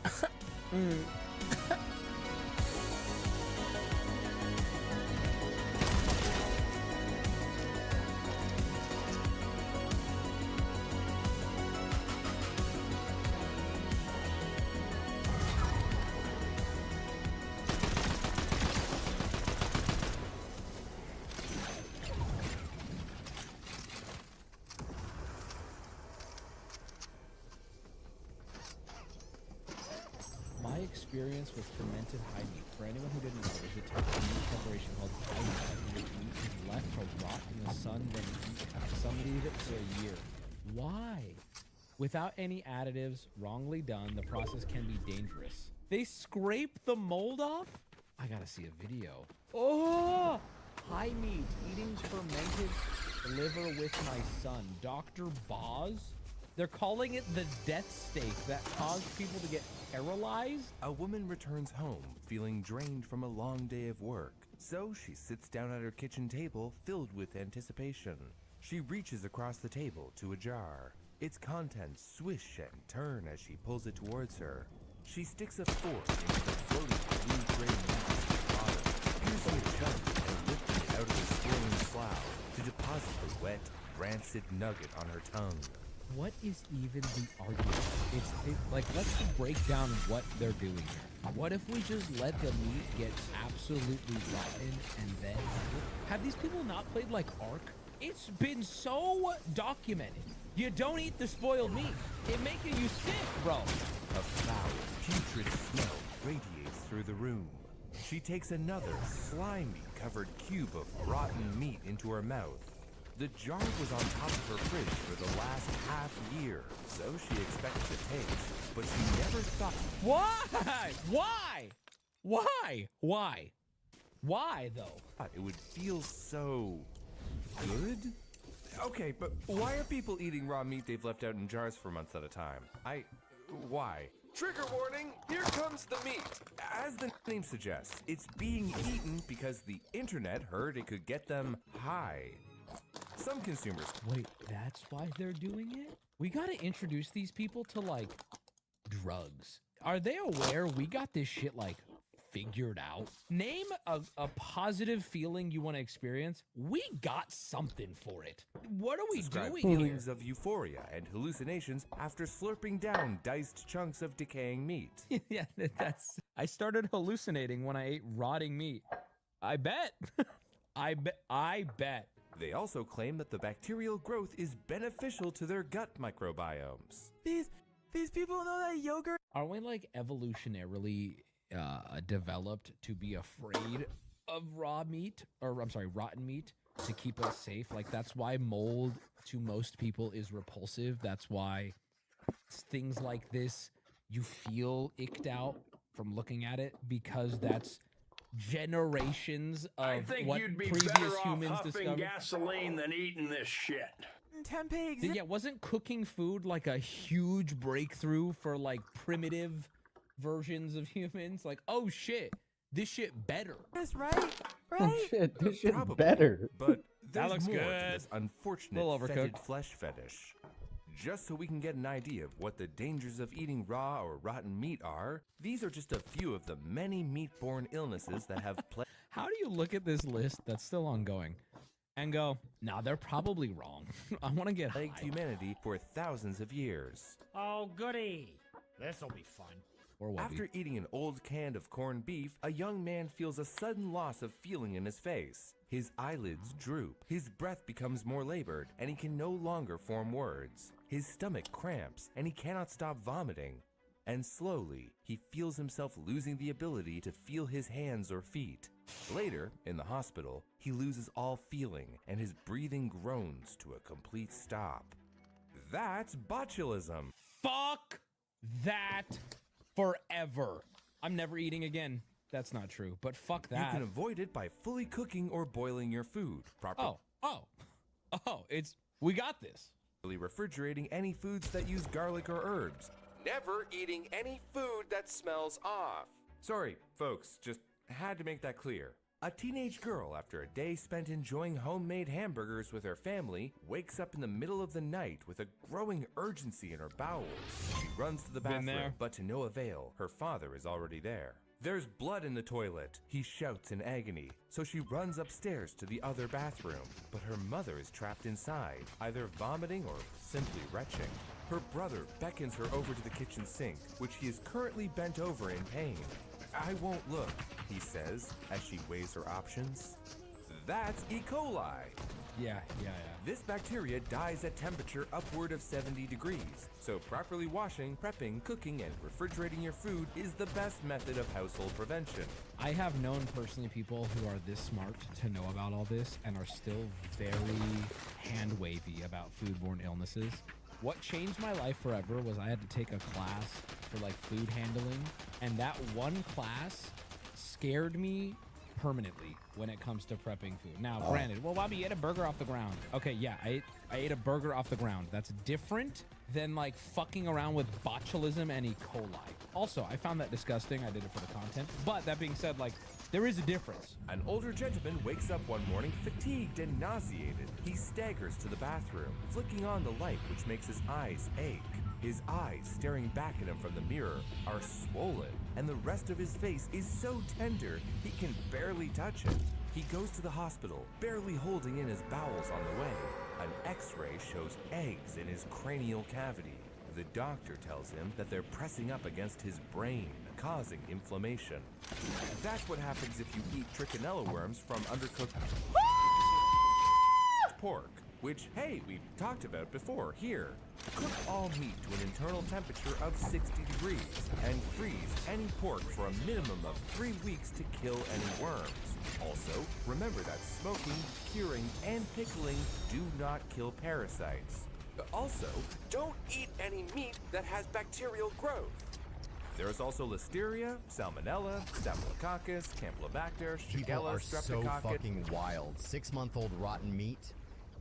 experience with fermented high meat. For anyone who didn't know, there's a type of meat preparation called high meat, in which meat is left to rot in the sun, then eaten. Some leave it for a year. Why? Without any additives, wrongly done, the process can be dangerous. They scrape the mold off? I gotta see a video. Oh! High meat, eating fermented liver with my son. Dr. Boz? They're calling it the death steak that caused people to get paralyzed? A woman returns home feeling drained from a long day of work. So she sits down at her kitchen table filled with anticipation. She reaches across the table to a jar. Its contents swish and turn as she pulls it towards her. She sticks a fork into the floating blue-gray mass of the bottom, piercing a chunk and lifting it out of the swirling slough to deposit the wet, rancid nugget on her tongue. What is even the argument? Like, let's break down what they're doing here. What if we just let the meat get absolutely rotten and then... Have these people not played, like, Ark? It's been so documented. You don't eat the spoiled meat. It making you sick, bro. A foul, putrid smell radiates through the room. She takes another slimy-covered cube of rotten meat into her mouth. The jar was on top of her fridge for the last half year, so she expected to taste, but she never thought... Why? Why? Why? Why? Why, though? It would feel so... good? Okay, but why are people eating raw meat they've left out in jars for months at a time? Why? Trigger warning, here comes the meat. As the name suggests, it's being eaten because the internet heard it could get them high. Some consumers... Wait, that's why they're doing it? We gotta introduce these people to, like, drugs. Are they aware we got this shit, like, figured out? Name a positive feeling you want to experience. We got something for it. What are we doing feelings here? of euphoria and hallucinations after slurping down diced chunks of decaying meat. Yeah, that's... I started hallucinating when I ate rotting meat. I bet. I bet. They also claim that the bacterial growth is beneficial to their gut microbiomes. These people know that yogurt... Aren't we, like, evolutionarily developed to be afraid of raw meat? Or, I'm sorry, rotten meat to keep us safe? Like, that's why mold to most people is repulsive. That's why things like this, you feel icked out from looking at it, because that's generations of I think what you'd be previous better off humans huffing discovered. gasoline than eating this shit. Tempeh. Yeah, wasn't cooking food like a huge breakthrough for like primitive versions of humans? Like, oh shit, this shit better. That's right. Oh shit, this shit Probably, better. But That there's looks more to good. this unfortunate Little overcooked. fetid flesh fetish. Just so we can get an idea of what the dangers of eating raw or rotten meat are, these are just a few of the many meat-borne illnesses that have plagued. How do you look at this list that's still ongoing and go, nah, they're probably wrong. I want to get high. humanity for thousands of years. Oh, goody. This'll be fun. Or what? After eating an old can of corned beef, a young man feels a sudden loss of feeling in his face. His eyelids droop, his breath becomes more labored, and he can no longer form words. His stomach cramps, and he cannot stop vomiting. And slowly, he feels himself losing the ability to feel his hands or feet. Later, in the hospital, he loses all feeling, and his breathing groans to a complete stop. That's botulism. Fuck that forever. I'm never eating again. That's not true, but fuck that. You can avoid it by fully cooking or boiling your food. We got this. Refrigerating any foods that use garlic or herbs. Never eating any food that smells off. Sorry, folks, just had to make that clear. A teenage girl, after a day spent enjoying homemade hamburgers with her family, wakes up in the middle of the night with a growing urgency in her bowels. She runs to the bathroom, but to no avail. Her father is already there. There's blood in the toilet, he shouts in agony, so she runs upstairs to the other bathroom. But her mother is trapped inside, either vomiting or simply retching. Her brother beckons her over to the kitchen sink, which he is currently bent over in pain. I won't look, he says, as she weighs her options. That's E. coli. Yeah. This bacteria dies at temperature upward of 70 degrees. So properly washing, prepping, cooking, and refrigerating your food is the best method of household prevention. I have known personally people who are this smart to know about all this and are still very hand wavy about foodborne illnesses. What changed my life forever was I had to take a class for like food handling, and that one class scared me permanently when it comes to prepping food. Now, granted, well, Bobby, you ate a burger off the ground. Okay, yeah, I ate a burger off the ground. That's different than like fucking around with botulism and E. coli. Also, I found that disgusting. I did it for the content. But that being said, like, there is a difference. An older gentleman wakes up one morning fatigued and nauseated. He staggers to the bathroom, flicking on the light, which makes his eyes ache. His eyes, staring back at him from the mirror, are swollen, and the rest of his face is so tender he can barely touch it. He goes to the hospital, barely holding in his bowels on the way. An X-ray shows eggs in his cranial cavity. The doctor tells him that they're pressing up against his brain, causing inflammation. That's what happens if you eat trichinella worms from undercooked pork, which, hey, we've talked about before here. Cook all meat to an internal temperature of 60 degrees and freeze any pork for a minimum of 3 weeks to kill any worms. Also, remember that smoking, curing, and pickling do not kill parasites. Also, don't eat any meat that has bacterial growth. There is also Listeria, Salmonella, Staphylococcus, Campylobacter, People Shigella, are so Streptococcus. fucking wild. 6-month-old rotten meat.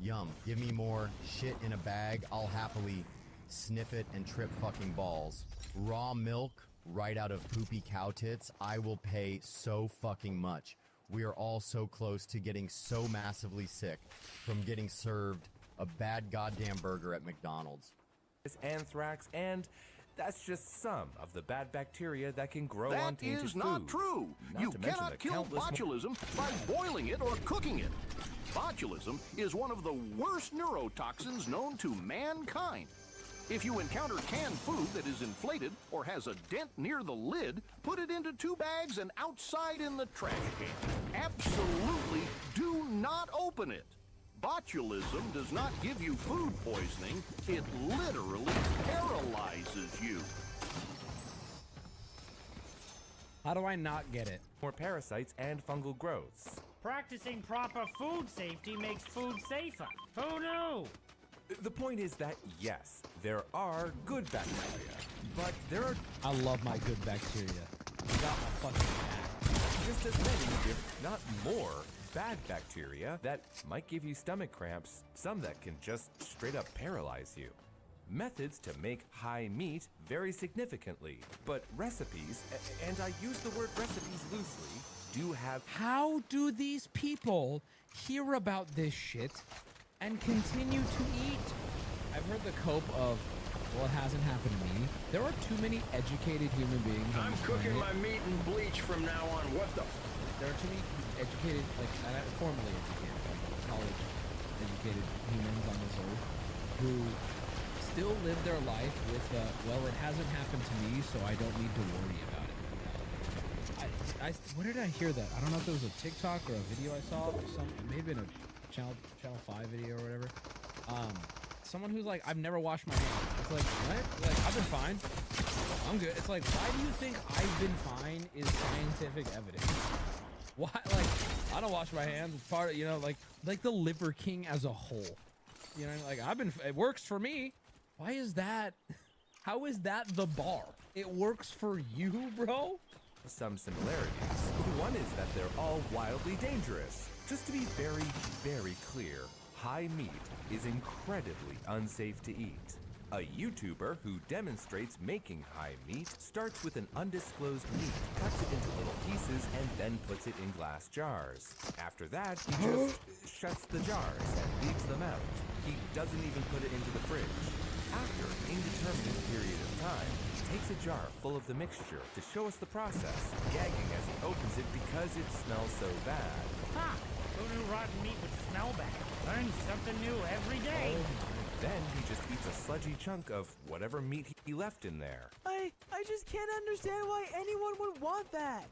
Yum. Give me more shit in a bag. I'll happily sniff it and trip fucking balls. Raw milk right out of poopy cow tits. I will pay so fucking much. We are all so close to getting so massively sick from getting served a bad goddamn burger at McDonald's. Anthrax, and that's just some of the bad bacteria that can grow on That tainted is not food. true. Not You to mention cannot the kill countless botulism by boiling it or cooking it. Botulism is one of the worst neurotoxins known to mankind. If you encounter canned food that is inflated or has a dent near the lid, put it into 2 bags and outside in the trash can. Absolutely do not open it. Botulism does not give you food poisoning, it literally paralyzes you. How do I not get it? More parasites and fungal growths. Practicing proper food safety makes food safer. Who knew? The point is that, yes, there are good bacteria, but there are I love my good bacteria. I got my fucking cat. just as many, if not more, bad bacteria that might give you stomach cramps, some that can just straight up paralyze you. Methods to make high meat vary significantly, but recipes, and I use the word recipes loosely, do have... How do these people hear about this shit and continue to eat? I've heard the cope of, well, it hasn't happened to me. There are too many educated human beings on I'm this cooking planet. my meat in bleach from now on. What the? There are too many educated, like formally educated, like college educated humans on this earth who still live their life with, well, it hasn't happened to me, so I don't need to worry about it. Where did I hear that? I don't know if it was a TikTok or a video I saw, or it may have been a Channel 5 video or whatever. Someone who's like, I've never washed my hands. It's like, what? Like, I've been fine. I'm good. It's like, why do you think I've been fine is scientific evidence? Why? Like, I don't wash my hands. It's part of, you know, like the Liver King as a whole. You know, like, it works for me. Why is that? How is that the bar? It works for you, bro? Some similarities. One is that they're all wildly dangerous. Just to be very, very clear, high meat is incredibly unsafe to eat. A YouTuber who demonstrates making high meat starts with an undisclosed meat, cuts it into little pieces, and then puts it in glass jars. After that, he just shuts the jars and leaves them out. He doesn't even put it into the fridge. After an indeterminate period of time, he takes a jar full of the mixture to show us the process, gagging as he opens it because it smells so bad. Ha! Who knew rotten meat would smell bad? Learn something new every day. Then he just eats a sludgy chunk of whatever meat he left in there. I just can't understand why anyone would want that.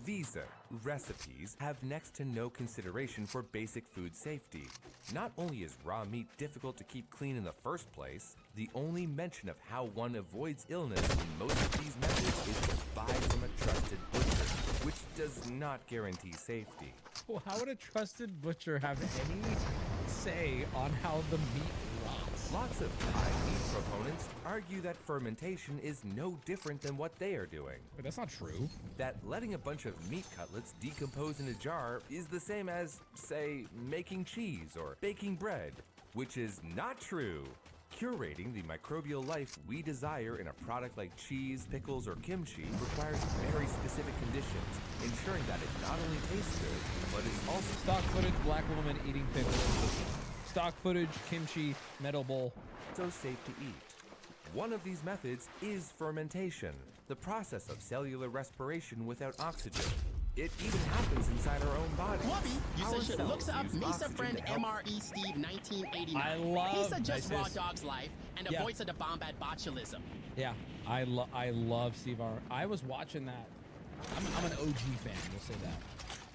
These recipes have next to no consideration for basic food safety. Not only is raw meat difficult to keep clean in the first place, the only mention of how one avoids illness in most of these methods is to buy from a trusted butcher, which does not guarantee safety. Well, how would a trusted butcher have any say on how the meat rots? Lots of Thai meat proponents argue that fermentation is no different than what they are doing. But that's not true. That letting a bunch of meat cutlets decompose in a jar is the same as, say, making cheese or baking bread, which is not true. Curating the microbial life we desire in a product like cheese, pickles, or kimchi requires very specific conditions, ensuring that it not only tastes good, but is also... Stock footage, black woman eating pickles. Stock footage, kimchi, metal bowl. So safe to eat. One of these methods is fermentation, the process of cellular respiration without oxygen. It even happens inside our own bodies. Whoopi, you Our should look cells up use Misa oxygen friend to help- MRE Steve 1989. I love He suggests Raw Isis. Dog's life and the Yeah. voice of the Bombat botulism. Yeah, I love Steve R. I was watching that. I'm an OG fan, we'll say that.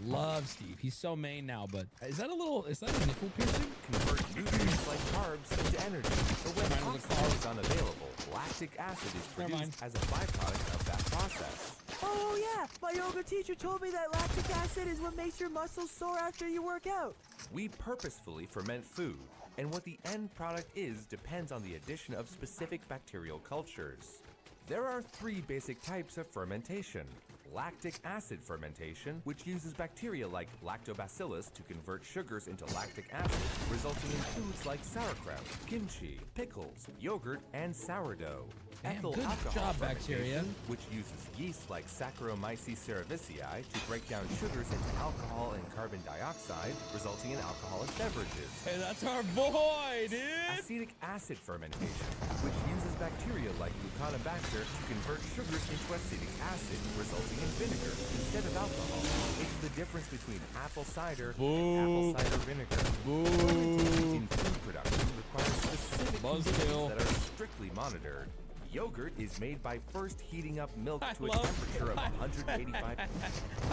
Love Steve. He's so main now, but is that a nipple piercing? Convert nutrients like carbs into energy. But when oxygen is unavailable, lactic acid is produced as a byproduct of that process. Oh yeah, my yoga teacher told me that lactic acid is what makes your muscles sore after you work out. We purposefully ferment food, and what the end product is depends on the addition of specific bacterial cultures. There are 3 basic types of fermentation. Lactic acid fermentation, which uses bacteria like lactobacillus to convert sugars into lactic acid, resulting in foods like sauerkraut, kimchi, pickles, yogurt, and sourdough. Damn, Ethyl good alcohol job, fermentation, bacteria. which uses yeast like Saccharomyces cerevisiae to break down sugars into alcohol and carbon dioxide, resulting in alcoholic beverages. Hey, that's our boy, dude! Acetic acid fermentation, which uses bacteria like Gluconobacter to convert sugars into acetic acid, resulting in vinegar instead of alcohol. It's the difference between apple cider and apple cider vinegar. Fermentation in food production requires specific conditions that are strictly monitored. Yogurt is made by first heating up milk to a temperature of 185. I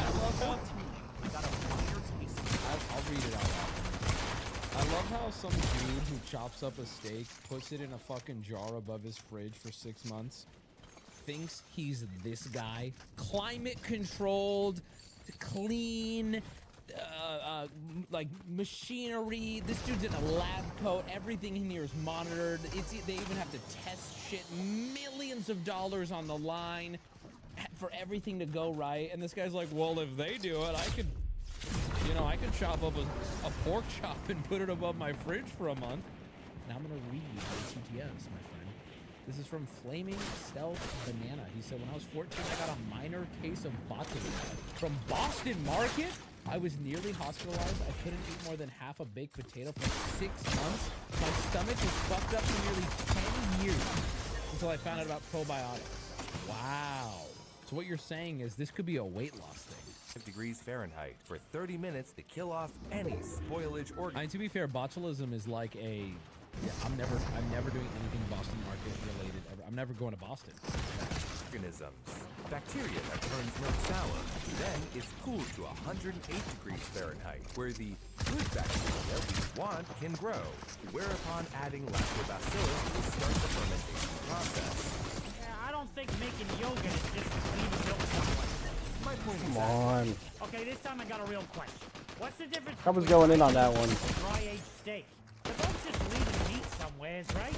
love how... I'll read it out loud. I love how some dude who chops up a steak, puts it in a fucking jar above his fridge for 6 months, thinks he's this guy. Climate controlled, clean, like machinery. This dude's in a lab coat. Everything in here is monitored. They even have to test shit. Millions of dollars on the line for everything to go right. And this guy's like, well, if they do it, I could chop up a pork chop and put it above my fridge for a month. Now I'm gonna read TTS, my friend. This is from Flaming Stealth Banana. He said, when I was 14, I got a minor case of botulism from Boston Market. I was nearly hospitalized. I couldn't eat more than half a baked potato for 6 months. My stomach was fucked up for nearly 10 years until I found out about probiotics. Wow. So what you're saying is this could be a weight loss thing. Degrees Fahrenheit for 30 minutes to kill off any spoilage or... I mean, to be fair, botulism is like a... Yeah, I'm never doing anything Boston Market related ever. I'm never going to Boston. organisms. Bacteria that turns milk sour. Then it's cooled to 108 degrees Fahrenheit, where the good bacteria we want can grow. Whereupon adding lactobacillus will start the fermentation process. Yeah, I don't think making yogurt is just leaving milk somewhere. My point Come on. Okay, this time I got a real question. What's the difference I was between going in on that one. dry-aged steak? They're both just leaving meat somewheres, right?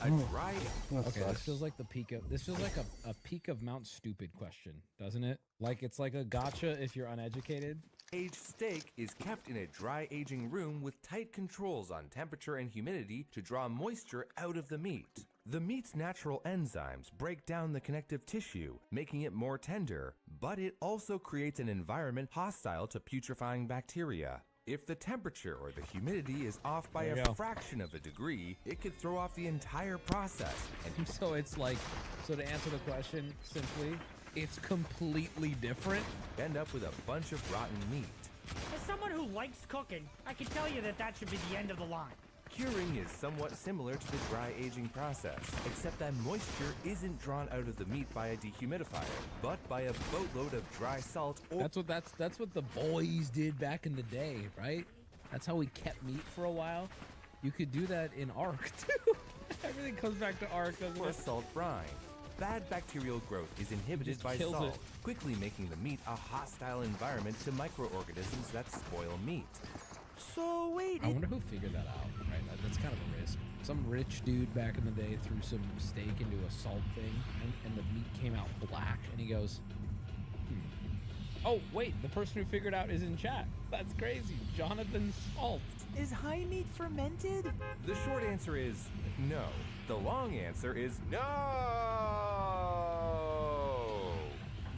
A dry... Okay, this feels like a peak of Mount Stupid question, doesn't it? Like it's like a gotcha if you're uneducated. Aged steak is kept in a dry aging room with tight controls on temperature and humidity to draw moisture out of the meat. The meat's natural enzymes break down the connective tissue, making it more tender, but it also creates an environment hostile to putrefying bacteria. If the temperature or the humidity is off by a fraction of a degree, it could throw off the entire process. And so it's like, so to answer the question simply, it's completely different. End up with a bunch of rotten meat. As someone who likes cooking, I can tell you that should be the end of the line. Curing is somewhat similar to the dry aging process, except that moisture isn't drawn out of the meat by a dehumidifier, but by a boatload of dry salt or... That's what the boys did back in the day, right? That's how we kept meat for a while. You could do that in Ark too. Everything comes back to Ark, doesn't or it? salt brine. Bad bacterial growth is inhibited by kills salt, it. quickly making the meat a hostile environment to microorganisms that spoil meat. So wait, I wonder who figured that out, right? That's kind of a risk. Some rich dude back in the day threw some steak into a salt thing, and the meat came out black, and he goes, oh, wait, the person who figured out is in chat. That's crazy. Jonathan Salt. Is high meat fermented? The short answer is no. The long answer is no.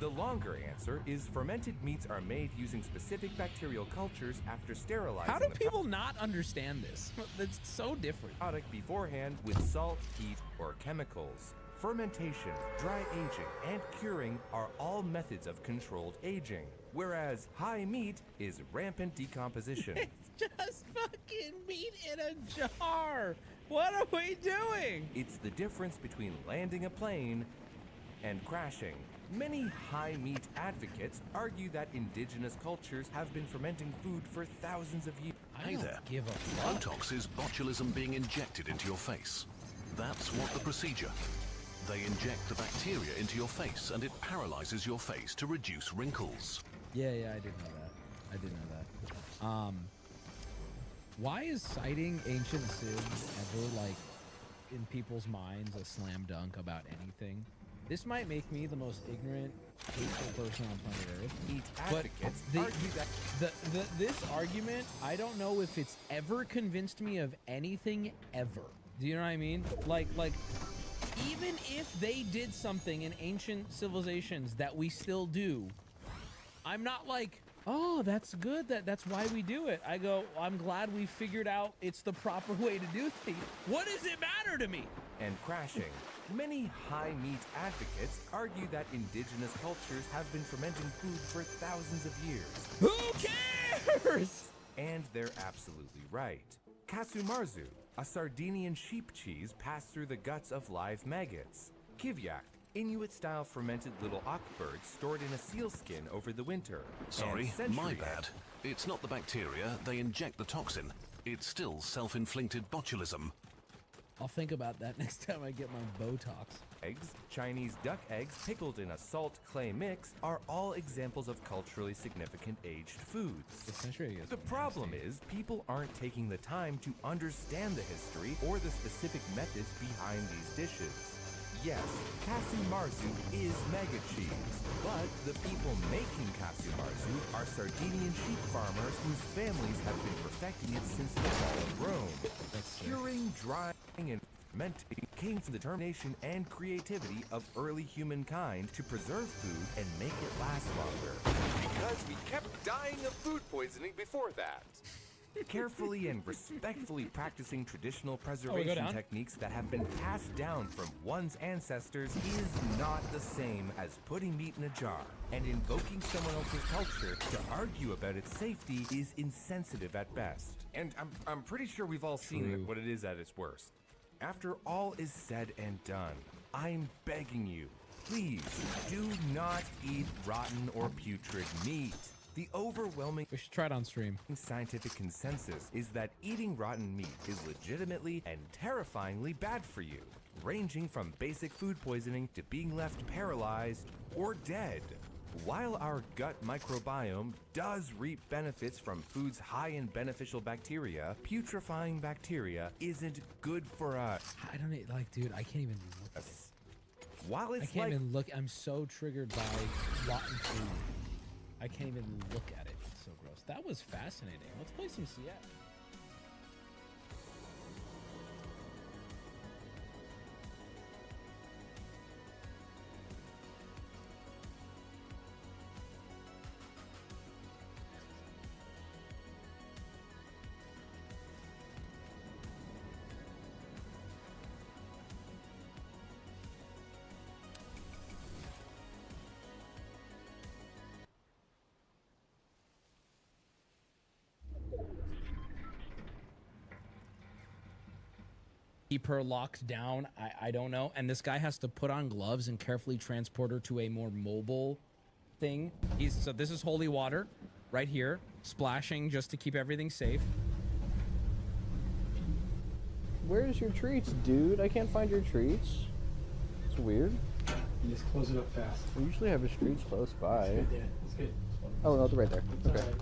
The longer answer is fermented meats are made using specific bacterial cultures after sterilizing How do the people not understand this? That's so different. product beforehand with salt, heat, or chemicals. Fermentation, dry aging, and curing are all methods of controlled aging, whereas high meat is rampant decomposition. It's just fucking meat in a jar. What are we doing? It's the difference between landing a plane and crashing. Many high meat advocates argue that indigenous cultures have been fermenting food for thousands of years. Hey there. Botox is botulism being injected into your face. That's what the procedure. They inject the bacteria into your face and it paralyzes your face to reduce wrinkles. Yeah, I did know that. I did know that. Why is citing ancient sins ever, like, in people's minds a slam dunk about anything? This might make me the most ignorant, hateful person on planet Earth. Each But advocates the- argue that This argument, I don't know if it's ever convinced me of anything ever. Do you know what I mean? Like, even if they did something in ancient civilizations that we still do, I'm not like, oh, that's good. That's why we do it. I go, I'm glad we figured out it's the proper way to do things. What does it matter to me? and crashing. Many high meat advocates argue that indigenous cultures have been fermenting food for thousands of years. Who cares? And they're absolutely right. Kasumarzu, a Sardinian sheep cheese passed through the guts of live maggots. Kivyak, Inuit-style fermented little auk birds stored in a seal skin over the winter. Sorry, And my century bad. It's not the bacteria, they inject the toxin. It's still self-inflicted botulism. I'll think about that next time I get my Botox. Eggs, Chinese duck eggs pickled in a salt clay mix are all examples of culturally significant aged foods. The problem is people aren't taking the time to understand the history or the specific methods behind these dishes. Yes, Casu Marzu is mega cheese, but the people making Casu Marzu are Sardinian sheep farmers whose families have been perfecting it since the fall of Rome. Curing, drying, and fermenting came from the determination and creativity of early humankind to preserve food and make it last longer. Because we kept dying of food poisoning before that. Carefully and respectfully practicing traditional go preservation down? techniques that have been passed down from one's ancestors is not the same as putting meat in a jar, and invoking someone else's culture to argue about its safety is insensitive at best. And I'm pretty sure we've all seen what it is at its worst. After all is said and done, I'm begging you, please do not eat rotten or putrid meat. The overwhelming We should try it on stream. Scientific consensus is that eating rotten meat is legitimately and terrifyingly bad for you, ranging from basic food poisoning to being left paralyzed or dead. While our gut microbiome does reap benefits from foods high in beneficial bacteria, putrefying bacteria isn't good for us. I don't need, like, dude, I can't even look at it. While I it's can't like even look. I'm so triggered by rotten food. I can't even look at it. It's so gross. That was fascinating. Let's play some CS. keep her locked down. I don't know. And this guy has to put on gloves and carefully transport her to a more mobile thing. So this is holy water right here, splashing just to keep everything safe. Where's your treats, dude? I can't find your treats. It's weird. You just close it up fast. We usually have his treats close by. It's good, Dan. It's good. Oh, no, they're right there. It's Okay. all right.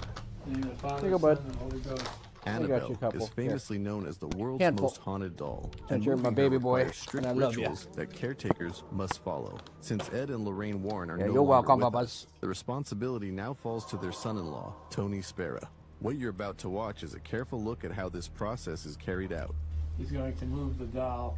In the name of the Father, Here you go, bud. Son, and the Holy Ghost. Annabelle couple. is famously known as the world's Handful. most haunted doll. And you're my moving her baby boy, requires strict and I love ya. rituals that caretakers must follow. Since Ed and Lorraine Warren are Yeah, no you're longer welcome, with Babas. us, the responsibility now falls to their son-in-law, Tony Spera. What you're about to watch is a careful look at how this process is carried out. He's going to move the doll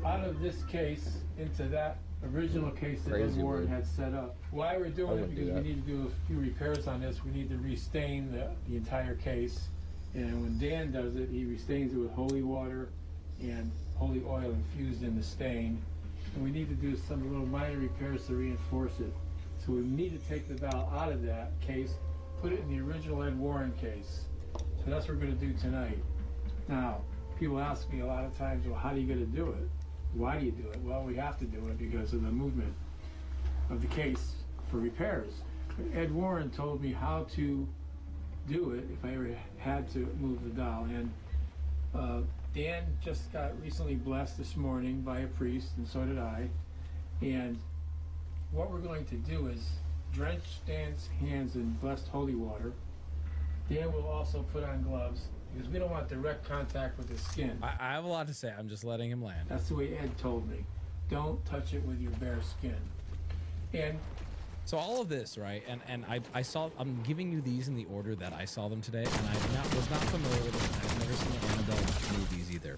out of this case into that original case that Ed Crazy Warren word. had set up. Why we're I doing it, wouldn't do because we that. need to do a few repairs on this. We need to restain the entire case. And when Dan does it, he restains it with holy water and holy oil infused in the stain. And we need to do some little minor repairs to reinforce it. So we need to take the doll out of that case, put it in the original Ed Warren case. So that's what we're going to do tonight. Now, people ask me a lot of times, well, how are you going to do it? Why do you do it? Well, we have to do it because of the movement of the case for repairs. But Ed Warren told me how to do it if I ever had to move the doll. And Dan just got recently blessed this morning by a priest, and so did I. And what we're going to do is drench Dan's hands in blessed holy water. Dan will also put on gloves because we don't want direct contact with his skin. I have a lot to say. I'm just letting him land. That's the way Ed told me. Don't touch it with your bare skin. And so all of this, right? And I saw, I'm giving you these in the order that I saw them today, and I was not familiar with them. I've never seen the Annabelle movies either.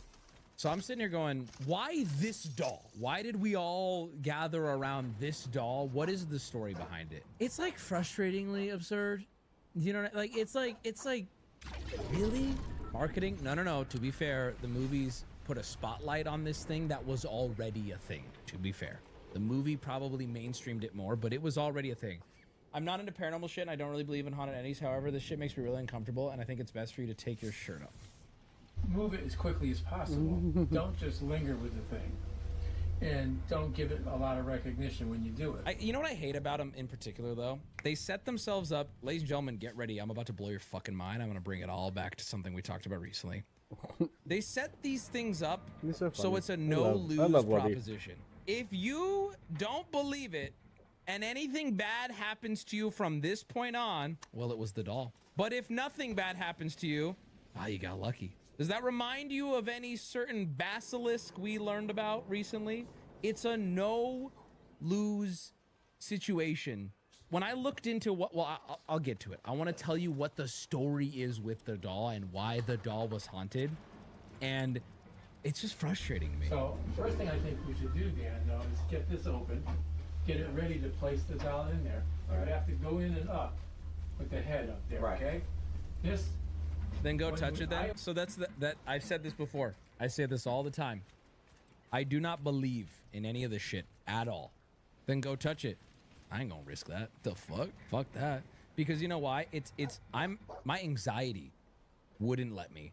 So I'm sitting here going, why this doll? Why did we all gather around this doll? What is the story behind it? It's like frustratingly absurd. You know, like it's like really? Marketing? No. To be fair, the movies put a spotlight on this thing that was already a thing, to be fair. The movie probably mainstreamed it more, but it was already a thing. I'm not into paranormal shit, and I don't really believe in haunted entities. However, this shit makes me really uncomfortable, and I think it's best for you to take your shirt off. move it as quickly as possible. Don't just linger with the thing. And don't give it a lot of recognition when you do it. You know what I hate about them in particular, though? They set themselves up. Ladies and gentlemen, get ready. I'm about to blow your fucking mind. I'm going to bring it all back to something we talked about recently. They set these things up so it's a no-lose proposition. If you don't believe it and anything bad happens to you from this point on, well, it was the doll. But if nothing bad happens to you, you got lucky. Does that remind you of any certain basilisk we learned about recently? It's a no-lose situation. When I looked into what, I'll get to it. I want to tell you what the story is with the doll and why the doll was haunted. And it's just frustrating to me. So, first thing I think we should do, Dan, though, is get this open, get it ready to place the doll in there. You have to go in and up with the head up there, okay? This... Then go touch it then. So that's that I've said this before. I say this all the time. I do not believe in any of this shit at all. Then go touch it. I ain't gonna risk that. The fuck? Fuck that. Because you know why? My anxiety wouldn't let me.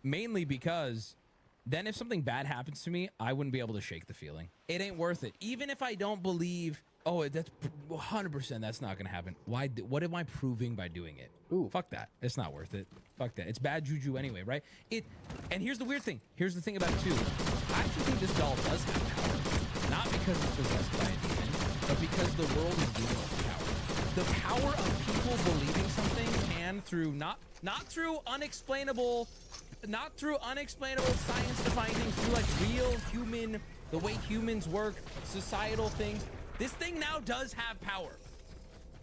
Mainly because then if something bad happens to me, I wouldn't be able to shake the feeling. It ain't worth it. Even if I don't believe, that's 100% that's not gonna happen. Why? What am I proving by doing it? Ooh. Fuck that. It's not worth it. Fuck that. It's bad juju anyway, right? And here's the weird thing. Here's the thing about it too. I actually think this doll does have power. Not because it's possessed by a demon, but because the world is dealing with power. The power of people believing something can through not through unexplainable science-defying things, through like real human, the way humans work, societal things. This thing now does have power.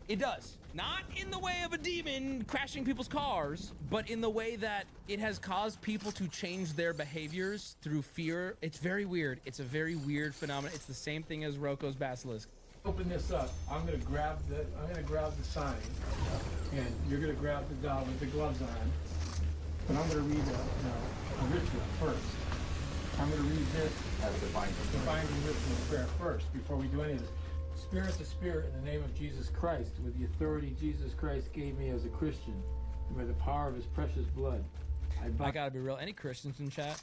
It does. Not in the way of a demon crashing people's cars, but in the way that it has caused people to change their behaviors through fear. It's very weird. It's a very weird phenomenon. It's the same thing as Rocco's basilisk. Open this up. I'm gonna grab the sign, and you're gonna grab the doll with the gloves on. And I'm gonna read a ritual first. I'm gonna read this as the binding ritual prayer first before we do any of this. Spirit to spirit, in the name of Jesus Christ, with the authority Jesus Christ gave me as a Christian, and by the power of his precious blood, I gotta be real. Any Christians in chat?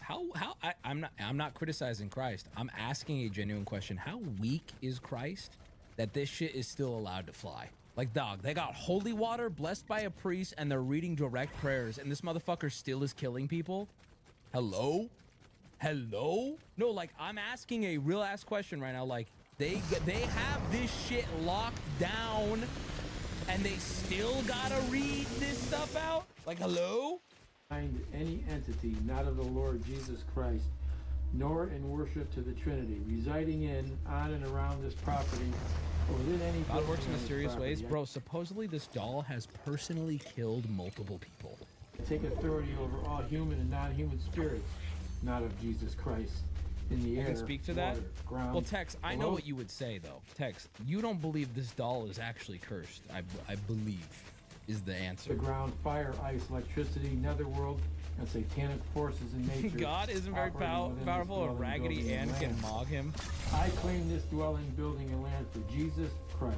I'm not criticizing Christ. I'm asking a genuine question. How weak is Christ that this shit is still allowed to fly? Like, dog, they got holy water blessed by a priest and they're reading direct prayers and this motherfucker still is killing people? Hello? Hello? No, like, I'm asking a real ass question right now. Like, they have this shit locked down and they still gotta read this stuff out? Like, hello? Find any entity not of the Lord Jesus Christ, nor in worship to the Trinity, residing in, on and around this property, or within any God works in building on mysterious this ways. property. Bro, supposedly this doll has personally killed multiple people. Take authority over all human and non-human spirits, not of Jesus Christ, in the air, I can speak to that. water, ground. Well, Tex, I know below. what you would say though. Tex, you don't believe this doll is actually cursed. I believe is the answer. The ground, fire, ice, electricity, netherworld, and satanic forces in nature. God isn't very operating within this powerful, and dwelling Raggedy building Ann and can land. mog him. I claim this dwelling, building, and land for Jesus Christ.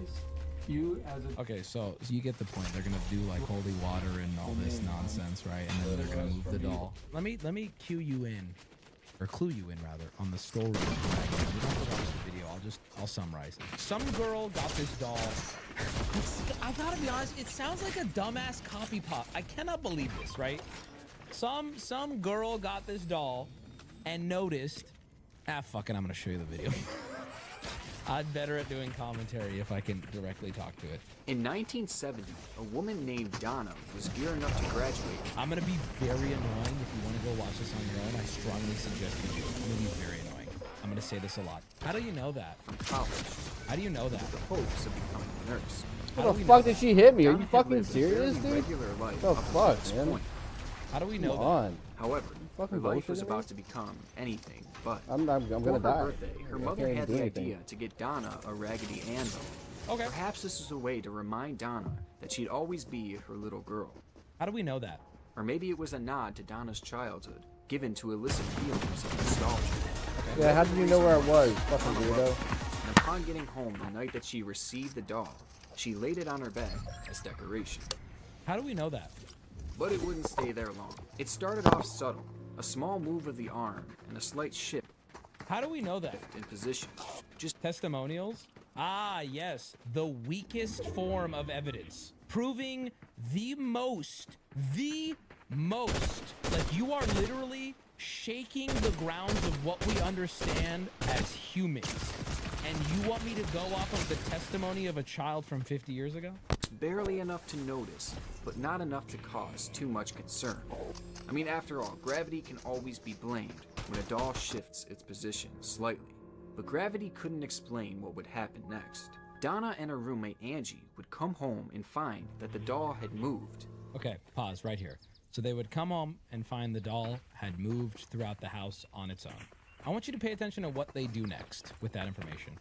You as a Okay, so you get the point. They're gonna do like holy water and all this nonsense, right? And then they're gonna move the doll. Let me cue you in, or clue you in rather, on the story. We don't have to watch the video. I'll summarize it. Some girl got this doll. I gotta be honest, it sounds like a dumbass copy pop. I cannot believe this, right? Some girl got this doll and noticed. Fuck it, I'm gonna show you the video. I'm better at doing commentary if I can directly talk to it. In 1970, a woman named Donna was gearing up to graduate. I'm gonna be very annoying if you want to go watch this on your own. I strongly suggest you do. I'm gonna be very annoying. I'm gonna say this a lot. How do you know that? From college. How do you know that? The hopes of becoming a nurse. How the fuck did she hit me? Are you Donna had fucking lived a very serious, dude? regular life The up until fuck, this man? point. How do we know Come that? on. However, her Fucking life was bullshitting about me? to become anything but. I'm For gonna her die. birthday, her I mother can't had do the anything. idea to get Donna a Raggedy Ann doll. Okay. Perhaps this was a way to remind Donna that she'd always be her little girl. How do we know that? Or maybe it was a nod to Donna's childhood, given to elicit feelings of nostalgia. Yeah, how did you know where I was, fucking weirdo? And upon getting home the night that she received the doll, she laid it on her bed as decoration. How do we know that? But it wouldn't stay there long. It started off subtle, a small move of the arm and a slight shift. How do we know that? In position. Just testimonials? Ah, yes. The weakest form of evidence. Proving the most. Like, you are literally shaking the grounds of what we understand as humans. And you want me to go off of the testimony of a child from 50 years ago? Barely enough to notice, but not enough to cause too much concern. I mean, after all, gravity can always be blamed when a doll shifts its position slightly. But gravity couldn't explain what would happen next. Donna and her roommate Angie would come home and find that the doll had moved. Okay, pause right here. So they would come home and find the doll had moved throughout the house on its own. I want you to pay attention to what they do next with that information.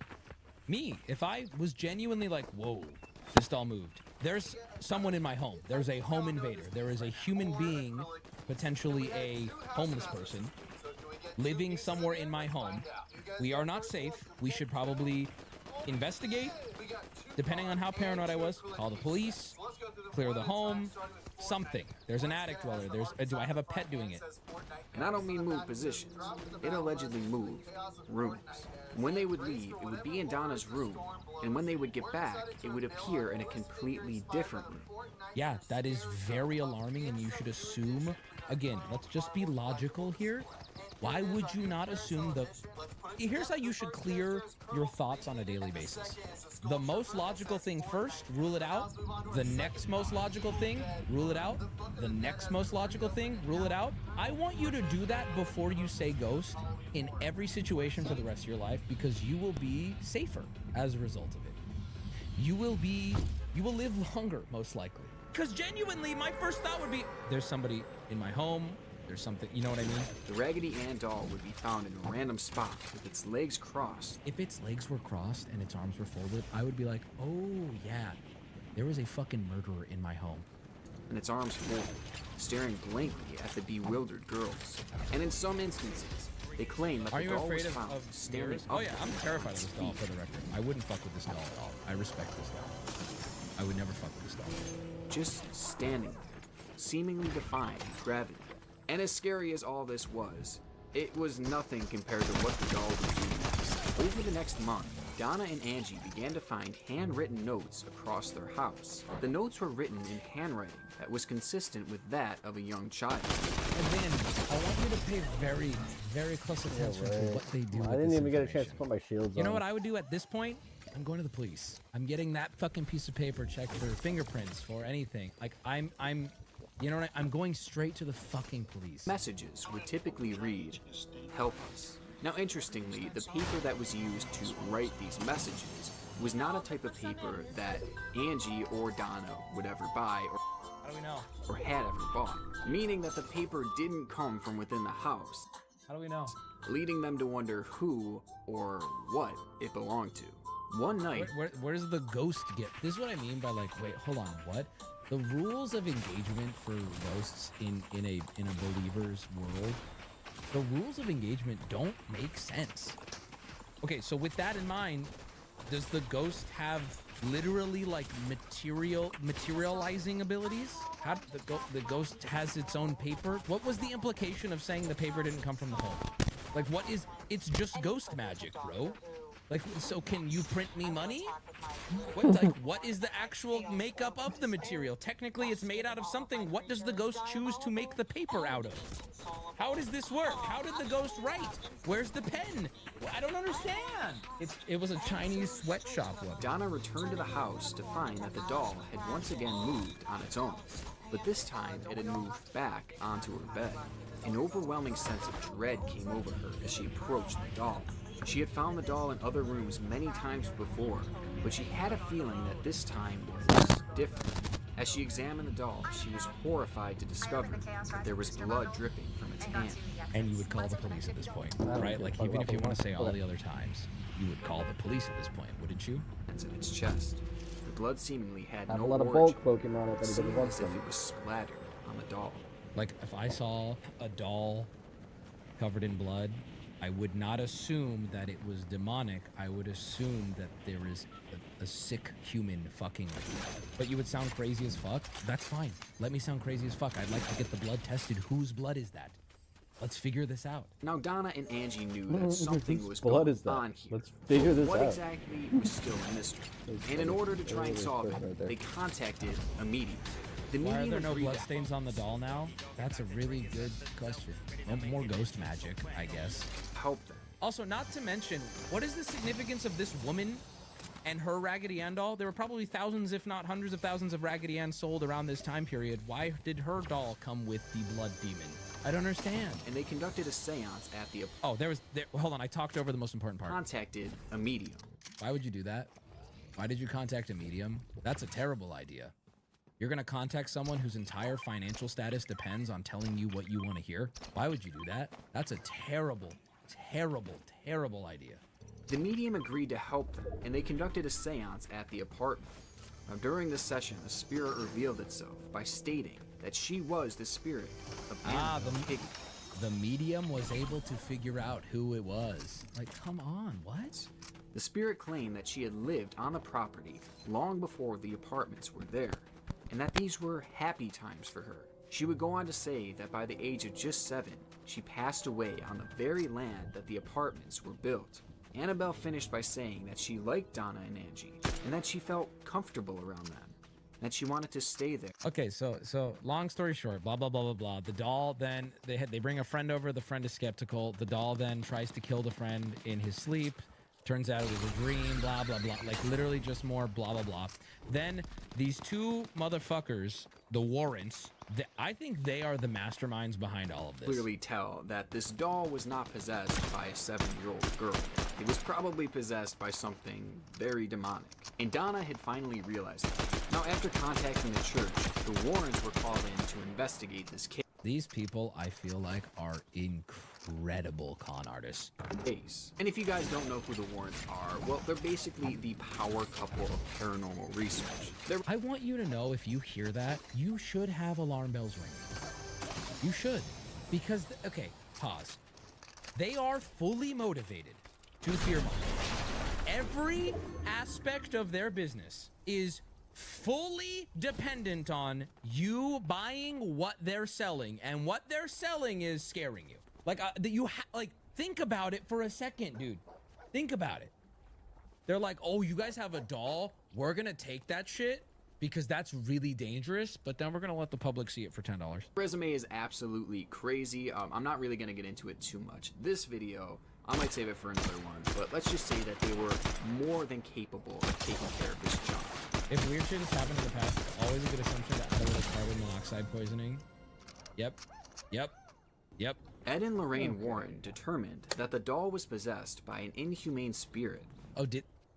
Me, if I was genuinely like, whoa, this doll moved. There's someone in my home. There's a home invader. There is a human being, potentially a homeless person, living somewhere in my home. We are not safe. We should probably investigate. Depending on how paranoid I was, call the police, clear the home, something. There's an attic dweller. Do I have a pet doing it? And I don't mean move positions. It allegedly moved rooms. When they would leave, it would be in Donna's room, and when they would get back, it would appear in a completely different room. Yeah, that is very alarming, and you should assume, again, let's just be logical here. Why would you not assume here's how you should clear your thoughts on a daily basis. The most logical thing first, rule it out. The next most logical thing, rule it out. The next most logical thing, rule it out. I want you to do that before you say ghost in every situation for the rest of your life, because you will be safer as a result of it. You will live longer, most likely. Because genuinely, my first thought would be, there's somebody in my home. There's something, you know what I mean? The Raggedy Ann doll would be found in a random spot with its legs crossed. If its legs were crossed and its arms were folded, I would be like, oh yeah, there was a fucking murderer in my home. And its arms folded, staring blankly at the bewildered girls. And in some instances, they claim that the doll was found staring Oh up yeah, I'm terrified of this doll, for the record. I wouldn't fuck with this doll at all. I respect this doll. I would never fuck with this doll. just standing there, seemingly defying gravity. And as scary as all this was, it was nothing compared to what the doll would do next. Over the next month, Donna and Angie began to find handwritten notes across their house. The notes were written in handwriting that was consistent with that of a young child. And then I want you to pay very, very close attention to what they do. I with didn't this even get a chance to information. put my shields on. You know what I would do at this point? I'm going to the police. I'm getting that fucking piece of paper checked for fingerprints, for anything. Like I'm you know what? I'm going straight to the fucking police. Messages would typically read, "Help us." Now, interestingly, the paper that was used to write these messages was not a type of paper that Angie or Donna would ever buy How do we know? or had ever bought, meaning that the paper didn't come from within the house, How do we know? leading them to wonder who or what it belonged to. One night, Where's the ghost get? This is what I mean by like, wait, hold on, what? The rules of engagement for ghosts in a believer's world, the rules of engagement don't make sense. Okay, so with that in mind, does the ghost have literally like materializing abilities? How the ghost has its own paper? What was the implication of saying the paper didn't come from the home? Like, what is? It's just ghost magic, bro. Like, so can you print me money? What is the actual makeup of the material? Technically, it's made out of something. What does the ghost choose to make the paper out of? How does this work? How did the ghost write? Where's the pen? I don't understand. It was a Chinese sweatshop weapon. Donna returned to the house to find that the doll had once again moved on its own, but this time it had moved back onto her bed. An overwhelming sense of dread came over her as she approached the doll. She had found the doll in other rooms many times before, but she had a feeling that this time was different. As she examined the doll, she was horrified to discover that there was blood dripping from its hand. And you would call the police at this point, right? Like, even if you want to say all the other times, you would call the police at this point, wouldn't you? In its chest. The blood seemingly had Have no a lot of origin, bulk Pokemon if anybody seemed wants as if them. it was splattered on the doll. Like, if I saw a doll covered in blood, I would not assume that it was demonic. I would assume that there is a sick human fucking with you. But you would sound crazy as fuck. That's fine. Let me sound crazy as fuck. I'd like to get the blood tested. Whose blood is that? Let's figure this out. Now, Donna and Angie knew that something was blood going is that? on here. Let's figure but this what out. exactly was still a mystery. And in order to try and solve it, they contacted a medium. The Why are medium there no agreed to bloodstains on the doll now? That's a really good question. No more ghost magic, I guess. help them. Also, not to mention, what is the significance of this woman and her Raggedy Ann doll? There were probably thousands, if not hundreds of thousands of Raggedy Ann sold around this time period. Why did her doll come with the blood demon? I don't understand. And they conducted a seance at the... Oh, hold on, I talked over the most important part. Contacted a medium. Why would you do that? Why did you contact a medium? That's a terrible idea. You're gonna contact someone whose entire financial status depends on telling you what you want to hear? Why would you do that? That's a terrible, terrible, terrible idea. The medium agreed to help them, and they conducted a seance at the apartment. Now, during the session, the spirit revealed itself by stating that she was the spirit of Annabelle Piggy. The medium was able to figure out who it was. Like, come on, what? The spirit claimed that she had lived on the property long before the apartments were there, and that these were happy times for her. She would go on to say that by the age of just 7, she passed away on the very land that the apartments were built. Annabelle finished by saying that she liked Donna and Angie, and that she felt comfortable around them, that she wanted to stay there. Okay, so long story short, blah blah blah blah blah. The doll then they bring a friend over. The friend is skeptical. The doll then tries to kill the friend in his sleep. Turns out it was a dream. Blah blah blah. Like literally just more blah blah blah. Then these two motherfuckers, the Warrants. I think they are the masterminds behind all of this. Clearly tell that this doll was not possessed by a 7-year-old girl. It was probably possessed by something very demonic. And Donna had finally realized it. Now, after contacting the church, the Warrens were called in to investigate this case. These people, I feel like, are incredible con artists. And if you guys don't know who the Warrens are, well, they're basically the power couple of paranormal research. I want you to know, if you hear that, you should have alarm bells ringing. You should. Because, okay, pause. They are fully motivated to fearmonger. Every aspect of their business is fully dependent on you buying what they're selling, and what they're selling is scaring you. Like like think about it for a second, dude. Think about it. They're like, oh, you guys have a doll? We're gonna take that shit because that's really dangerous, but then we're gonna let the public see it for $10. Resume is absolutely crazy. I'm not really gonna get into it too much. This video, I might save it for another one, but let's just say that they were more than capable of taking care of this job. If weird shit has happened in the past, always a good assumption that there was carbon monoxide poisoning. Yep. Ed and Lorraine Warren determined that the doll was possessed by an inhumane spirit. Oh,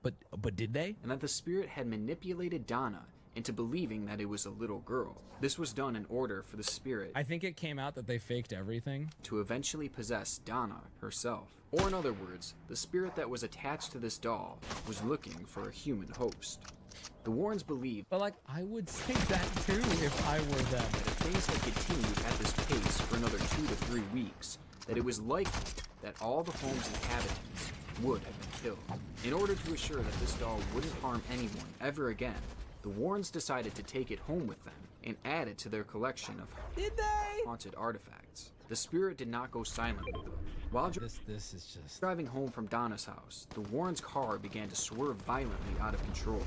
but did they? And that the spirit had manipulated Donna into believing that it was a little girl. This was done in order for the spirit, I think it came out that they faked everything, to eventually possess Donna herself. Or in other words, the spirit that was attached to this doll was looking for a human host. The Warrens believed, but like, I would say that too if I were them, that if things had continued at this pace for another 2 to 3 weeks, that it was likely that all the home's inhabitants would have been killed. In order to assure that this doll wouldn't harm anyone ever again, the Warrens decided to take it home with them and add it to their collection of haunted artifacts. The spirit did not go silently though. While this is just driving home from Donna's house, the Warrens' car began to swerve violently out of control.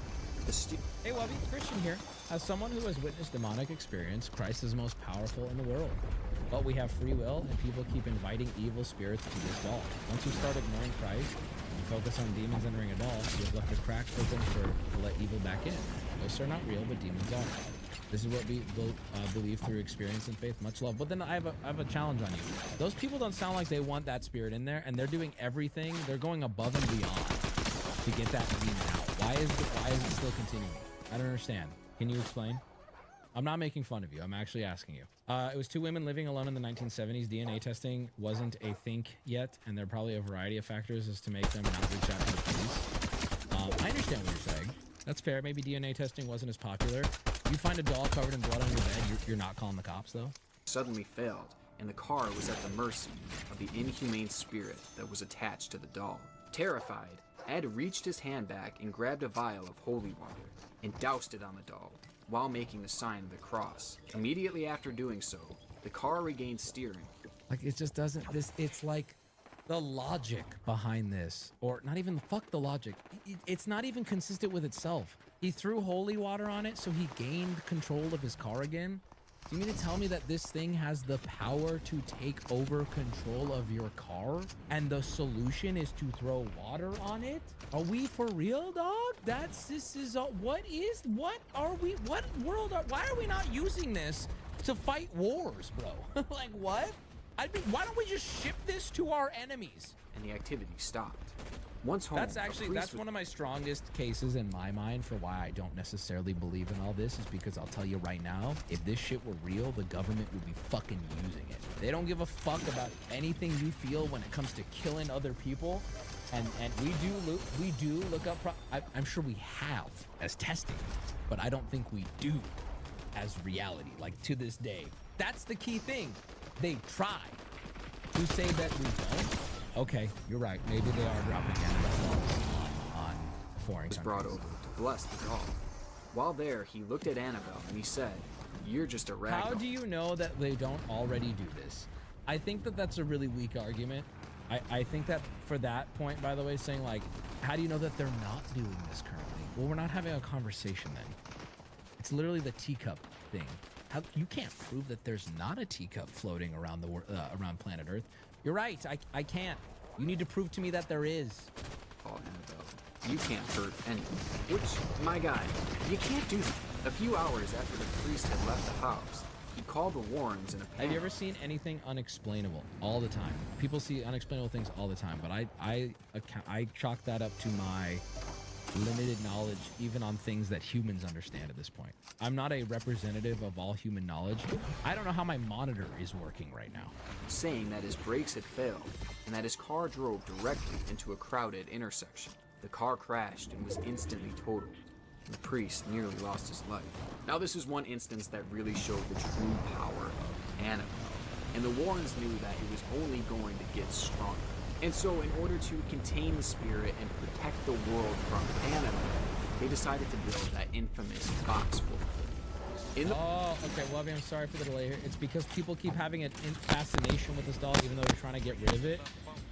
Hey Wubby, Christian here. As someone who has witnessed demonic experience, Christ is most powerful in the world. But we have free will, and people keep inviting evil spirits to this doll. Once you start ignoring Christ and focus on demons entering a doll, you've left the cracks open to let evil back in. Ghosts are not real, but demons are. This is what we believe through experience and faith. Much love. But then I have a challenge on you. Those people don't sound like they want that spirit in there, and they're doing everything. They're going above and beyond to get that demon out. Why is it still continuing? I don't understand. Can you explain? I'm not making fun of you. I'm actually asking you. It was 2 women living alone in the 1970s. DNA testing wasn't a thing yet, and there are probably a variety of factors as to make them not reach out to the police. I understand what you're saying. That's fair. Maybe DNA testing wasn't as popular. You find a doll covered in blood on your bed, you're not calling the cops, though? Suddenly failed, and the car was at the mercy of the inhumane spirit that was attached to the doll. Terrified, Ed reached his hand back and grabbed a vial of holy water and doused it on the doll while making the sign of the cross. Immediately after doing so, the car regained steering. Like, it just doesn't, it's like the logic behind this, or not even, fuck the logic. It's not even consistent with itself. He threw holy water on it so he gained control of his car again. Do you mean to tell me that this thing has the power to take over control of your car, and the solution is to throw water on it? Are we for real, dog? What world why are we not using this to fight wars, bro? Like, what? Why don't we just ship this to our enemies? And the activity stopped. Once home, that's one of my strongest cases in my mind for why I don't necessarily believe in all this, is because I'll tell you right now, if this shit were real, the government would be fucking using it. They don't give a fuck about anything you feel when it comes to killing other people. And we do look up, I'm sure we have as testing, but I don't think we do as reality, like to this day. That's the key thing. They try to say that we don't. Okay, you're right. Maybe they are dropping Annabelle on foreign countries. Was brought over to bless the doll. While there, he looked at Annabelle and he said, "You're just a rag doll." How do you know that they don't already do this? I think that that's a really weak argument. I think that for that point, by the way, saying like, how do you know that they're not doing this currently? Well, we're not having a conversation then. It's literally the teacup thing. How, you can't prove that there's not a teacup floating around around planet Earth. You're right. I can't. You need to prove to me that there is. Oh, Annabelle, you can't hurt anyone. Which, my guy, you can't do that. A few hours after the priest had left the house, he called the Warrens in a panic. Have you ever seen anything unexplainable? All the time. People see unexplainable things all the time, but I chalk that up to my limited knowledge, even on things that humans understand at this point. I'm not a representative of all human knowledge. I don't know how my monitor is working right now. Saying that his brakes had failed and that his car drove directly into a crowded intersection. The car crashed and was instantly totaled. The priest nearly lost his life. Now this is one instance that really showed the true power of Annabelle, and the Warrens knew that it was only going to get stronger. And so in order to contain the spirit and protect the world from Annabelle, they decided to build that infamous box wolf. Oh, okay. Well, I'm sorry for the delay here. It's because people keep having an fascination with this doll, even though they're trying to get rid of it.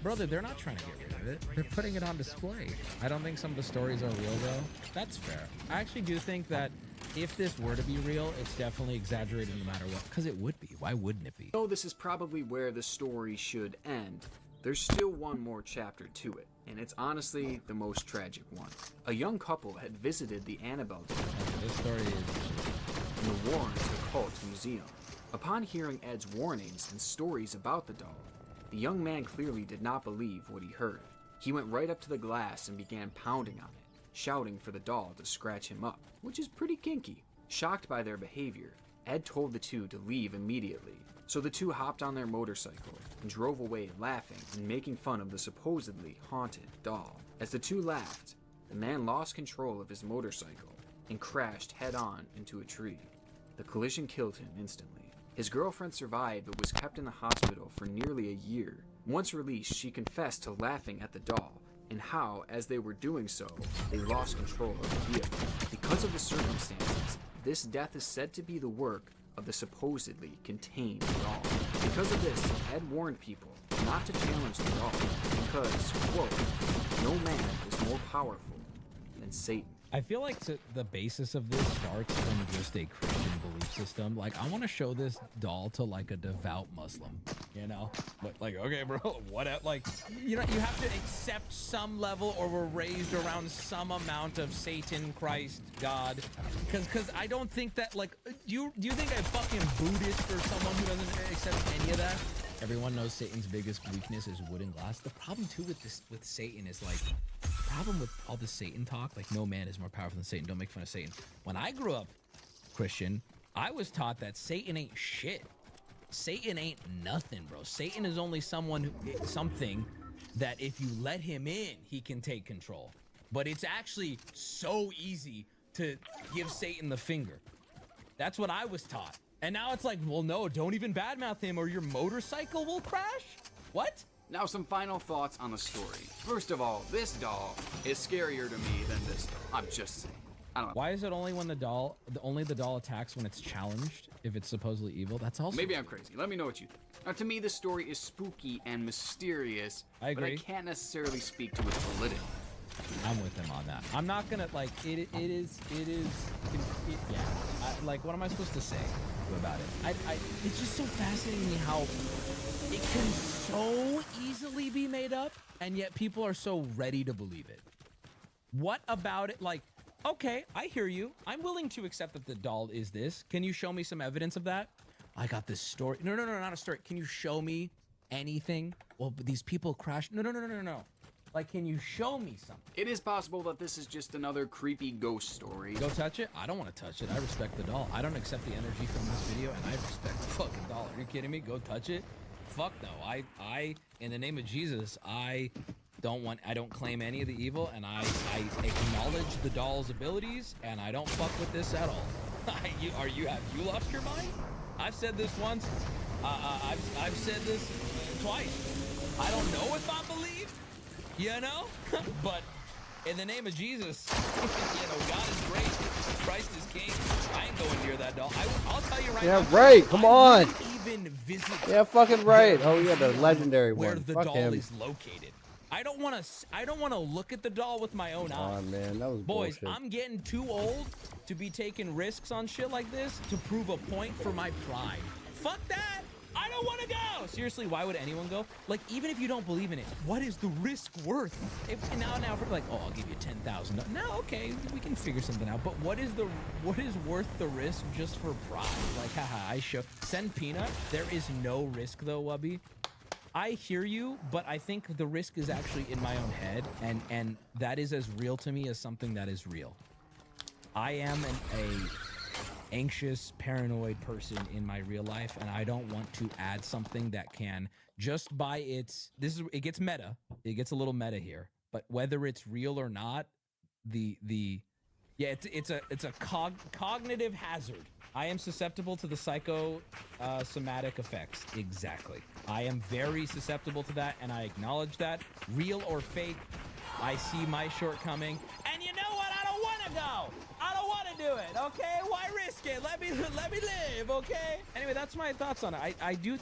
Brother, they're not trying to get rid of it. They're putting it on display. I don't think some of the stories are real, though. That's fair. I actually do think that if this were to be real, it's definitely exaggerated no matter what. Because it would be. Why wouldn't it be? Though this is probably where the story should end, there's still one more chapter to it, and it's honestly the most tragic one. A young couple had visited the Annabelle doll. This story is in the Warrens Occult Museum. Upon hearing Ed's warnings and stories about the doll, the young man clearly did not believe what he heard. He went right up to the glass and began pounding on it, shouting for the doll to scratch him up, which is pretty kinky. Shocked by their behavior, Ed told the two to leave immediately. So the two hopped on their motorcycle and drove away laughing and making fun of the supposedly haunted doll. As the two laughed, the man lost control of his motorcycle and crashed head-on into a tree. The collision killed him instantly. His girlfriend survived but was kept in the hospital for nearly a year. Once released, she confessed to laughing at the doll and how, as they were doing so, they lost control of the vehicle. Because of the circumstances, this death is said to be the work of the supposedly contained doll. Because of this, Ed warned people not to challenge the doll because, quote, no man is more powerful than Satan. I feel like the basis of this starts from just a Christian belief system. Like, I want to show this doll to like a devout Muslim, you know? But like, okay, bro, what? Like, you know, you have to accept some level, or we're raised around some amount of Satan, Christ, God. Because I don't think that, like, do you think a fucking Buddhist or someone who doesn't accept any of that? Everyone knows Satan's biggest weakness is wood and glass. The problem too with Satan is like, the problem with all this Satan talk, like no man is more powerful than Satan. Don't make fun of Satan. When I grew up Christian, I was taught that Satan ain't shit. Satan ain't nothing, bro. Satan is only something that if you let him in, he can take control. But it's actually so easy to give Satan the finger. That's what I was taught. And now it's like, well, no, don't even badmouth him or your motorcycle will crash? What? Now some final thoughts on the story. First of all, this doll is scarier to me than this doll. I'm just saying. I don't know. Why is it only when the doll attacks when it's challenged, if it's supposedly evil? That's also... Maybe I'm crazy. Let me know what you think. Now, to me, this story is spooky and mysterious. I agree. But I can't necessarily speak to its validity. I'm with him on that. I'm not gonna, like, it is, yeah. Like, what am I supposed to say about it? It's just so fascinating to me how it can so easily be made up, and yet people are so ready to believe it. What about it? Like, okay, I hear you. I'm willing to accept that the doll is this. Can you show me some evidence of that? I got this story. No, not a story. Can you show me anything? Well, but these people crashed. No. Like, can you show me something? It is possible that this is just another creepy ghost story. Go touch it? I don't want to touch it. I respect the doll. I don't accept the energy from this video, and I respect the fucking doll. Are you kidding me? Go touch it? Fuck no. I in the name of Jesus, I don't claim any of the evil, and I acknowledge the doll's abilities, and I don't fuck with this at all. Have you lost your mind? I've said this once. I've said this twice. I don't know if I believe. You know, but in the name of Jesus, you know, God is great. Christ is king. I ain't going near that doll. I'll tell you right now. Yeah, right. Come on. Even visit. Yeah, fucking right. Oh yeah, the legendary where one. the Fuck doll him. is located. I don't want to look at the doll with my own eyes. Oh man, that was Boys, bullshit. I'm getting too old to be taking risks on shit like this to prove a point for my pride. Fuck that. I don't want to go. Seriously, why would anyone go? Like, even if you don't believe in it, what is the risk worth? Now, if we're like, oh, I'll give you $10,000. No, okay, we can figure something out. But what is worth the risk just for pride? Like, haha, send Peanut. There is no risk though, Wubby. I hear you, but I think the risk is actually in my own head, and that is as real to me as something that is real. I am a anxious, paranoid person in my real life, and I don't want to add something that can just by it gets meta. It gets a little meta here, but whether it's real or not, it's a cognitive hazard. I am susceptible to the psychosomatic effects. Exactly. I am very susceptible to that, and I acknowledge that. Real or fake, I see my shortcoming. And you know what? I don't want want to go. I don't want to do it. Okay, why risk it? Let me live. Okay. Anyway, that's my thoughts on it. I do.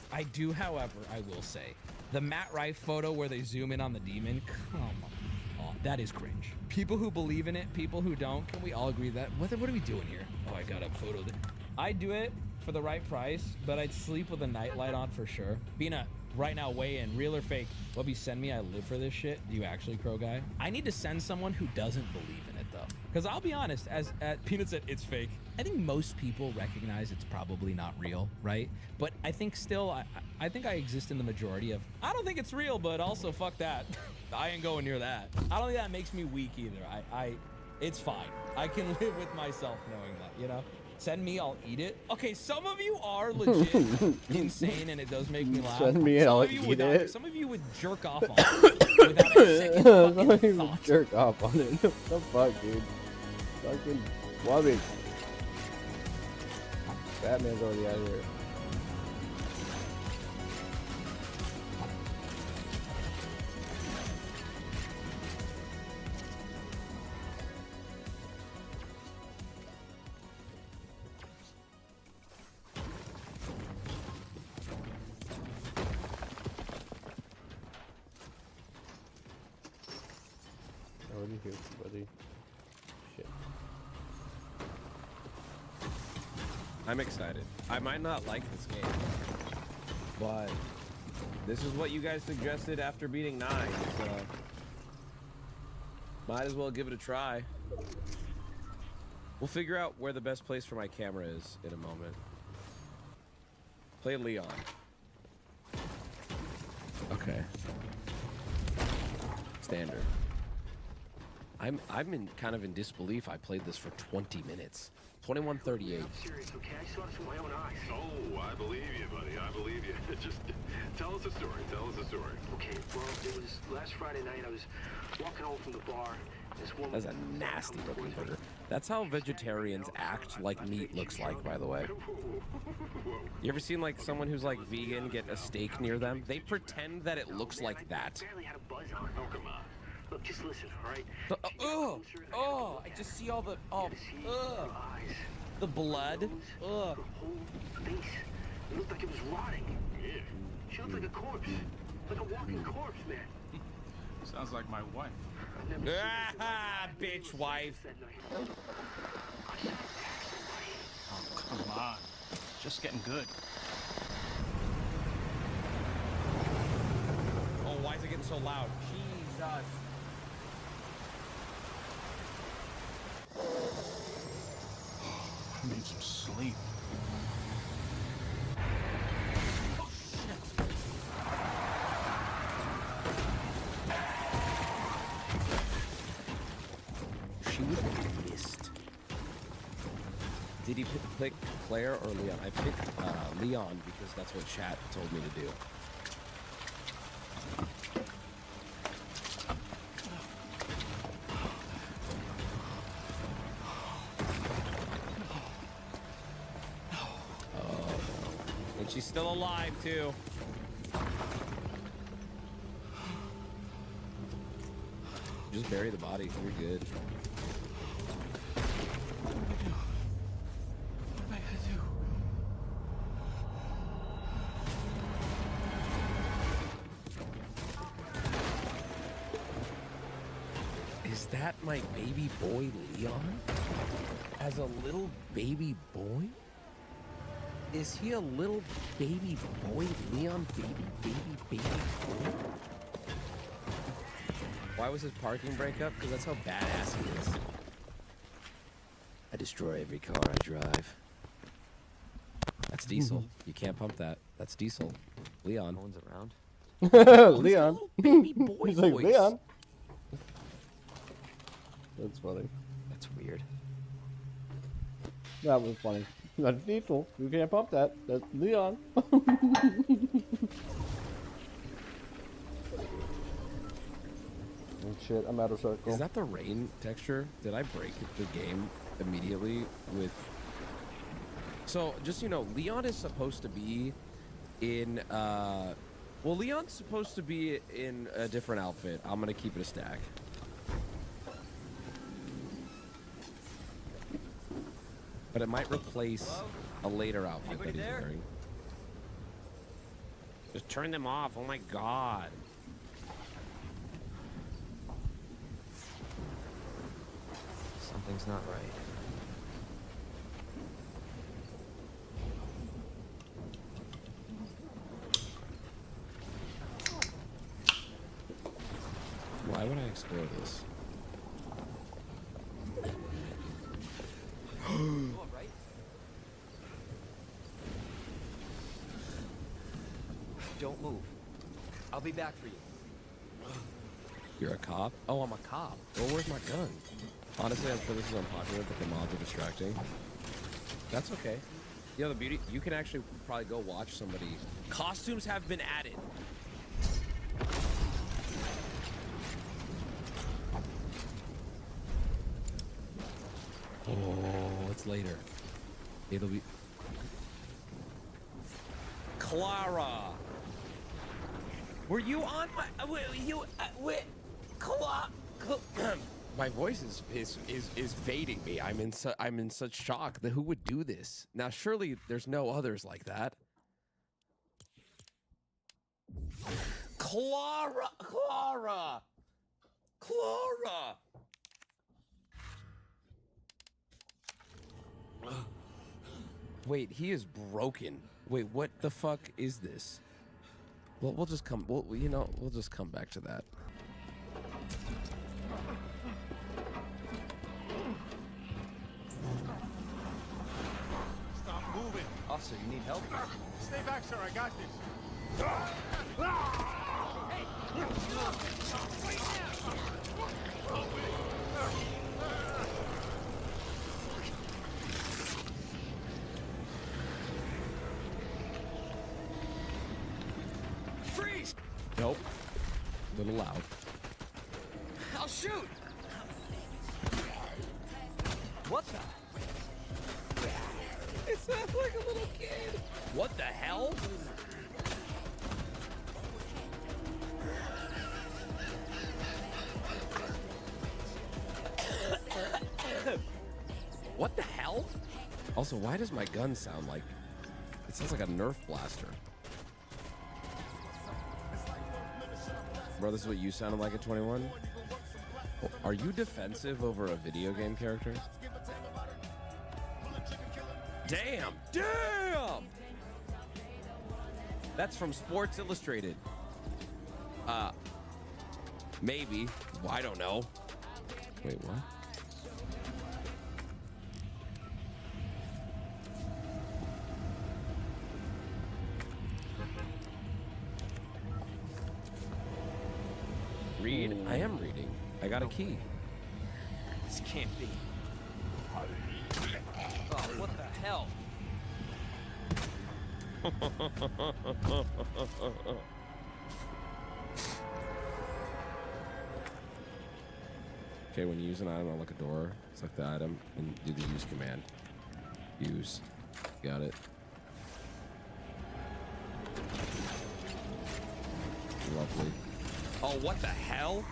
However, I will say, the Matt Rife photo where they zoom in on the demon. Come on, that is cringe. People who believe in it, people who don't. Can we all agree that? What are we doing here? Oh, I got a photo. I do it for the right price, but I'd sleep with a nightlight on for sure. Bina, right now, weigh in, real or fake. Wubby, send me. I live for this shit. Do you actually, Crow Guy? I need to send someone who doesn't believe in it though, because I'll be honest. As Peanut said, it's fake. I think most people recognize it's probably not real, right? But I think still, I think I exist in the majority of. I don't think it's real, but also fuck that. I ain't going near that. I don't think that makes me weak either. It's fine. I can live with myself knowing that, you know. Send me, I'll eat it. Okay, some of you are legit insane, and it does make me laugh. Send me, I'll eat it. Some of you would jerk off on it without a second fucking thought. Jerk off on it. What the fuck, dude? Fucking Wubby. Batman's already out here. Already here, buddy. Shit. I'm excited. I might not like this game, but this is what you guys suggested after beating 9, so might as well give it a try. We'll figure out where the best place for my camera is in a moment. Play Leon. Okay. Standard. I'm in kind of in disbelief. I played this for 20 minutes. 21:38. I'm serious, okay? I saw this with my own eyes. Oh, I believe you, buddy. I believe you. Just tell us a story. Tell us a story. Okay, well, it was last Friday night. I was walking home from the bar. This woman. That's a nasty looking burger. That's how vegetarians act like meat looks like, by the way. You ever seen like someone who's like vegan get a steak near them? They pretend that it looks like that. Barely had a buzz on. Oh, come on. Look, just listen, all right? Oh, I just see all the, the blood. Her whole face. It looked like it was rotting. Yeah. She looked like a corpse. Like a walking corpse, man. Sounds like my wife. Ah, bitch wife. Oh, come on. Just getting good. Oh, why is it getting so loud? Jesus. I need some sleep. She would have missed. Did he pick Claire or Leon? I picked Leon because that's what chat told me to do. She's still alive, too. Just bury the body. You're good. What am I gonna do? Is that my baby boy, Leon? As a little baby boy? Is he a little baby boy, Leon? Baby boy? Why was his parking brake up? Because that's how badass he is. I destroy every car I drive. That's diesel. You can't pump that. That's diesel. Leon. No one's around. Leon. Baby boy He's like, voice. Leon. That's funny. That's weird. That was funny. That's diesel. You can't pump that. That's Leon. Oh shit, I'm out of circle. Is that the rain texture? Did I break the game immediately with... So, just so you know, Leon is supposed to be in, well, Leon's supposed to be in a different outfit. I'm gonna keep it a stack. but it might replace a later outfit that he's wearing. Just turn them off. Oh my god. Something's not right. Why would I explore this? Don't move. I'll be back for you. You're a cop? Oh, I'm a cop. Well, where's my gun? Honestly, I'm sure this is unpopular, but the mods are distracting. That's okay. You know, the beauty, you can actually probably go watch somebody. Costumes have been added. Oh, it's later. It'll be... Clara! Were you on my... My voice is fading me. I'm in such shock that who would do this? Now surely there's no others like that. Clara! Wait, he is broken. Wait, what the fuck is this? Well, we'll just come back to that. Stop moving. Officer, you need help? Stay back, sir. I got this. Freeze! Nope. A little loud. I'll shoot! What the? It sounds like a little kid. What the hell? What the hell? Also, why does my gun sound like... It sounds like a Nerf blaster. Bro, this is what you sounded like at 21? Are you defensive over a video game character? Damn! Damn! That's from Sports Illustrated. Maybe. Well, I don't know. Wait, what? Read? I am reading. I got a key. This can't be. Oh, what the hell? Okay, when you use an item on like a door, select the item and do the use command. Use. Got it. Lovely. Oh, what the hell?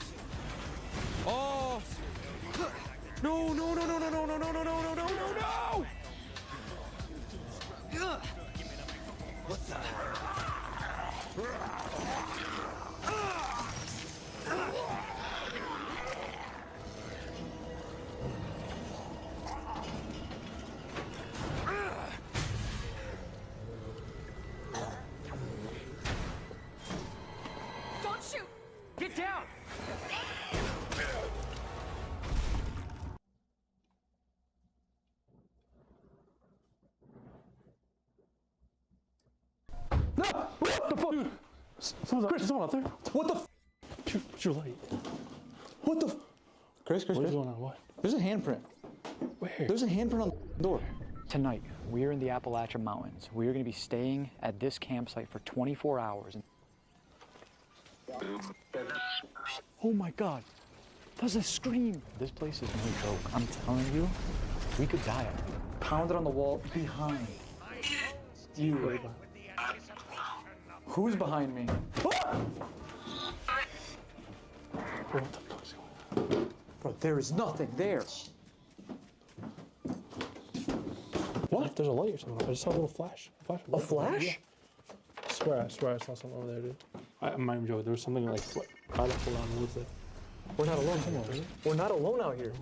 Oh! No, no, no, no, no, no, no, no, no, no, no, no, no, no! What the? Don't shoot! Get down! No! What the fuck? Chris, someone out there. What the f? Shoot your light. What the f? Chris, What's going on what? There's a handprint. Where? There's a handprint on the door. Tonight, we are in the Appalachian Mountains. We are going to be staying at this campsite for 24 hours. Oh my God, that's a scream. This place is no joke. I'm telling you, we could die. Pounded on the wall behind you. Who's behind me? Bro, there is nothing there. What? There's a light or something. I just saw a little flash. A flash? Yeah. I swear I saw something over there, dude. I'm not even joking. There was something like right up around the roof there. We're not alone. Come on, we're not alone out here.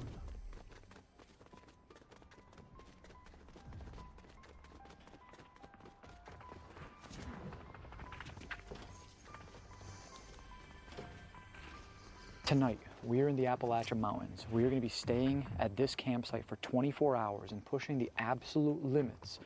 Tonight, we're in the Appalachian Mountains. We're going to be staying at this campsite for 24 hours and pushing the absolute limits